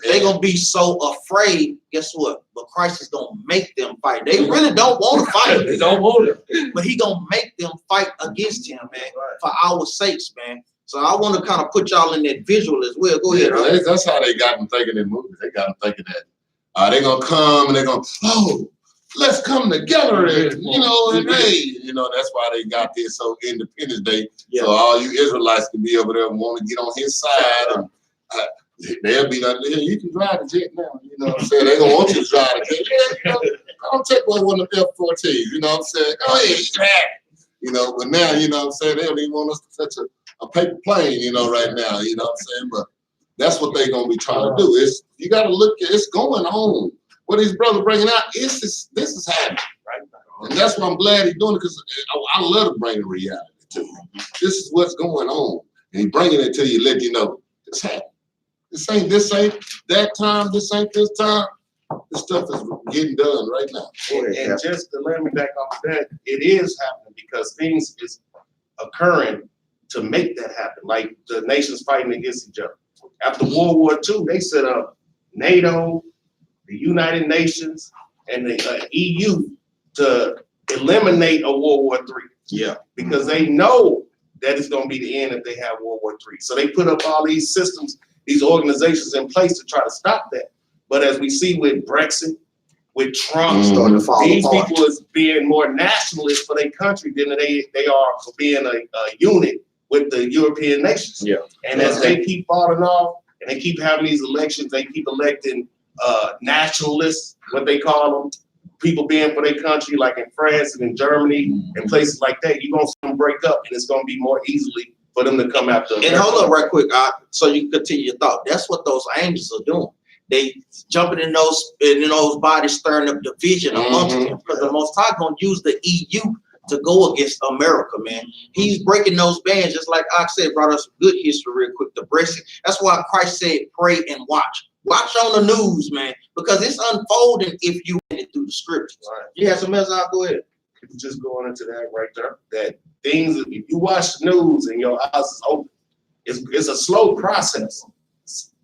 They're gonna be so afraid. Guess what? But Christ is gonna make them fight. They really don't want to fight.
They don't want it.
But he gonna make them fight against him, man, for our sakes, man. So I want to kind of put y'all in that visual as well. Go ahead.
Yeah, that's how they got them thinking in movies. They got them thinking that they're gonna come and they're gonna, oh, let's come together and and hey, that's why they got this so Independence Day.
Yeah.
So all you Israelites can be over there and want to get on his side, and they'll be like, yeah, you can drive the jet now. You know what I'm saying? They gonna want you to drive the jet. Yeah, I'll take one of the F-14. You know what I'm saying? Oh yeah, you can have it. But now, you know what I'm saying? They don't even want us to touch a paper plane, right now. You know what I'm saying? But that's what they're gonna be trying to do. You got to look at it's going on. What his brother bringing out, this is happening right now, and that's why I'm glad he's doing it, because I love to bring the reality to you. This is what's going on, and he bringing it to you, let you know it's happening. This ain't that time. This ain't this time. This stuff is getting done right now.
And just to let me back off that, it is happening because things is occurring to make that happen. Like the nations fighting against each other. After World War II, they set up NATO, the United Nations, and the EU to eliminate a World War III.
Yeah.
Because they know that it's going to be the end if they have World War III. So they put up all these systems, these organizations in place to try to stop that. But as we see with Brexit, with Trump,
starting to fall
these
apart.
people is being more nationalist for their country than they are for being a unit with the European nations.
Yeah.
And as they keep falling off and they keep having these elections, they keep electing nationalists, what they call them, people being for their country, like in France and in Germany and places like that. You're going to see them break up, and it's going to be more easily for them to come after.
And hold up right quick, so you can continue your thought. That's what those angels are doing. They jumping in those bodies, stirring up division amongst them, because the Most High gonna use the EU to go against America, man. He's breaking those bands, just like I said, brought us good history real quick. The Brexit. That's why Christ said, pray and watch. Watch on the news, man, because it's unfolding if you read it through the scriptures.
Right.
You have some else? I'll go ahead.
Just going into that right there, that things, if you watch the news and your eyes is open, it's a slow process.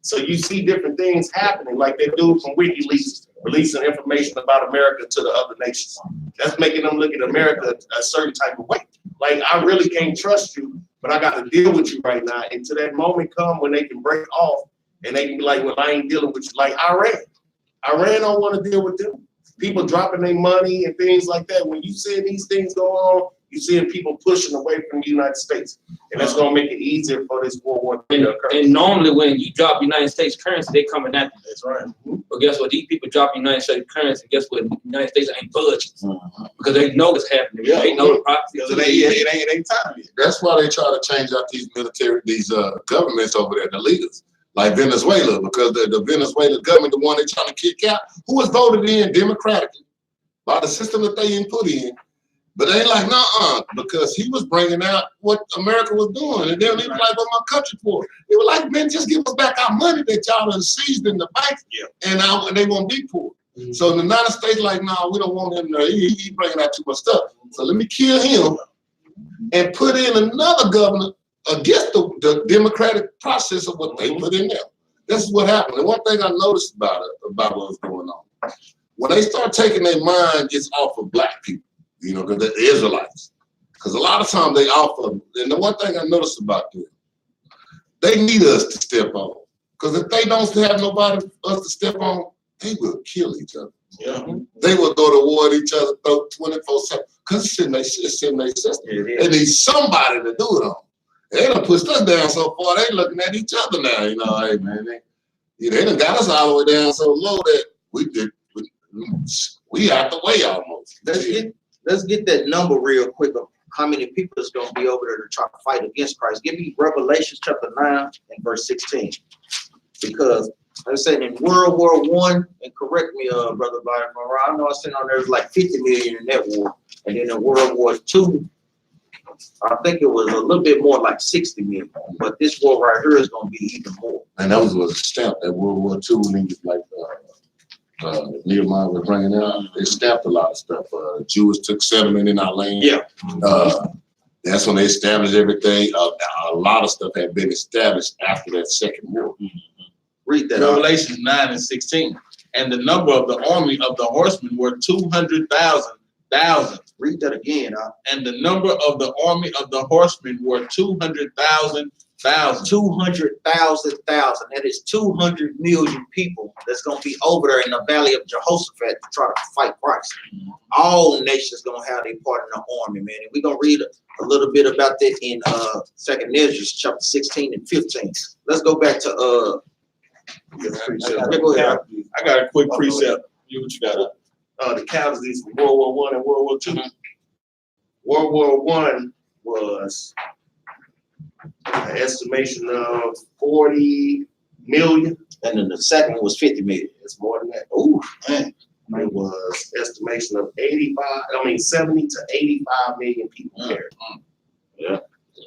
So you see different things happening, like they do from WikiLeaks, releasing information about America to the other nations. That's making them look at America a certain type of way. Like, I really can't trust you, but I got to deal with you right now. And to that moment come when they can break off and they can be like, well, I ain't dealing with you. Like Iran don't want to deal with them. People dropping their money and things like that. When you see these things go on, you see people pushing away from the United States. And that's going to make it easier for this World War III to occur.
And normally when you drop United States currency, they coming at you.
That's right.
But guess what? These people drop United States currency. Guess what? The United States ain't budging because they know it's happening.
Yeah.
They know the prophecy.
It ain't time yet.
That's why they try to change out these governments over there, the leaders, like Venezuela, because the Venezuelan government, the one they're trying to kick out, who was voted in democratically by the system that they put in. But they ain't like, nah, because he was bringing out what America was doing. And then he was like, what my country for? They were like, man, just give us back our money that y'all done seized in the banks. Yeah. And they won't be poor. So in the United States, like, no, we don't want him there. He bringing out too much stuff. So let me kill him and put in another governor against the democratic process of what they put in there. This is what happened. And one thing I noticed about what's going on, when they start taking their mind, it's off of black people, you know, because the Israelites. Because a lot of times they offer, and the one thing I noticed about them, they need us to step on. Because if they don't have nobody else to step on, they will kill each other.
Yeah.
They will go to war with each other 24/7. Because it's in their system. They need somebody to do it on. They done pushed us down so far, they looking at each other now, you know, hey man, they done got us all the way down so low that we out the way almost.
Let's get that number real quick of how many people is going to be over there to try to fight against Christ. Give me Revelation chapter 9 and verse 16. Because I said in World War I, and correct me, Brother Byron, I know I said on there was like 50 million in that war. And then in World War II, I think it was a little bit more like 60 million. But this war right here is going to be even more.
And that was a stamp that World War II when he was like Nehemiah was bringing out. They stamped a lot of stuff. Jews took settlement in our land.
Yeah.
That's when they established everything. A lot of stuff had been established after that second war.
Read that.
Revelation 9 and 16. And the number of the army of the horsemen were 200,000.
Read that again.
And the number of the army of the horsemen were 200,000.
200,000. That is 200 million people that's going to be over there in the valley of Jehoshaphat to try to fight Christ. All nations going to have their part in the army, man. And we're going to read a little bit about that in 2nd Ezra chapter 16 and 15. Let's go back to go ahead.
I got a quick precept. What you got?
The casualties from World War I and World War II. World War I was an estimation of 40 million.
And then the second one was 50 million.
It's more than that.
Ooh, man.
It was estimation of 70 to 85 million people there.
Yeah.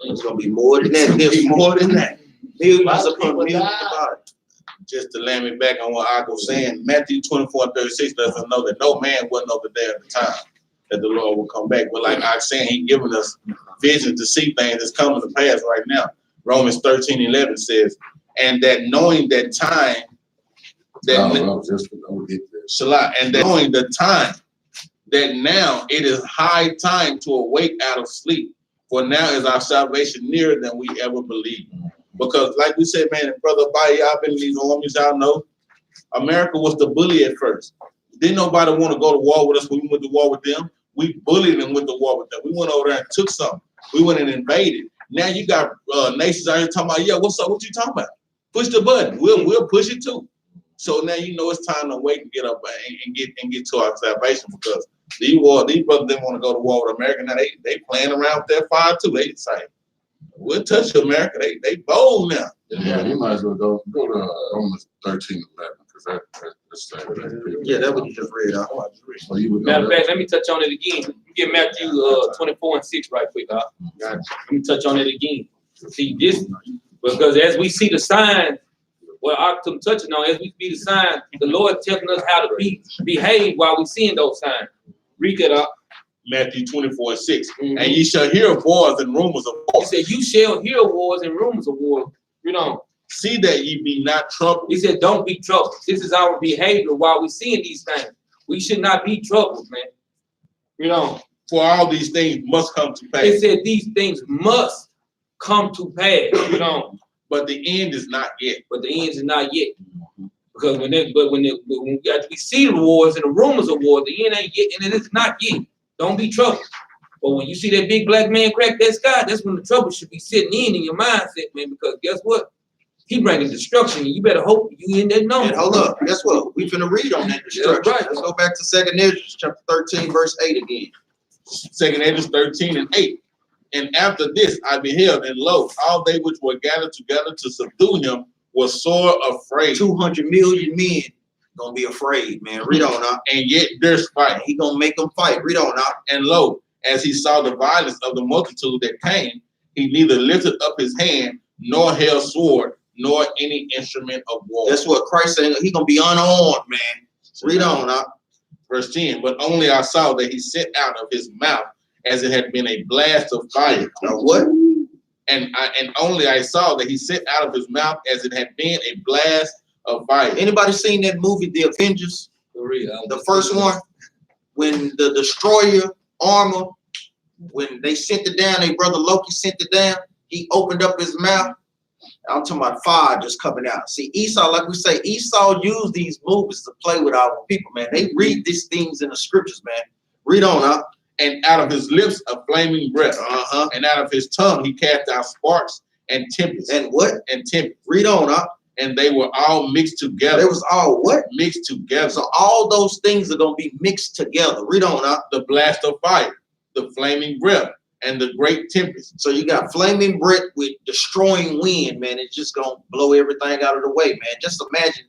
It's going to be more than that.
It's gonna be more than that.
Millions upon
People
millions
died.
about it.
Just to land me back on what I was saying, Matthew 24 and 36 lets us know that no man will know the day or the time that the Lord will come back. But like I was saying, He given us vision to see things that's coming to pass right now. Romans 13:11 says, and that knowing that time, that knowing the time, that now it is high time to awake out of sleep. For now is our salvation nearer than we ever believed. Because like we said, man, and Brother Baye, y'all been in these armies, y'all know, America was the bully at first. Didn't nobody want to go to war with us when we went to war with them. We bullied them, went to war with them. We went over there and took something. We went and invaded. Now you got nations out here talking about, yeah, what's up? What you talking about? Push the button. We'll push it too. So now you know it's time to wait and get up and get to our salvation, because these brothers didn't want to go to war with America. Now they playing around with their fire too. They say, we'll touch America. They bold now.
Yeah, you might as well go to Romans 13:11, because that's
Yeah, that's what you just read.
So you would
Matter of fact, let me touch on it again. You get Matthew 24 and 6 right quick, huh? Let me touch on it again. See this, because as we see the signs, well, I'm touching on, as we see the signs, the Lord telling us how to behave while we seeing those signs. Read that up.
Matthew 24 and 6. And ye shall hear of wars and rumors of
He
wars.
said, you shall hear wars and rumors of wars. You know,
See that ye be not troubled.
He said, don't be troubled. This is our behavior while we're seeing these things. We should not be troubled, man. You know,
For all these things must come to pass.
it said these things must come to pass, you know,
But the end is not yet.
but the end is not yet. Because when we see the wars and the rumors of war, the end ain't yet, and it is not yet. Don't be troubled. But when you see that big black man crack that sky, that's when the trouble should be sitting in your mindset, man. Because guess what? He bringing destruction, and you better hope you in that number.
And hold up. Guess what? We finna read on that destruction.
right.
Let's go back to 2nd Ezra chapter 13, verse 8 again.
2nd Ezra 13 and 8. And after this I beheld, and lo, all they which were gathered together to subdue him were sore afraid.
200 million men gonna be afraid, man. Read on now.
And yet durst fight.
He gonna make them fight. Read on now.
And lo, as he saw the violence of the multitude that came, he neither lifted up his hand, nor held sword, nor any instrument of war.
That's what Christ saying. He gonna be unarmed, man. Read on up.
Verse 10, but only I saw that he sent out of his mouth as it had been a blast of fire.
What?
And only I saw that he sent out of his mouth as it had been a blast of fire.
Anybody seen that movie, The Avengers? The first one, when the destroyer armor, when they sent it down, their brother Loki sent it down, he opened up his mouth. I'm talking about fire just coming out. See, Esau, like we say, Esau used these movies to play with our people, man. They read these things in the scriptures, man. Read on up.
And out of his lips a flaming breath. And out of his tongue he cast out sparks and tempests.
And what?
And tempests.
Read on up.
And they were all mixed together.
They was all what?
Mixed together.
So all those things are going to be mixed together. Read on up.
The blast of fire, the flaming breath, and the great tempest.
So you got flaming breath with destroying wind, man. It's just going to blow everything out of the way, man. Just imagine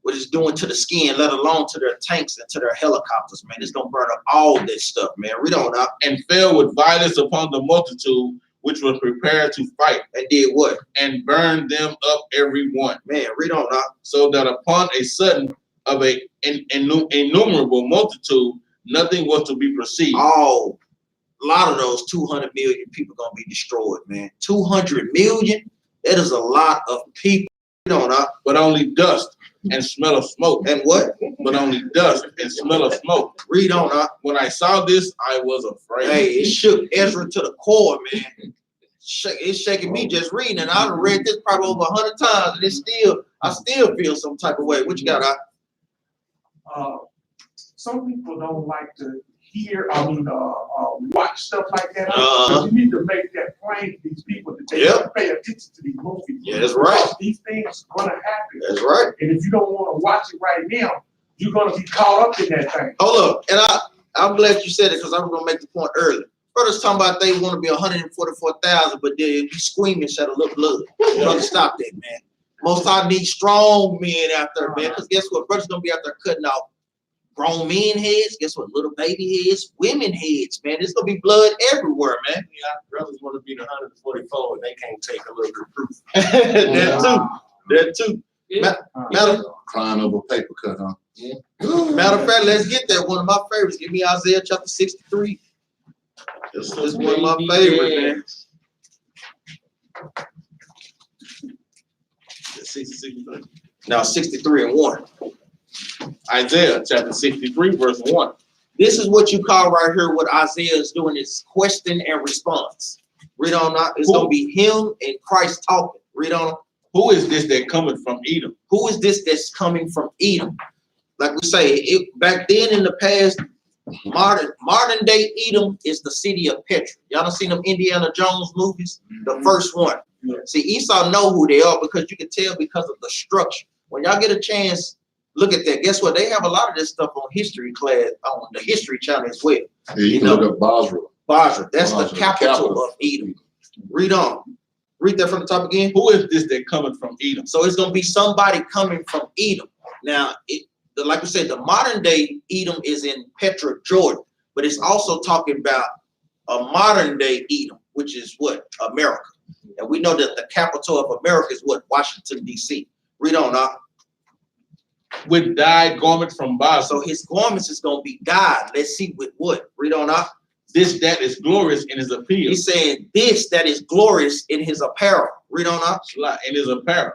what it's doing to the skin, let alone to their tanks and to their helicopters, man. It's going to burn up all this stuff, man. Read on up.
And fell with violence upon the multitude, which was prepared to fight.
And did what?
And burned them up every one.
Man, read on up.
So that upon a sudden of an innumerable multitude, nothing was to be perceived.
Oh, a lot of those 200 million people going to be destroyed, man. 200 million? That is a lot of people. Read on up.
But only dust and smell of smoke.
And what?
But only dust and smell of smoke.
Read on up.
When I saw this, I was afraid.
Hey, it shook Ezra to the core, man. It's shaking me just reading, and I've read this probably over 100 times, and I still feel some type of way. What you got,
Some people don't like to watch stuff like that.
Uh-huh.
You need to make that plain to these people that they pay attention to these movies.
Yeah, that's right.
These things are gonna happen.
That's right.
And if you don't want to watch it right now, you're gonna be caught up in that thing.
Hold up, and I'm glad you said it because I was gonna make the point earlier. Brothers talking about they want to be 144,000, but they be squeamish at a little blood. You know, stop that, man. Most I need strong men out there, man. Because guess what? Brothers gonna be out there cutting off grown men heads. Guess what? Little baby heads, women heads, man. There's gonna be blood everywhere, man.
Yeah, brothers want to be the 144 and they can't take a little reproof.
That too.
Yeah.
Crying over paper cut, huh?
Yeah.
Matter of fact, let's get there. One of my favorites. Give me Isaiah chapter 63. This is one of my favorites, man. Now 63 and 1.
Isaiah chapter 63, verse 1.
This is what you call right here what Isaiah is doing is question and response. Read on out. It's going to be him and Christ talking. Read on.
Who is this that cometh from Edom?
Who is this that's coming from Edom? Like we say, back then in the past, modern day Edom is the city of Petra. Y'all done seen them Indiana Jones movies? The first one.
Yeah.
See, Esau know who they are because you can tell because of the structure. When y'all get a chance, look at that. Guess what? They have a lot of this stuff on history class, on the History Channel as well.
Yeah, you can look up Basra.
Basra, that's the
Basra,
capital of Edom. Read on. Read that from the top again.
Who is this that cometh from Edom?
So it's going to be somebody coming from Edom. Now, like we said, the modern day Edom is in Petra, Jordan, but it's also talking about a modern day Edom, which is what? America. And we know that the capital of America is what? Washington, D.C. Read on now.
With dyed garments from Basra.
So his garments is going to be dyed. Let's see with what? Read on now.
This that is glorious in his appeal.
He's saying this that is glorious in his apparel. Read on now.
In his apparel.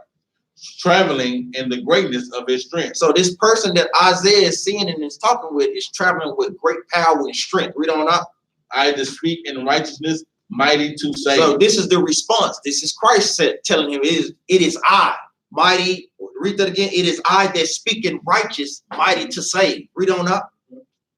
Traveling in the greatness of his strength.
So this person that Isaiah is seeing and is talking with is traveling with great power and strength. Read on up.
I to speak in righteousness, mighty to save.
So this is the response. This is Christ telling him it is I, mighty. Read that again. It is I that speak in righteous, mighty to save. Read on up.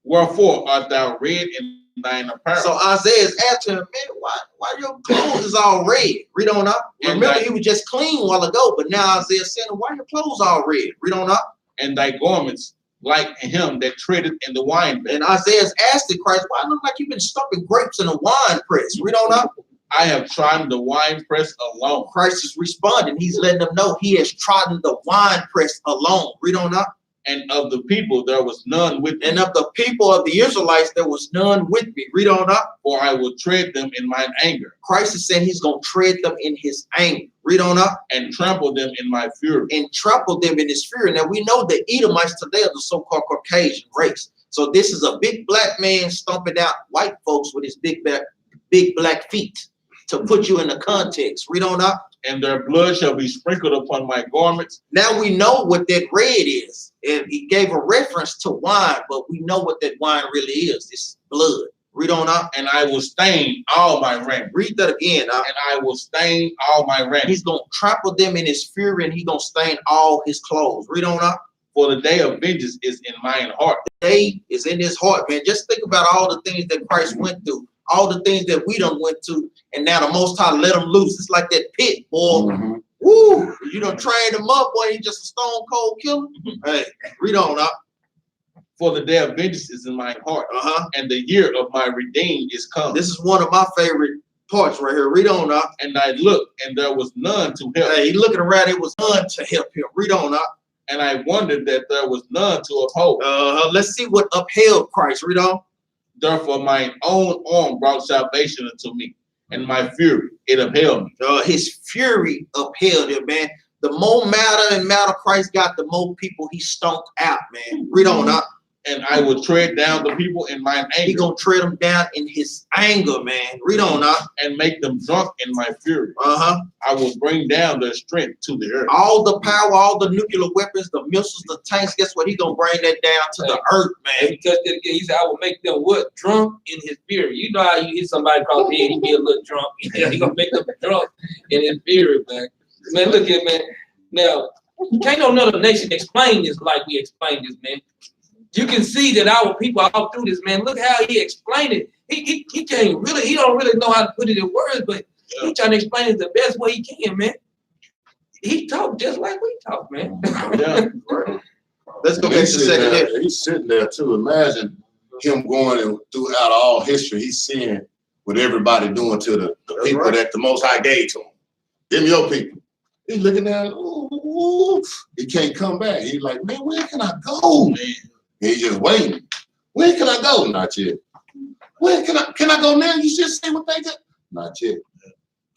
Wherefore art thou red in thine apparel?
So Isaiah is asking him, man, why your clothes is all red? Read on up. Remember, he was just clean a while ago, but now Isaiah is saying, why your clothes all red? Read on up.
And thy garments like him that treadeth in the wine press.
And Isaiah's asking Christ, why look like you've been stuffing grapes in a wine press? Read on up.
I have trodden the wine press alone.
Christ is responding. He's letting them know he has trodden the wine press alone. Read on up.
And of the people there was none with me.
And of the people of the Israelites, there was none with me. Read on up.
For I will tread them in mine anger.
Christ is saying he's going to tread them in his anger. Read on up.
And trample them in my fury.
And trample them in his fury. Now we know the Edomites today are the so-called Caucasian race. So this is a big black man stomping out white folks with his big black feet, to put you in the context. Read on up.
And their blood shall be sprinkled upon my garments.
Now we know what that red is. And he gave a reference to wine, but we know what that wine really is. It's blood. Read on up.
And I will stain all my raiment.
Read that again.
And I will stain all my raiment.
He's going to trample them in his fury, and he's going to stain all his clothes. Read on up.
For the day of vengeance is in mine heart.
The day is in his heart, man. Just think about all the things that Christ went through, all the things that we done went to, and now the Most High let him loose. It's like that pit, boy. Woo! You done trained him up, boy. He just a stone cold killer. Hey, read on up.
For the day of vengeance is in mine heart, and the year of my redeemed is come.
This is one of my favorite parts right here. Read on up.
And I looked, and there was none to help.
Hey, he looking around. It was none to help him. Read on up.
And I wondered that there was none to uphold.
Let's see what upheld Christ. Read on.
Therefore, mine own arm brought salvation unto me, and my fury it upheld me.
His fury upheld him, man. The more matter Christ got, the more people he stomped out, man. Read on up.
And I will tread down the people in mine anger.
He gonna tread them down in his anger, man. Read on up.
And make them drunk in my fury. I will bring down their strength to the earth.
All the power, all the nuclear weapons, the missiles, the tanks. Guess what? He gonna bring that down to the earth, man.
And he touched it again. He said, "I will make them what? Drunk in his fury." You know how you hit somebody across the head, he be a little drunk. He gonna make them drunk in his fury, man. Man, look at man. Now, can't no another nation explain this like we explain this, man. You can see that our people all through this, man. Look how he explained it. He can't really, he don't really know how to put it in words, but he trying to explain it the best way he can, man. He talk just like we talk, man.
Yeah, right.
Let's go back to the second history.
He's sitting there too. Imagine him going and throughout all history, he's seeing what everybody doing to the people that the Most High gave to him. Them your people. He's looking at, ooh, he can't come back. He's like, man, where can I go? Man. He's just waiting. Where can I go? Not yet. Where can I go now? You just say what they got? Not yet.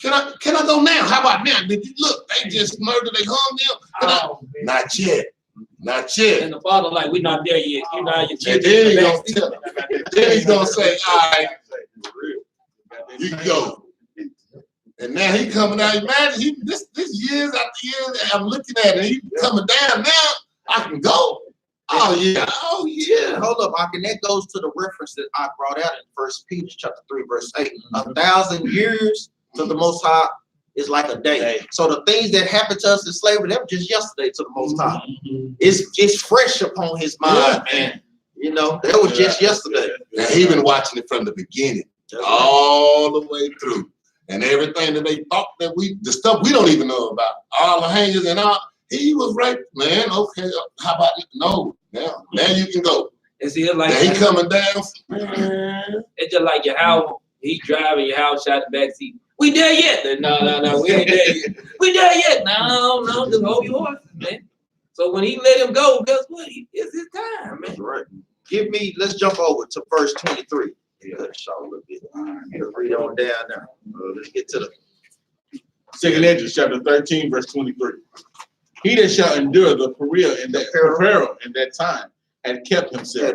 Can I go now? How about now? Did you look? They just murdered, they hung them. Not yet. Not yet.
And the father like, we're not there yet. You know how you
And then he's gonna tell him. Then he's gonna say, all right, you can go. And now he coming out. Imagine this years after years, I'm looking at it. He coming down now. I can go. Oh yeah. Oh yeah.
Hold up, Ak, and that goes to the reference that I brought out in 1 Peter chapter 3, verse 8. 1,000 years to the Most High is like a day. So the things that happened to us in slavery, that was just yesterday to the Most High. It's fresh upon his mind, man. You know, that was just yesterday.
And he been watching it from the beginning, all the way through. And everything that they thought that the stuff we don't even know about, all the hangers and all, he was right, man. Okay, how about it? No, now you can go.
And see, it's like
now he coming down.
It's just like your house, he driving your house out the back seat. We there yet? No, we ain't there yet. We there yet? No, just hold your horses, man. So when he let him go, guess what? It's his time, man.
Right. Let's jump over to verse 23. Yeah, show a little bit. Read on down there. Let's get to the
Second Edges, chapter 13, verse 23. He that shall endure the peril in that time had kept himself.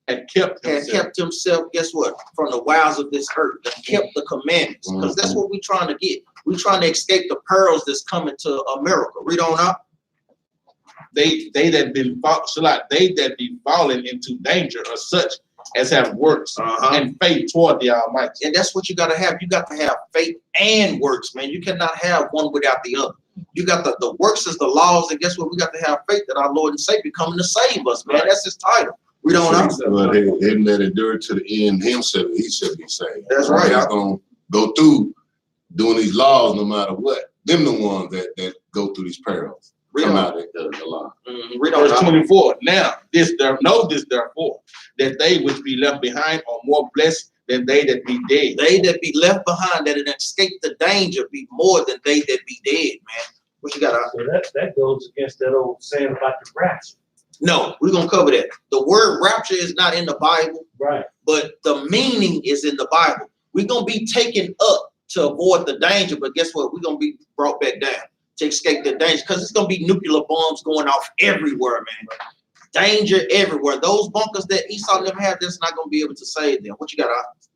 Had kept
himself, guess what? From the wiles of this earth. That kept the commandments. Because that's what we're trying to get. We're trying to escape the perils that's coming to America. Read on up.
They that be fallen into danger are such as have works and faith toward the Almighty.
And that's what you got to have. You got to have faith and works, man. You cannot have one without the other. You got the works as the laws, and guess what? We got to have faith that our Lord and Savior coming to save us, man. Right. That's his title. We don't know.
But him that endure to the end, he should be saved.
That's right.
Not gonna go through doing these laws no matter what. Them the ones that go through these perils. Come out of the law.
Verse 24. Now, know this therefore, that they which be left behind are more blessed than they that be dead.
They that be left behind, that escape the danger, be more than they that be dead, man. What you got?
So that goes against that old saying about the rapture.
No, we're gonna cover that. The word rapture is not in the Bible,
Right.
but the meaning is in the Bible. We're gonna be taken up to avoid the danger, but guess what? We're gonna be brought back down to escape the danger, because it's gonna be nuclear bombs going off everywhere, man. Danger everywhere. Those bunkers that Esau and them have, that's not gonna be able to save them. What you got?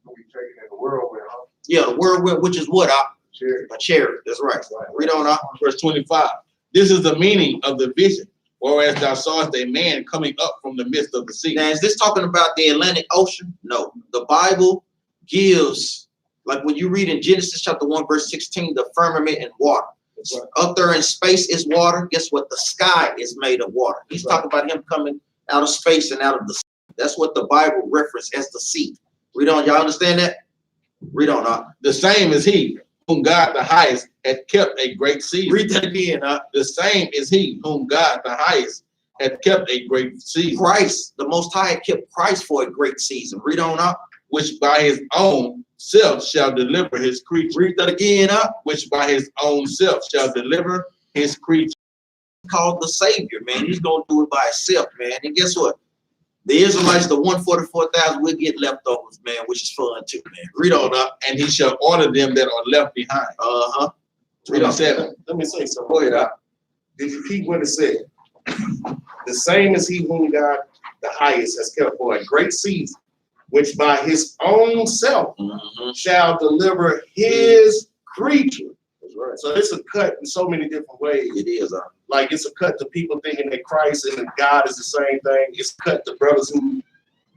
We taking in the whirlwind, huh?
Yeah, the whirlwind, which is what?
Chariot.
A chariot. That's right. Read on.
Verse 25. This is the meaning of the vision. Whereas thou sawest a man coming up from the midst of the sea.
Now, is this talking about the Atlantic Ocean? No. The Bible gives, like when you read in Genesis chapter 1, verse 16, the firmament and water. Up there in space is water. Guess what? The sky is made of water. He's talking about him coming out of space and out of the sea. That's what the Bible references as the sea. Read on. Y'all understand that? Read on.
The same is he whom God the highest had kept a great season.
Read that again.
The same is he whom God the highest had kept a great season.
Christ, the Most High, had kept Christ for a great season. Read on.
Which by his own self shall deliver his creature.
Read that again.
Which by his own self shall deliver his creature.
Called the Savior, man. He's gonna do it by himself, man. And guess what? The Israelites, the 144,000, will get leftovers, man, which is fun too, man. Read on up.
And he shall order them that are left behind. Read on 7.
Let me say something.
Go ahead, Doc.
Did you keep what it said? The same as he whom God the highest has kept for a great season, which by his own self shall deliver his creature.
That's right.
So it's a cut in so many different ways.
It is.
Like it's a cut to people thinking that Christ and God is the same thing. It's cut to brothers who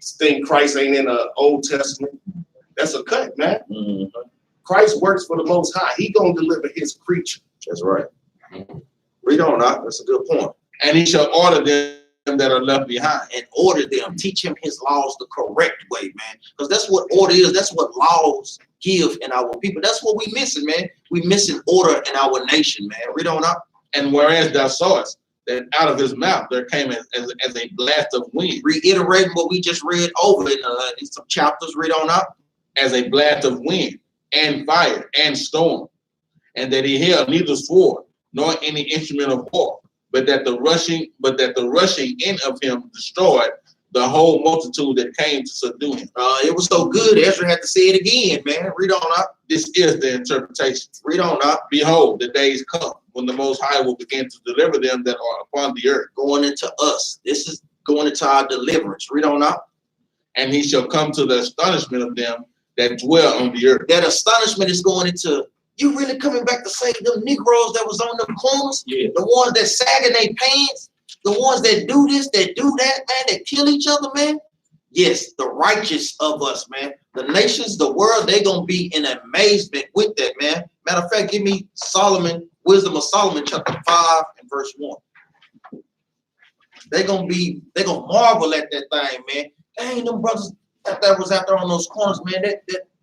think Christ ain't in the Old Testament. That's a cut, man. Christ works for the Most High. He gonna deliver his creature.
That's right. Read on. That's a good point.
And he shall order them that are left behind.
And order them. Teach him his laws the correct way, man. Because that's what order is. That's what laws give in our people. That's what we missing, man. We missing order in our nation, man. Read on up.
And whereas thou sawest that out of his mouth there came as a blast of wind.
Reiterating what we just read over in some chapters. Read on up.
As a blast of wind and fire and storm. And that he held neither sword nor any instrument of war, but that the rushing in of him destroyed the whole multitude that came to subdue him.
It was so good, Ezra had to say it again, man. Read on up.
This is the interpretation.
Read on up.
Behold, the days come when the Most High will begin to deliver them that are upon the earth.
Going into us. This is going into our deliverance. Read on up.
And he shall come to the astonishment of them that dwell on the earth.
That astonishment is going into, you really coming back to save them Negroes that was on them corners?
Yeah.
The ones that sagging their pants? The ones that do this, that do that, man, that kill each other, man? Yes, the righteous of us, man. The nations, the world, they gonna be in amazement with that, man. Matter of fact, give me Wisdom of Solomon, chapter 5 and verse 1. They gonna marvel at that thing, man. Dang, them brothers that was out there on those corners, man,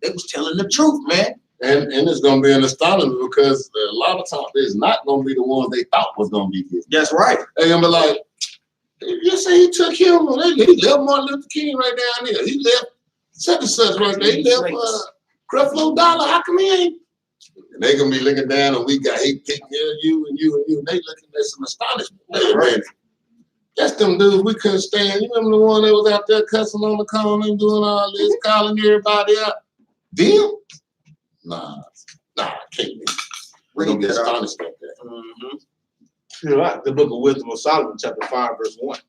they was telling the truth, man.
And it's gonna be an astonishment because a lot of times it's not gonna be the ones they thought was gonna be here.
That's right.
They're gonna be like, you say he took him, he left Martin Luther King right down there. He left such and such right there. He left Creflo Dollar. How come he ain't? And they gonna be looking down and we got he taking care of you and you and you. And they looking at some astonishment. Wait a minute. That's them dudes we couldn't stand. You remember the one that was out there cussing on the corner and doing all this, calling everybody out? Them? Nah, can't be. We're gonna get astonished at that.
The book of Wisdom of Solomon, chapter 5, verse 1.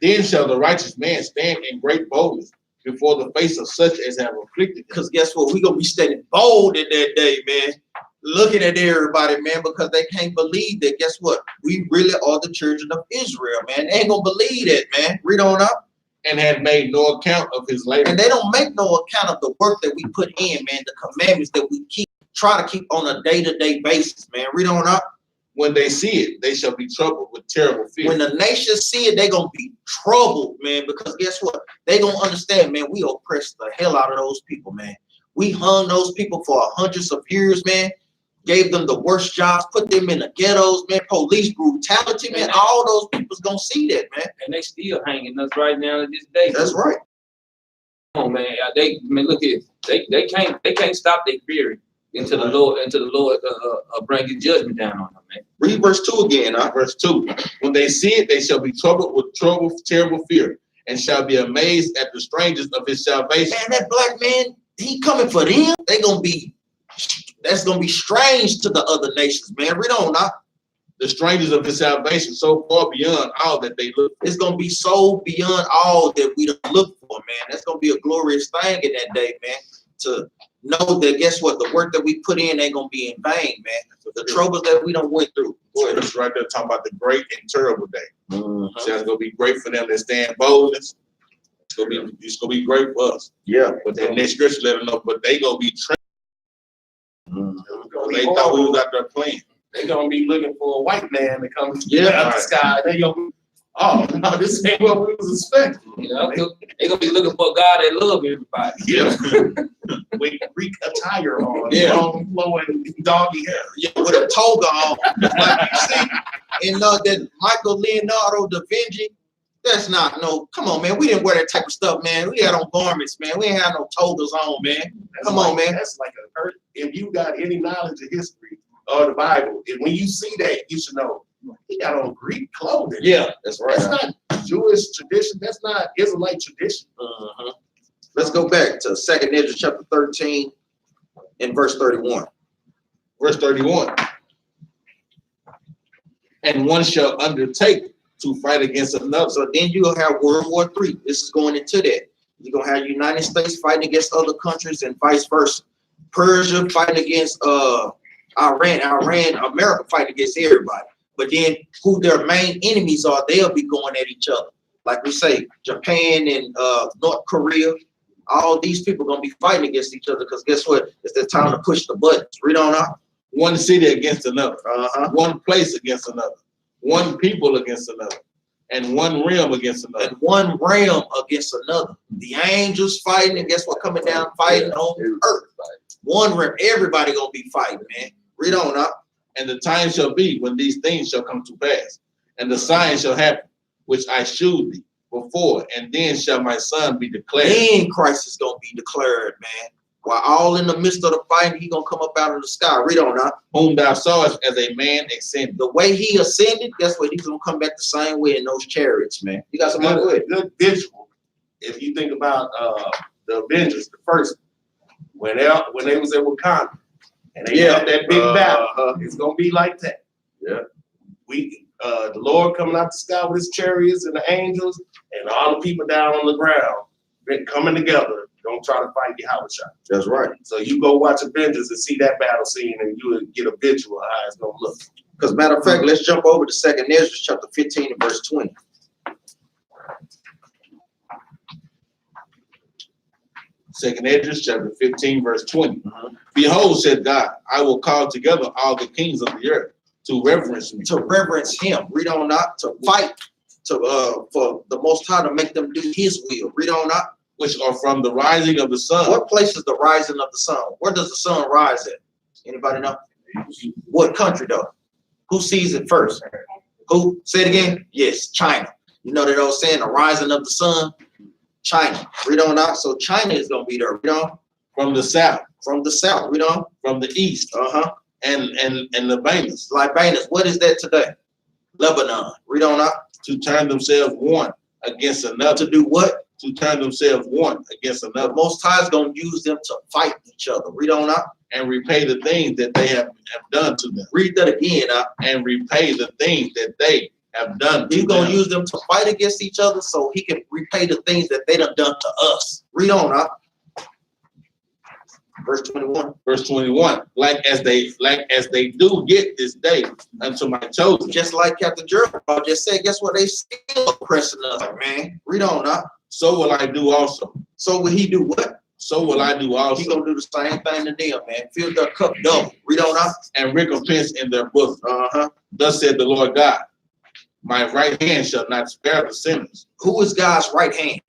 Then shall the righteous man stand in great boldness before the face of such as have afflicted him.
Because guess what? We're gonna be standing bold in that day, man. Looking at everybody, man, because they can't believe that. Guess what? We really are the children of Israel, man. They ain't gonna believe that, man. Read on up.
And had made no account of his labor.
And they don't make no account of the work that we put in, man. The commandments that we try to keep on a day-to-day basis, man. Read on up.
When they see it, they shall be troubled with terrible fear.
When the nations see it, they're gonna be troubled, man. Because guess what? They gonna understand, man. We oppressed the hell out of those people, man. We hung those people for hundreds of years, man. Gave them the worst jobs, put them in the ghettos, man. Police brutality, man. All those people's gonna see that, man.
And they still hanging us right now to this day.
That's right.
Come on, man. Look at they can't stop their fury. until the Lord bring his judgment down on them, man.
Read verse 2 again, huh?
Verse 2. When they see it, they shall be troubled with terrible fear, and shall be amazed at the strangers of his salvation.
Man, that black man, he coming for them. That's gonna be strange to the other nations, man. Read on now.
The strangers of his salvation, so far beyond all that they look.
It's gonna be so beyond all that we don't look for, man. That's gonna be a glorious thing in that day, man. To know that, guess what? The work that we put in ain't gonna be in vain, man. The troubles that we done went through.
It's right there talking about the great and terrible day. So it's gonna be great for them that stand boldness. It's gonna be great for us.
Yeah.
But then next scripture let them know, but they gonna be they thought we was out there playing.
They're gonna be looking for a white man to come out of
Yeah.
the sky. They gonna be, oh no, this ain't what we was expecting.
You know, they gonna be looking for a God that love everybody.
Yeah. With Greek attire on,
Yeah.
long flowing doggy hair.
Yeah, with a toga on. Like you see, and that Michael Leonardo da Vinci, that's not no, come on, man. We didn't wear that type of stuff, man. We had on garments, man. We ain't had no togas on, man. Come on, man.
That's like a hurt. If you got any knowledge of history or the Bible, and when you see that, you should know he got on Greek clothing.
Yeah, that's right.
That's not Jewish tradition. That's not Israelite tradition.
Let's go back to 2nd Ezra chapter 13 and verse 31.
Verse 31. And one shall undertake to fight against another.
So then you'll have World War III. This is going into that. You're gonna have United States fighting against other countries and vice versa. Persia fighting against Iran, America fighting against everybody. But then who their main enemies are, they'll be going at each other. Like we say, Japan and North Korea, all these people gonna be fighting against each other because guess what? It's the time to push the buttons. Read on out.
One city against another. One place against another. One people against another. And one realm against another.
And one realm against another. The angels fighting, and guess what? Coming down fighting on earth. One realm, everybody gonna be fighting, man. Read on up.
And the time shall be when these things shall come to pass, and the sign shall happen, which I shewed thee before, and then shall my son be declared.
Then Christ is gonna be declared, man. While all in the midst of the fighting, he gonna come up out of the sky. Read on up.
Whom thou sawest as a man ascended.
The way he ascended, guess what? He's gonna come back the same way in those chariots, man. You got some other way.
Good visual. If you think about the Avengers, the first, when they was at Wakanda and they had that big battle, it's gonna be like that.
Yeah.
The Lord coming out the sky with his chariots and the angels and all the people down on the ground, been coming together. Don't try to fight Yahweh.
That's right.
So you go watch Avengers and see that battle scene, and you will get a visual of how it's gonna look.
Because matter of fact, let's jump over to 2nd Ezra chapter 15 and verse 20.
Second Ezra chapter 15, verse 20. Behold, said God, I will call together all the kings of the earth to reverence me.
To reverence him. Read on out. To fight for the Most High to make them do his will. Read on out.
Which are from the rising of the sun.
What place is the rising of the sun? Where does the sun rise at? Anybody know? What country though? Who sees it first? Who? Say it again. Yes, China. You know that old saying, the rising of the sun? China. Read on out. So China is gonna be there. Read on.
From the south.
From the south. Read on.
From the east. And Libanus.
Libanus. What is that today? Lebanon. Read on out.
To turn themselves one against another.
To do what?
To turn themselves one against another.
The Most High is going to use them to fight each other. Read on out.
And repay the things that they have done to them.
Read that again out.
And repay the things that they have done to them.
He's going to use them to fight against each other so he can repay the things that they done done to us. Read on out. Verse 21.
Verse 21. Like as they do get this day unto my chosen.
Just like Captain Jeremiah just said, guess what? They still oppressing us, man. Read on out.
So will I do also.
So will he do what?
So will I do also.
He gonna do the same thing to them, man. Fill their cup double. Read on out.
And recompense in their bosom. Thus said the Lord God, my right hand shall not spare the sinners.
Who is God's right hand?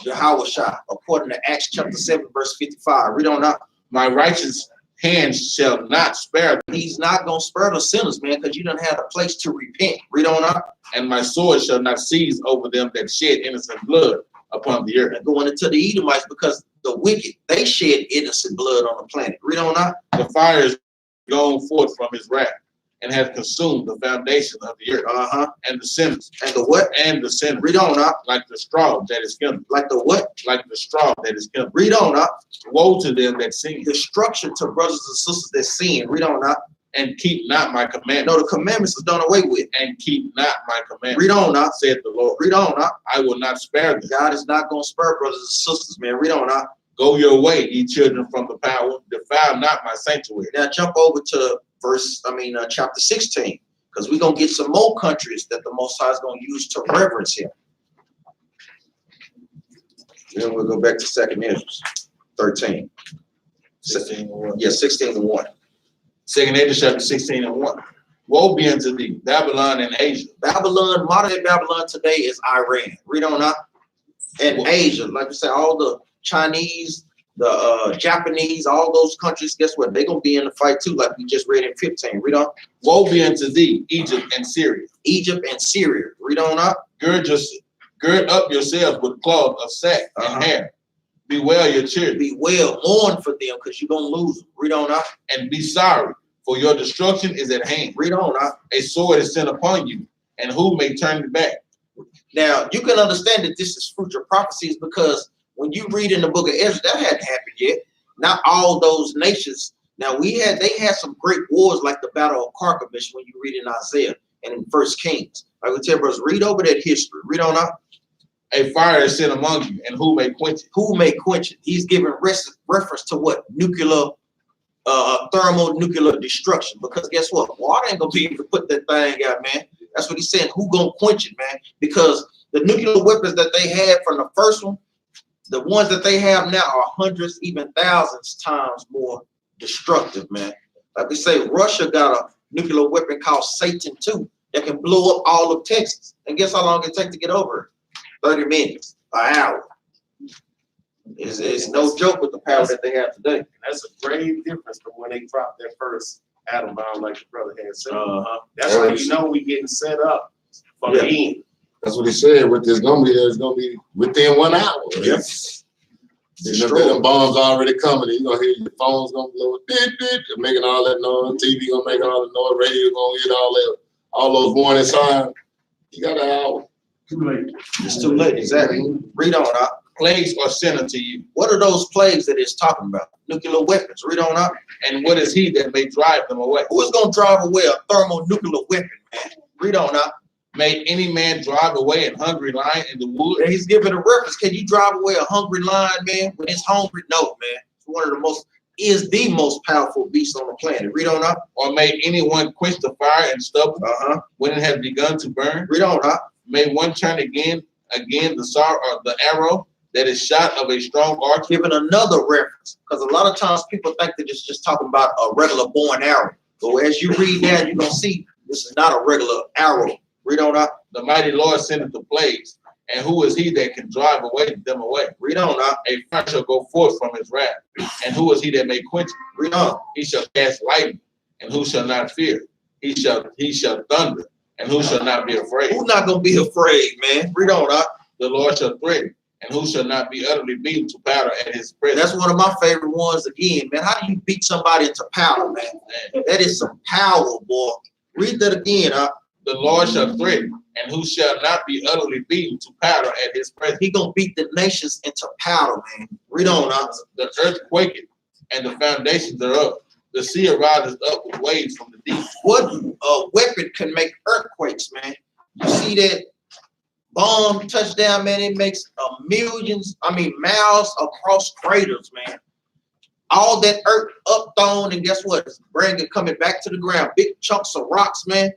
Yahweh Shah, according to Acts chapter 7, verse 55. Read on out.
My righteous hand shall not spare them.
He's not gonna spare the sinners, man, because you don't have a place to repent. Read on out.
And my sword shall not seize over them that shed innocent blood upon the earth.
And going into the Edomites, because the wicked, they shed innocent blood on the planet. Read on out.
The fire is gone forth from his wrath, and has consumed the foundation of the earth, and the sinners.
And the what?
And the sinners.
Read on out.
Like the straw that is kindled.
Like the what?
Like the straw that is kindled.
Read on out.
Woe to them that sin.
Destruction to brothers and sisters that sin. Read on out.
And keep not my commandments.
No, the commandments are done away with.
And keep not my commandments.
Read on out.
Said the Lord.
Read on out.
I will not spare them.
God is not going to spare brothers and sisters, man. Read on out.
Go your way, ye children from the power. Defile not my sanctuary.
Now jump over to chapter 16, because we're going to get some more countries that the Most High is going to use to reverence him. Then we'll go back to 2nd Ezra 13.
16 and 1.
Yeah, 16 and 1.
2nd Ezra chapter 16 and 1. Woe be unto thee, Babylon and Asia.
Babylon, modern day Babylon today is Iran. Read on out. And Asia, like I said, all the Chinese, the Japanese, all those countries, guess what? They're going to be in the fight too, like we just read in 15. Read on.
Woe be unto thee, Egypt and Syria.
Egypt and Syria. Read on out.
Gird up yourselves with cloth of sack and hair. Bewail your children.
Bewail, mourn for them, because you're going to lose them. Read on out.
And be sorry, for your destruction is at hand.
Read on out.
A sword is sent upon you, and who may turn it back?
Now, you can understand that this is future prophecies, because when you read in the book of Ezra, that hadn't happened yet. Not all those nations. Now, they had some great wars like the Battle of Carchemish when you read in Isaiah and in 1 Kings. I would tell brothers, read over that history. Read on out.
A fire is set among you, and who may quench it?
Who may quench it? He's giving reference to what? Nuclear, thermonuclear destruction. Because guess what? Water ain't going to be able to put that thing out, man. That's what he's saying. Who going to quench it, man? Because the nuclear weapons that they had from the first one, the ones that they have now are hundreds, even thousands times more destructive, man. Like we say, Russia got a nuclear weapon called Satan 2 that can blow up all of Texas. And guess how long it takes to get over it? 30 minutes, an hour. It's no joke with the power that they have today.
That's a grave difference from when they dropped their first atom bomb, like your brother had said. That's
Yeah.
how you know we getting set up for the end.
That's what he said. What there's gonna be, there's gonna be within 1 hour.
Yep.
You know, the bombs already coming. You gonna hear your phone's gonna blow, making all that noise. TV gonna make all the noise. Radio gonna hit all those warning signs. You got an hour.
Too late.
It's too late, exactly. Read on out.
Plagues are sent unto you.
What are those plagues that it's talking about? Nuclear weapons. Read on out.
And what is he that may drive them away?
Who is going to drive away a thermonuclear weapon, man? Read on out.
May any man drive away an hungry lion in the wood?
And he's giving a reference. Can you drive away a hungry lion, man? When it's hungry? No, man. It's one of the most powerful beast on the planet. Read on out.
Or may anyone quench the fire and stubble when it has begun to burn?
Read on out.
May one turn again the arrow that is shot of a strong archer?
Giving another reference, because a lot of times people think that it's just talking about a regular bow and arrow. But as you read down, you're going to see this is not a regular arrow. Read on out.
The mighty Lord sendeth the plagues, and who is he that can drive them away?
Read on out.
A fire shall go forth from his wrath, and who is he that may quench it?
Read on.
He shall cast lightning, and who shall not fear? He shall thunder, and who shall not be afraid?
Who's not going to be afraid, man? Read on out.
The Lord shall threaten, and who shall not be utterly beaten to powder at his presence?
That's one of my favorite ones again, man. How do you beat somebody into powder, man? That is some power, boy. Read that again, huh?
The Lord shall threaten, and who shall not be utterly beaten to powder at his presence?
He gonna beat the nations into powder, man. Read on, huh?
The earth quaketh, and the foundations thereof. The sea arises up with waves from the deep.
What weapon can make earthquakes, man? You see that bomb touchdown, man? It makes miles across craters, man. All that earth up thrown, and guess what? It's coming back to the ground. Big chunks of rocks, man.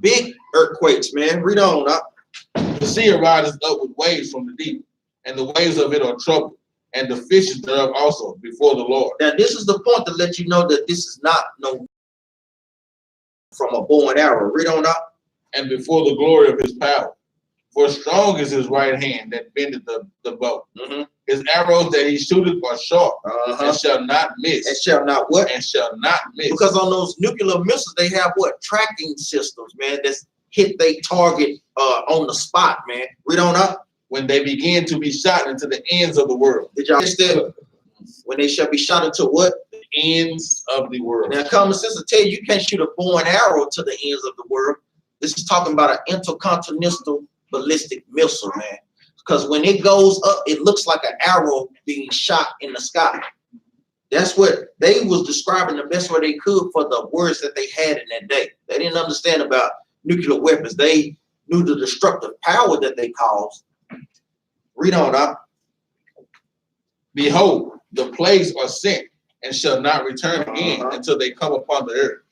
Big earthquakes, man. Read on up.
The sea arises up with waves from the deep, and the waves of it are troubled, and the fishes thereof also before the Lord.
Now, this is the point to let you know that this is not from a bow and arrow. Read on up.
And before the glory of his power. For strong is his right hand that bendeth the bow. His arrows that he shooteth are sharp, and shall not miss.
And shall not what?
And shall not miss.
Because on those nuclear missiles, they have what? Tracking systems, man, that's hit they target on the spot, man. Read on up.
when they begin to be shot into the ends of the world.
Did y'all understand? When they shall be shot into what?
The ends of the world.
Now, common sense will tell you you can't shoot a bow and arrow to the ends of the world. This is talking about an intercontinental ballistic missile, man. Because when it goes up, it looks like an arrow being shot in the sky. That's what they was describing the best way they could for the words that they had in that day. They didn't understand about nuclear weapons. They knew the destructive power that they caused. Read on up.
Behold, the plagues are sent and shall not return again until they come upon the earth.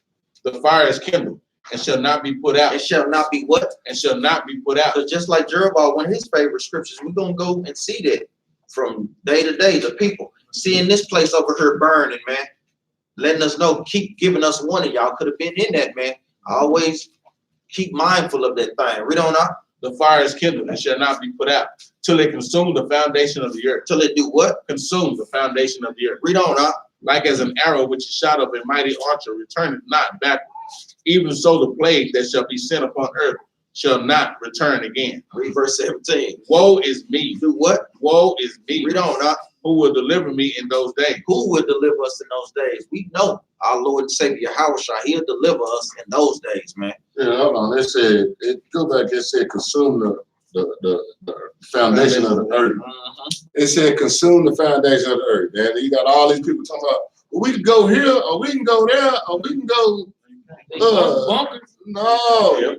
The fire is kindled and shall not be put out.
It shall not be what?
And shall not be put out.
So just like Jeroboam, one of his favorite scriptures, we're going to go and see that from day to day, the people. Seeing this place over here burning, man. Letting us know, keep giving us warning. Y'all could have been in that, man. Always keep mindful of that thing. Read on up.
The fire is kindled and shall not be put out till it consume the foundation of the earth.
Till it do what?
Consume the foundation of the earth.
Read on up.
Like as an arrow which is shot of a mighty archer, returneth not backward. Even so the plague that shall be sent upon earth shall not return again.
Read verse 17.
Woe is me.
Do what?
Woe is me.
Read on up.
Who will deliver me in those days?
Who will deliver us in those days? We know our Lord and Savior Yahushua. He'll deliver us in those days, man.
Yeah, hold on. It said, go back, it said consume the foundation of the earth. It said consume the foundation of the earth. And you got all these people talking about, well, we can go here, or we can go there, or we can go. No.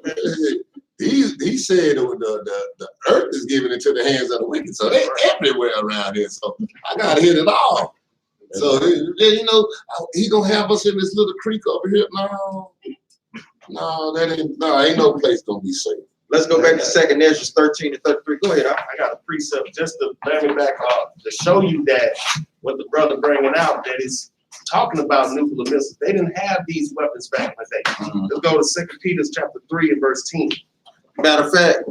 He said the earth is given into the hands of the wicked. So they everywhere around here. So I gotta hit it all. So you know, he gonna have us in this little creek over here. No, ain't no place gonna be safe.
Let's go back to 2nd Ezra 13 and 33. Go ahead.
I got a precept just to bring it back up to show you that what the brother bringing out, that is talking about nuclear missiles. They didn't have these weapons back in the day. Let's go to 2 Peter chapter 3 and verse 10.
Matter of fact,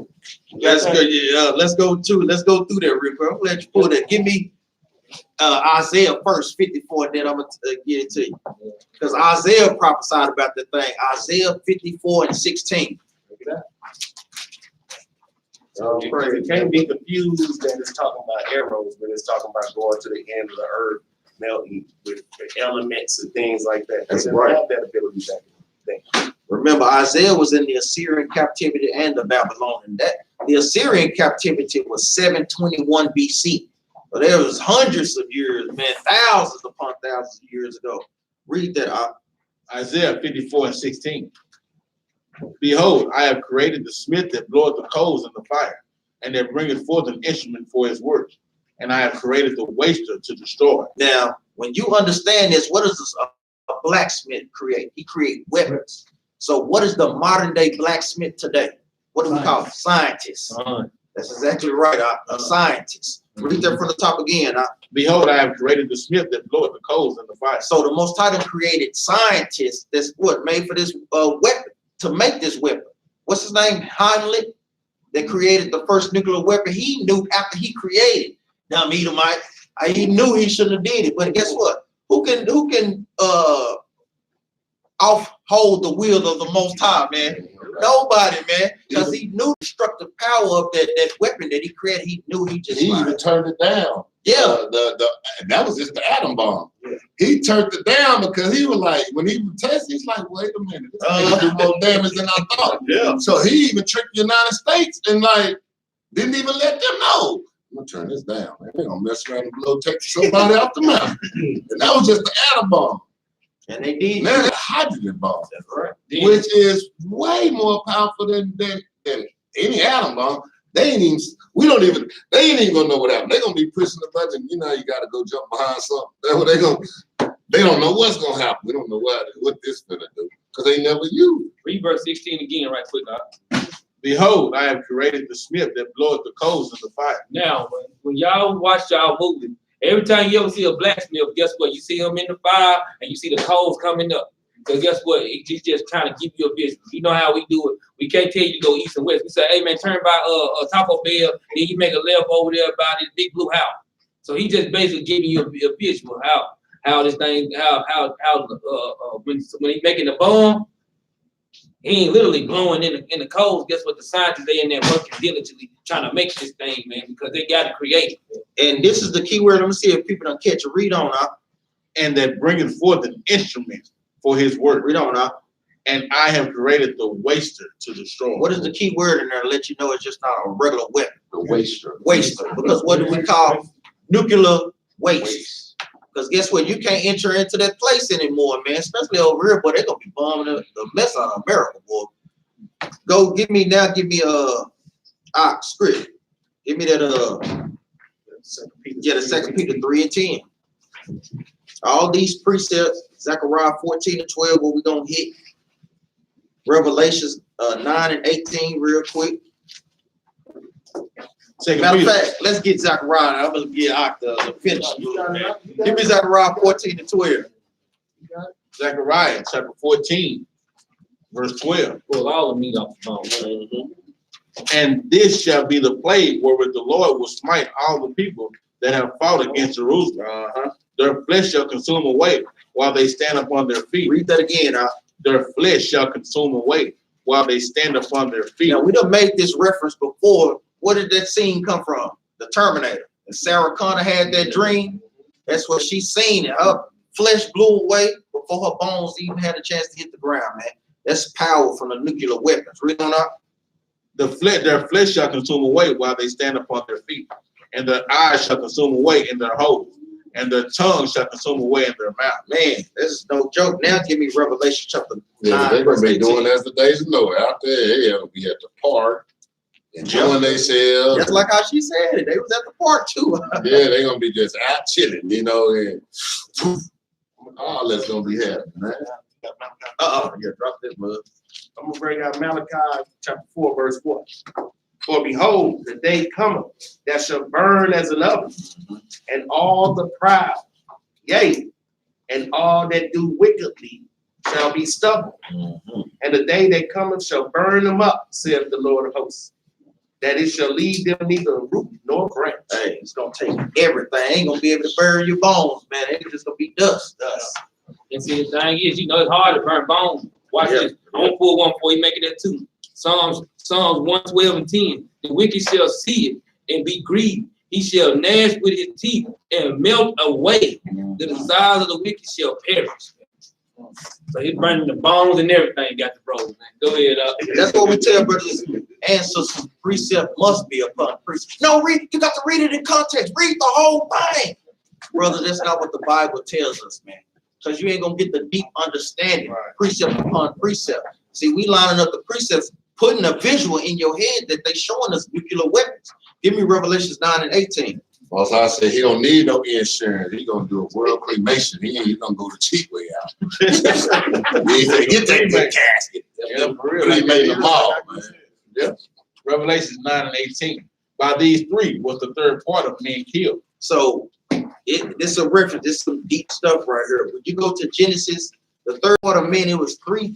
let's go through that real quick. I'm gonna let you pull that. Give me Isaiah first, 54, then I'm gonna get it to you. Because Isaiah prophesied about the thing. Isaiah 54 and 16.
Look at that. It can't be confused that it's talking about arrows when it's talking about going to the end of the earth, melting with elements and things like that.
That's
they
right.
Have that ability back in the day.
Remember, Isaiah was in the Assyrian captivity and the Babylonian. The Assyrian captivity was 721 BC. So there was hundreds of years, man, thousands upon thousands of years ago. Read that out.
Isaiah 54 and 16. Behold, I have created the smith that bloweth the coals in the fire, and that bringeth forth an instrument for his work. And I have created the waster to destroy.
Now, when you understand this, what does a blacksmith create? He creates weapons. So what is the modern day blacksmith today? What do we call it? Scientists. That's exactly right, a scientist. Read that from the top again.
Behold, I have created the smith that bloweth the coals in the fire.
So the Most High created scientists that's what made for this weapon, to make this weapon. What's his name? Heinrich, that created the first nuclear weapon. He knew after he created them Edomite, he knew he shouldn't have did it. But guess what? Who can hold the wheel of the Most High, man? Nobody, man. Because he knew the destructive power of that weapon that he created. He knew he
even turned it down.
Yeah.
That was just the atom bomb. Yeah. He turned it down because he was like, when he was testing, he's like, wait a minute, this do more damage than I thought.
Yeah.
So he even tricked the United States and like didn't even let them know. I'm gonna turn this down, man. They're gonna mess around and take somebody off the mountain. And that was just the atom bomb.
And they did.
Now the hydrogen bomb,
That's right.
which is way more powerful than any atom bomb. They ain't even gonna know what happened. They're gonna be pushing the button. You know, you gotta go jump behind something. That's what they don't know what's gonna happen. We don't know what this gonna do because they never used.
Read verse 16 again, right quick.
Behold, I have created the smith that bloweth the coals in the fire.
Now, when y'all watch y'all movie, every time you ever see a blacksmith, guess what? You see him in the fire and you see the coals coming up. Because guess what? He's just trying to give you a business. You know how we do it. We can't tell you to go east and west. We say, hey man, turn by Taco Bell, then you make a left over there by this big blue house. So he just basically giving you a visual how this thing, when he's making the bomb, He ain't literally blowing in the coals. Guess what? The scientists, they in there working diligently trying to make this thing, man, because they got to create it.
And this is the key word. Let me see if people don't catch a read on out.
And that bringeth forth an instrument for his work.
Read on out.
And I have created the waster to destroy.
What is the key word in there to let you know it's just not a regular weapon?
The waster.
Waster. Because what do we call nuclear waste? Because guess what? You can't enter into that place anymore, man. Especially over here, boy. They're gonna be bombing the mess out of America, boy. Go give me script. Give me that the 2 Peter 3:10. All these precepts, Zechariah 14:12, what we gonna hit. Revelations 9:18 real quick. Matter of fact, let's get Zechariah. I'm gonna get the finish. Give me Zechariah 14:12.
Zechariah chapter 14, verse 12.
Pull all the meat off the bone.
And this shall be the plague wherewith the Lord will smite all the people that have fought against Jerusalem. Their flesh shall consume away while they stand upon their feet.
Read that again.
Their flesh shall consume away while they stand upon their feet.
Now we done made this reference before. Where did that scene come from? The Terminator. And Sarah Connor had that dream. That's what she seen. And her flesh blew away before her bones even had a chance to hit the ground, man. That's power from the nuclear weapons. Read on up.
Their flesh shall consume away while they stand upon their feet, and their eyes shall consume away in their holes, and their tongue shall consume away in their mouth.
Man, this is no joke. Now give me Revelation chapter 9.
They're gonna be
18.
doing as the days of Noah out there. They'll be at the park, enjoying themselves.
Just like how she said it. They was at the park too.
Yeah, they're gonna be just out chilling, and all that's gonna be happening, man.
Yeah, drop that mud.
I'm gonna bring out Malachi chapter 4, verse 1. For behold, the day cometh that shall burn as an oven, and all the proud, yea, and all that do wickedly shall be stubble. And the day that cometh shall burn them up, saith the Lord of hosts, that it shall leave them neither root nor branch.
Hey, it's gonna take everything. Ain't gonna be able to bury your bones, man. It's just gonna be dust.
And see, the thing is, it's hard to burn bones. Watch this. I'm gonna pull one before you make it at 2. Psalms 112:10. The wicked shall see it and be grieved. He shall gnash with his teeth and melt away. The desires of the wicked shall perish. So he's burning the bones and everything. Got the bros, man. Go ahead.
That's what we tell brothers. Answers precept must be upon precept. No, read. You got to read it in context. Read the whole thing, brother. That's not what the Bible tells us, man. Because you ain't gonna get the deep understanding, precept upon precept. See, we lining up the precepts, putting a visual in your head that they showing us nuclear weapons. Give me Revelations 9:18.
Also, I said he don't need no insurance. He gonna do a world cremation. He gonna go the cheap way out. He ain't finna get that good casket.
Yeah, for real.
Cremate them all, man.
Yeah. Revelation 9:18. By these 3 was the third part of men killed.
So this is a reference. This is some deep stuff right here. When you go to Genesis, the third part of men, it was 3.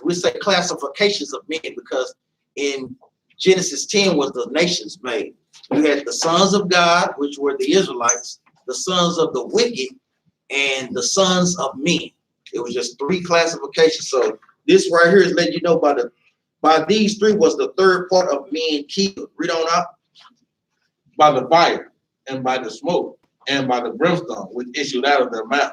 We say classifications of men because in Genesis 10 was the nations made. You had the sons of God, which were the Israelites, the sons of the wicked, and the sons of men. It was just 3 classifications. So this right here is letting you know by these 3 was the third part of men killed. Read on up.
By the fire, and by the smoke, and by the brimstone, which issued out of their mouth.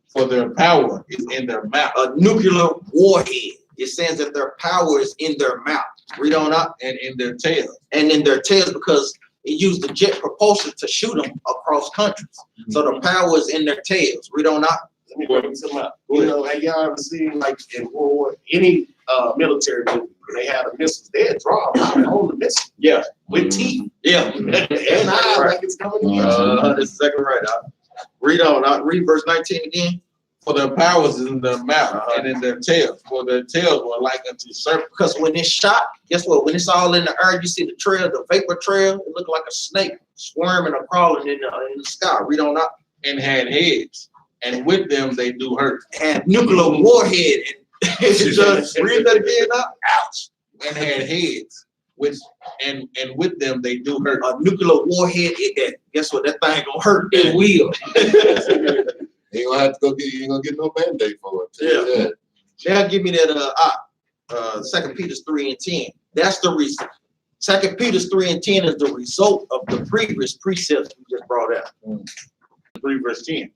For their power is in their mouth.
A nuclear warhead. It says that their power is in their mouth. Read on up.
And in their tails.
And in their tails, because it used the jet propulsion to shoot them across countries. So the power is in their tails. Read on up.
Let me bring some up. You know, have y'all ever seen like in World War, any military movie, they had a missile, they'd draw out and hold the missile.
Yeah.
With teeth.
Yeah.
And eyes like it's coming in.
That's exactly right. Read on. Read verse 19 again.
For their powers is in their mouth and in their tails. For their tails were like unto serpents.
Because when it's shot, guess what? When it's all in the air, you see the trail, the vapor trail. It looked like a snake squirming or crawling in the sky. Read on up.
And had heads, and with them they do hurt.
And nuclear warhead. Just read that again up. Ouch.
And had heads, which and with them they do hurt.
A nuclear warhead. Guess what? That thing gonna hurt.
It will.
He ain't gonna have to go get. You ain't gonna get no Band-Aid for it.
Yeah. Now give me that. 2 Peter 3 and 10. That's the reason. 2 Peter 3 and 10 is the result of the previous precepts we just brought out.
3 verse 10.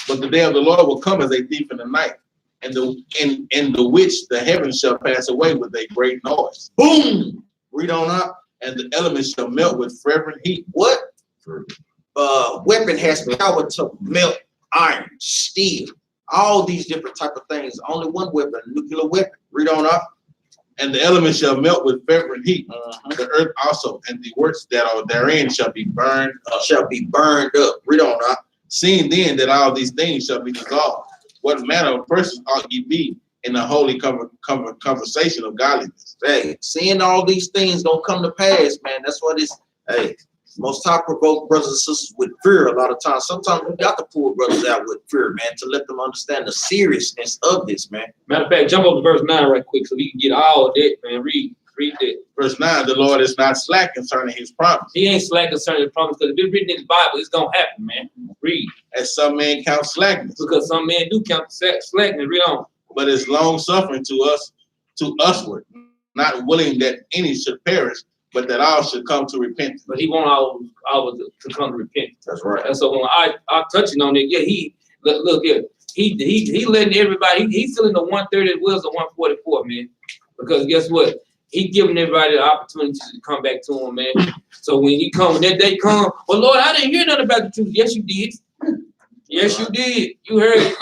But the day of the Lord will come as a thief in the night, and the which the heavens shall pass away with a great noise.
Boom! Read on up.
And the elements shall melt with fervent heat.
What weapon has power to melt iron, steel, all these different type of things? Only one weapon, nuclear weapon. Read on up.
And the elements shall melt with fervent heat. The earth also, and the works that are therein shall be burned up.
Shall be burned up. Read on up.
Seeing then that all these things shall be dissolved, what manner of persons ought ye be in the holy conversation of godliness?
Hey, seeing all these things gonna come to pass, man. That's what it's. Hey, Most High provoke brothers and sisters with fear a lot of times. Sometimes we got to pull brothers out with fear, man, to let them understand the seriousness of this, man.
Matter of fact, jump over to verse 9 right quick so we can get all of that, man. Read that.
Verse 9, the Lord is not slack concerning his promise,
He ain't slack concerning the promise, because if it's written in the Bible, it's gonna happen, man. Read.
as some men count slackness,
Because some men do count slackness. Read on.
but is long suffering to usward, not willing that any should perish, but that all should come to repentance.
But he want all to come to repentance.
That's right.
And so when I touching on it, yeah, he look here. He letting everybody, he's still in the 130 as well as the 144, man. Because guess what? He giving everybody the opportunity to come back to him, man. So when that day come, well, Lord, I didn't hear nothing about the truth. Yes, you did. Yes, you did. You heard it.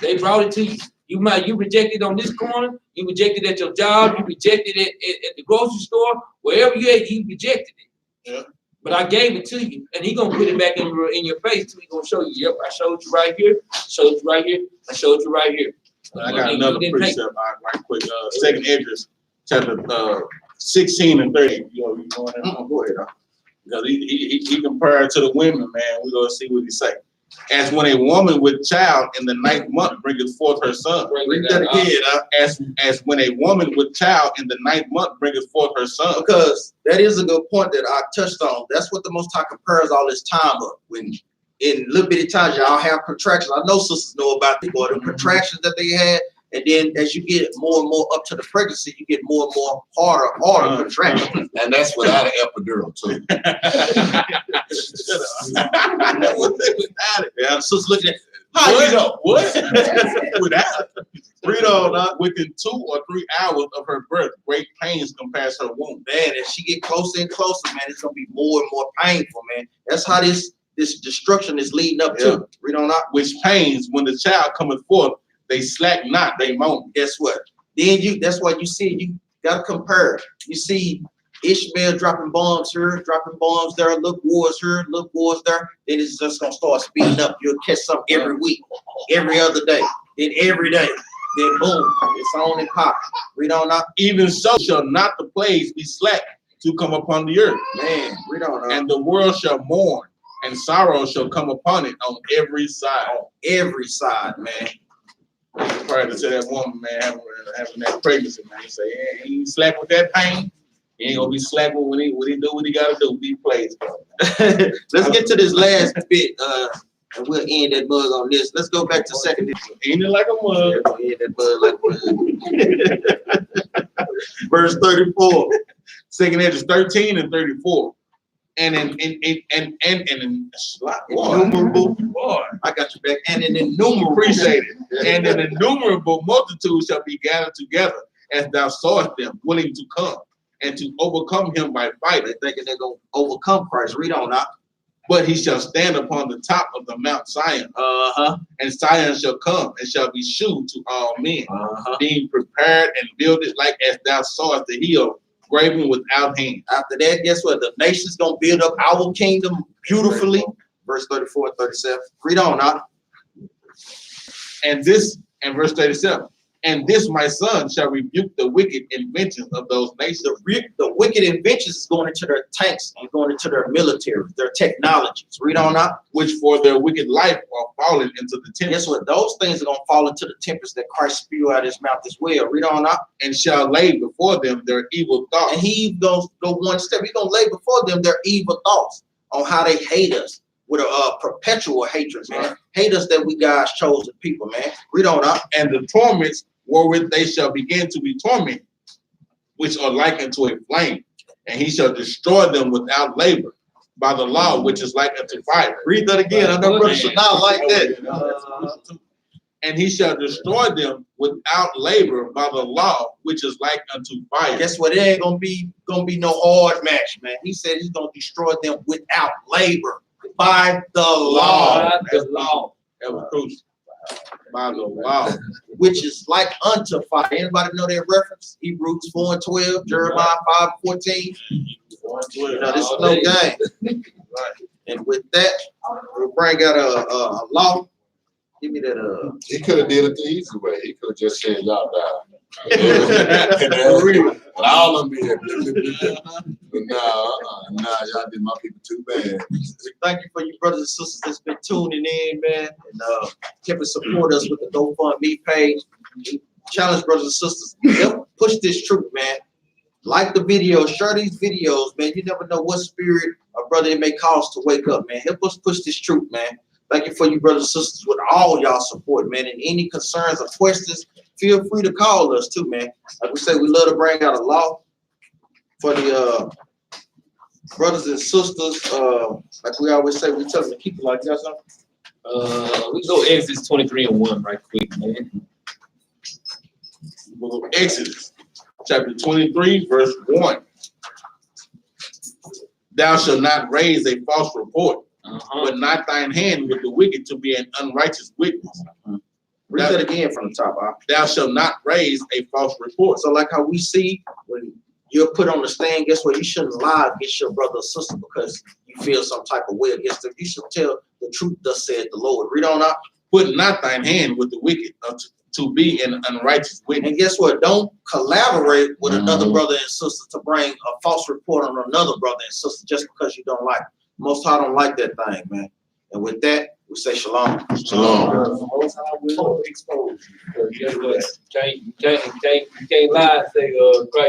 They brought it to you. You rejected on this corner. You rejected at your job. You rejected it at the grocery store. Wherever you at, you rejected it.
Yeah.
But I gave it to you, and he gonna put it back in your face too. He gonna show you. Yep, I showed you right here. Showed you right here. I showed you right here.
I got another precept right quick. 2 Esdras, chapter 16 and 30. You going there?
Go ahead.
Because he compared to the women, man. We're gonna see what he say. As when a woman with child in the 9th month bringeth forth her son.
Read that again.
As when a woman with child in the 9th month bringeth forth her son.
Because that is a good point that I touched on. That's what the Most High compares all this time up. When in little bitty times y'all have contractions. I know sisters know about the contractions that they had, and then as you get more and more up to the pregnancy, you get more and more harder contractions.
And that's without an epidural too.
Yeah, sisters looking at how you know
what? Without
read on.
Within 2 or 3 hours of her birth, great pains compass her womb.
Man, as she get closer and closer, man, it's gonna be more and more painful, man. That's how this destruction is leading up to. Read on up.
Which pains, when the child cometh forth, they slack not, they moan.
Guess what? Then that's why you see, you gotta compare. You see Ishmael dropping bombs here, dropping bombs there, look wars here, look wars there. Then it's just gonna start speeding up. You'll catch something every week, every other day, then every day. Then boom, it's on and pop. Read on up.
Even so shall not the plagues be slack to come upon the earth.
Man, read on up.
And the world shall mourn, and sorrow shall come upon it on every side.
On every side, man.
Prior to that woman, man, having that pregnancy, man, he say, yeah, he ain't slack with that pain. He ain't gonna be slack when he do what he gotta do. Be plays.
Let's get to this last bit, and we'll end that mug on this. Let's go back to second.
Ain't it like a mug?
End that mug like a mug. Verse 34.
2 Esdras 13 and 34. And in
innumerable, boy, I got you back. And an innumerable,
appreciate it. And an innumerable multitude shall be gathered together, as thou sawest them, willing to come and to overcome him by fighting.
They're thinking they're gonna overcome Christ. Read on now.
But he shall stand upon the top of the Mount Zion. And Zion shall come and shall be shewed to all men, being prepared and builded like as thou sawest the hill, graven without hand.
After that, guess what? The nation's gonna build up our kingdom beautifully. Verse 34 and 37. Read on now.
And verse 37. And this my son shall rebuke the wicked inventions of those nations.
The wicked inventions is going into their tanks and going into their military, their technologies. Read on now.
Which for their wicked life are fallen into the tempest.
Guess what? Those things are gonna fall into the tempest that Christ spew out his mouth as well. Read on now.
And shall lay before them their evil thoughts.
And he goes go one step. He's gonna lay before them their evil thoughts on how they hate us with a perpetual hatred, man. Hate us that we God's chosen people, man. Read on up.
And the torments wherewith they shall begin to be tormented which are like unto a flame, and he shall destroy them without labor by the law, which is like unto fire.
Read that again. I know Brother Chanel like that.
And he shall destroy them without labor by the law, which is like unto fire.
Guess what? It ain't gonna be no hard match, man. He said he's gonna destroy them without labor by the law,
By the law.
That was crucial. By the law.
which is like unto fire. Anybody know that reference? Hebrews 4:12, Jeremiah 5:14. You know, this is no game. And with that, we'll bring out a law. Give me that.
He could have did it the easy way. He could have just said y'all died. And all of them be here. But nah, y'all did my people too bad.
Thank you for you brothers and sisters that's been tuning in, man, and keeping support us with the GoFundMe page. Challenge brothers and sisters, help push this truth, man. Like the video, share these videos, man. You never know what spirit a brother it may cause to wake up, man. Help us push this truth, man. Thank you for you brothers and sisters with all y'all support, man. And any concerns or questions, feel free to call us too, man. Like we say, we love to bring out a law for the brothers and sisters. Like we always say, we tell them to keep it like that.
We go Exodus 23:1 right quick, man.
Book of Exodus, chapter 23, verse 1. Thou shalt not raise a false report, but not thine hand with the wicked to be an unrighteous witness.
Read that again from the top.
Thou shalt not raise a false report.
So like how we see when you're put on the stand, guess what? You shouldn't lie against your brother or sister because you feel some type of way against them. You should tell the truth, thus said the Lord. Read on up.
Put not thine hand with the wicked to be an unrighteous witness.
And guess what? Don't collaborate with another brother and sister to bring a false report on another brother and sister just because you don't like it. Most High don't like that thing, man. And with that, we say shalom.
Shalom.
Most High will expose you.
You can't lie and say Christ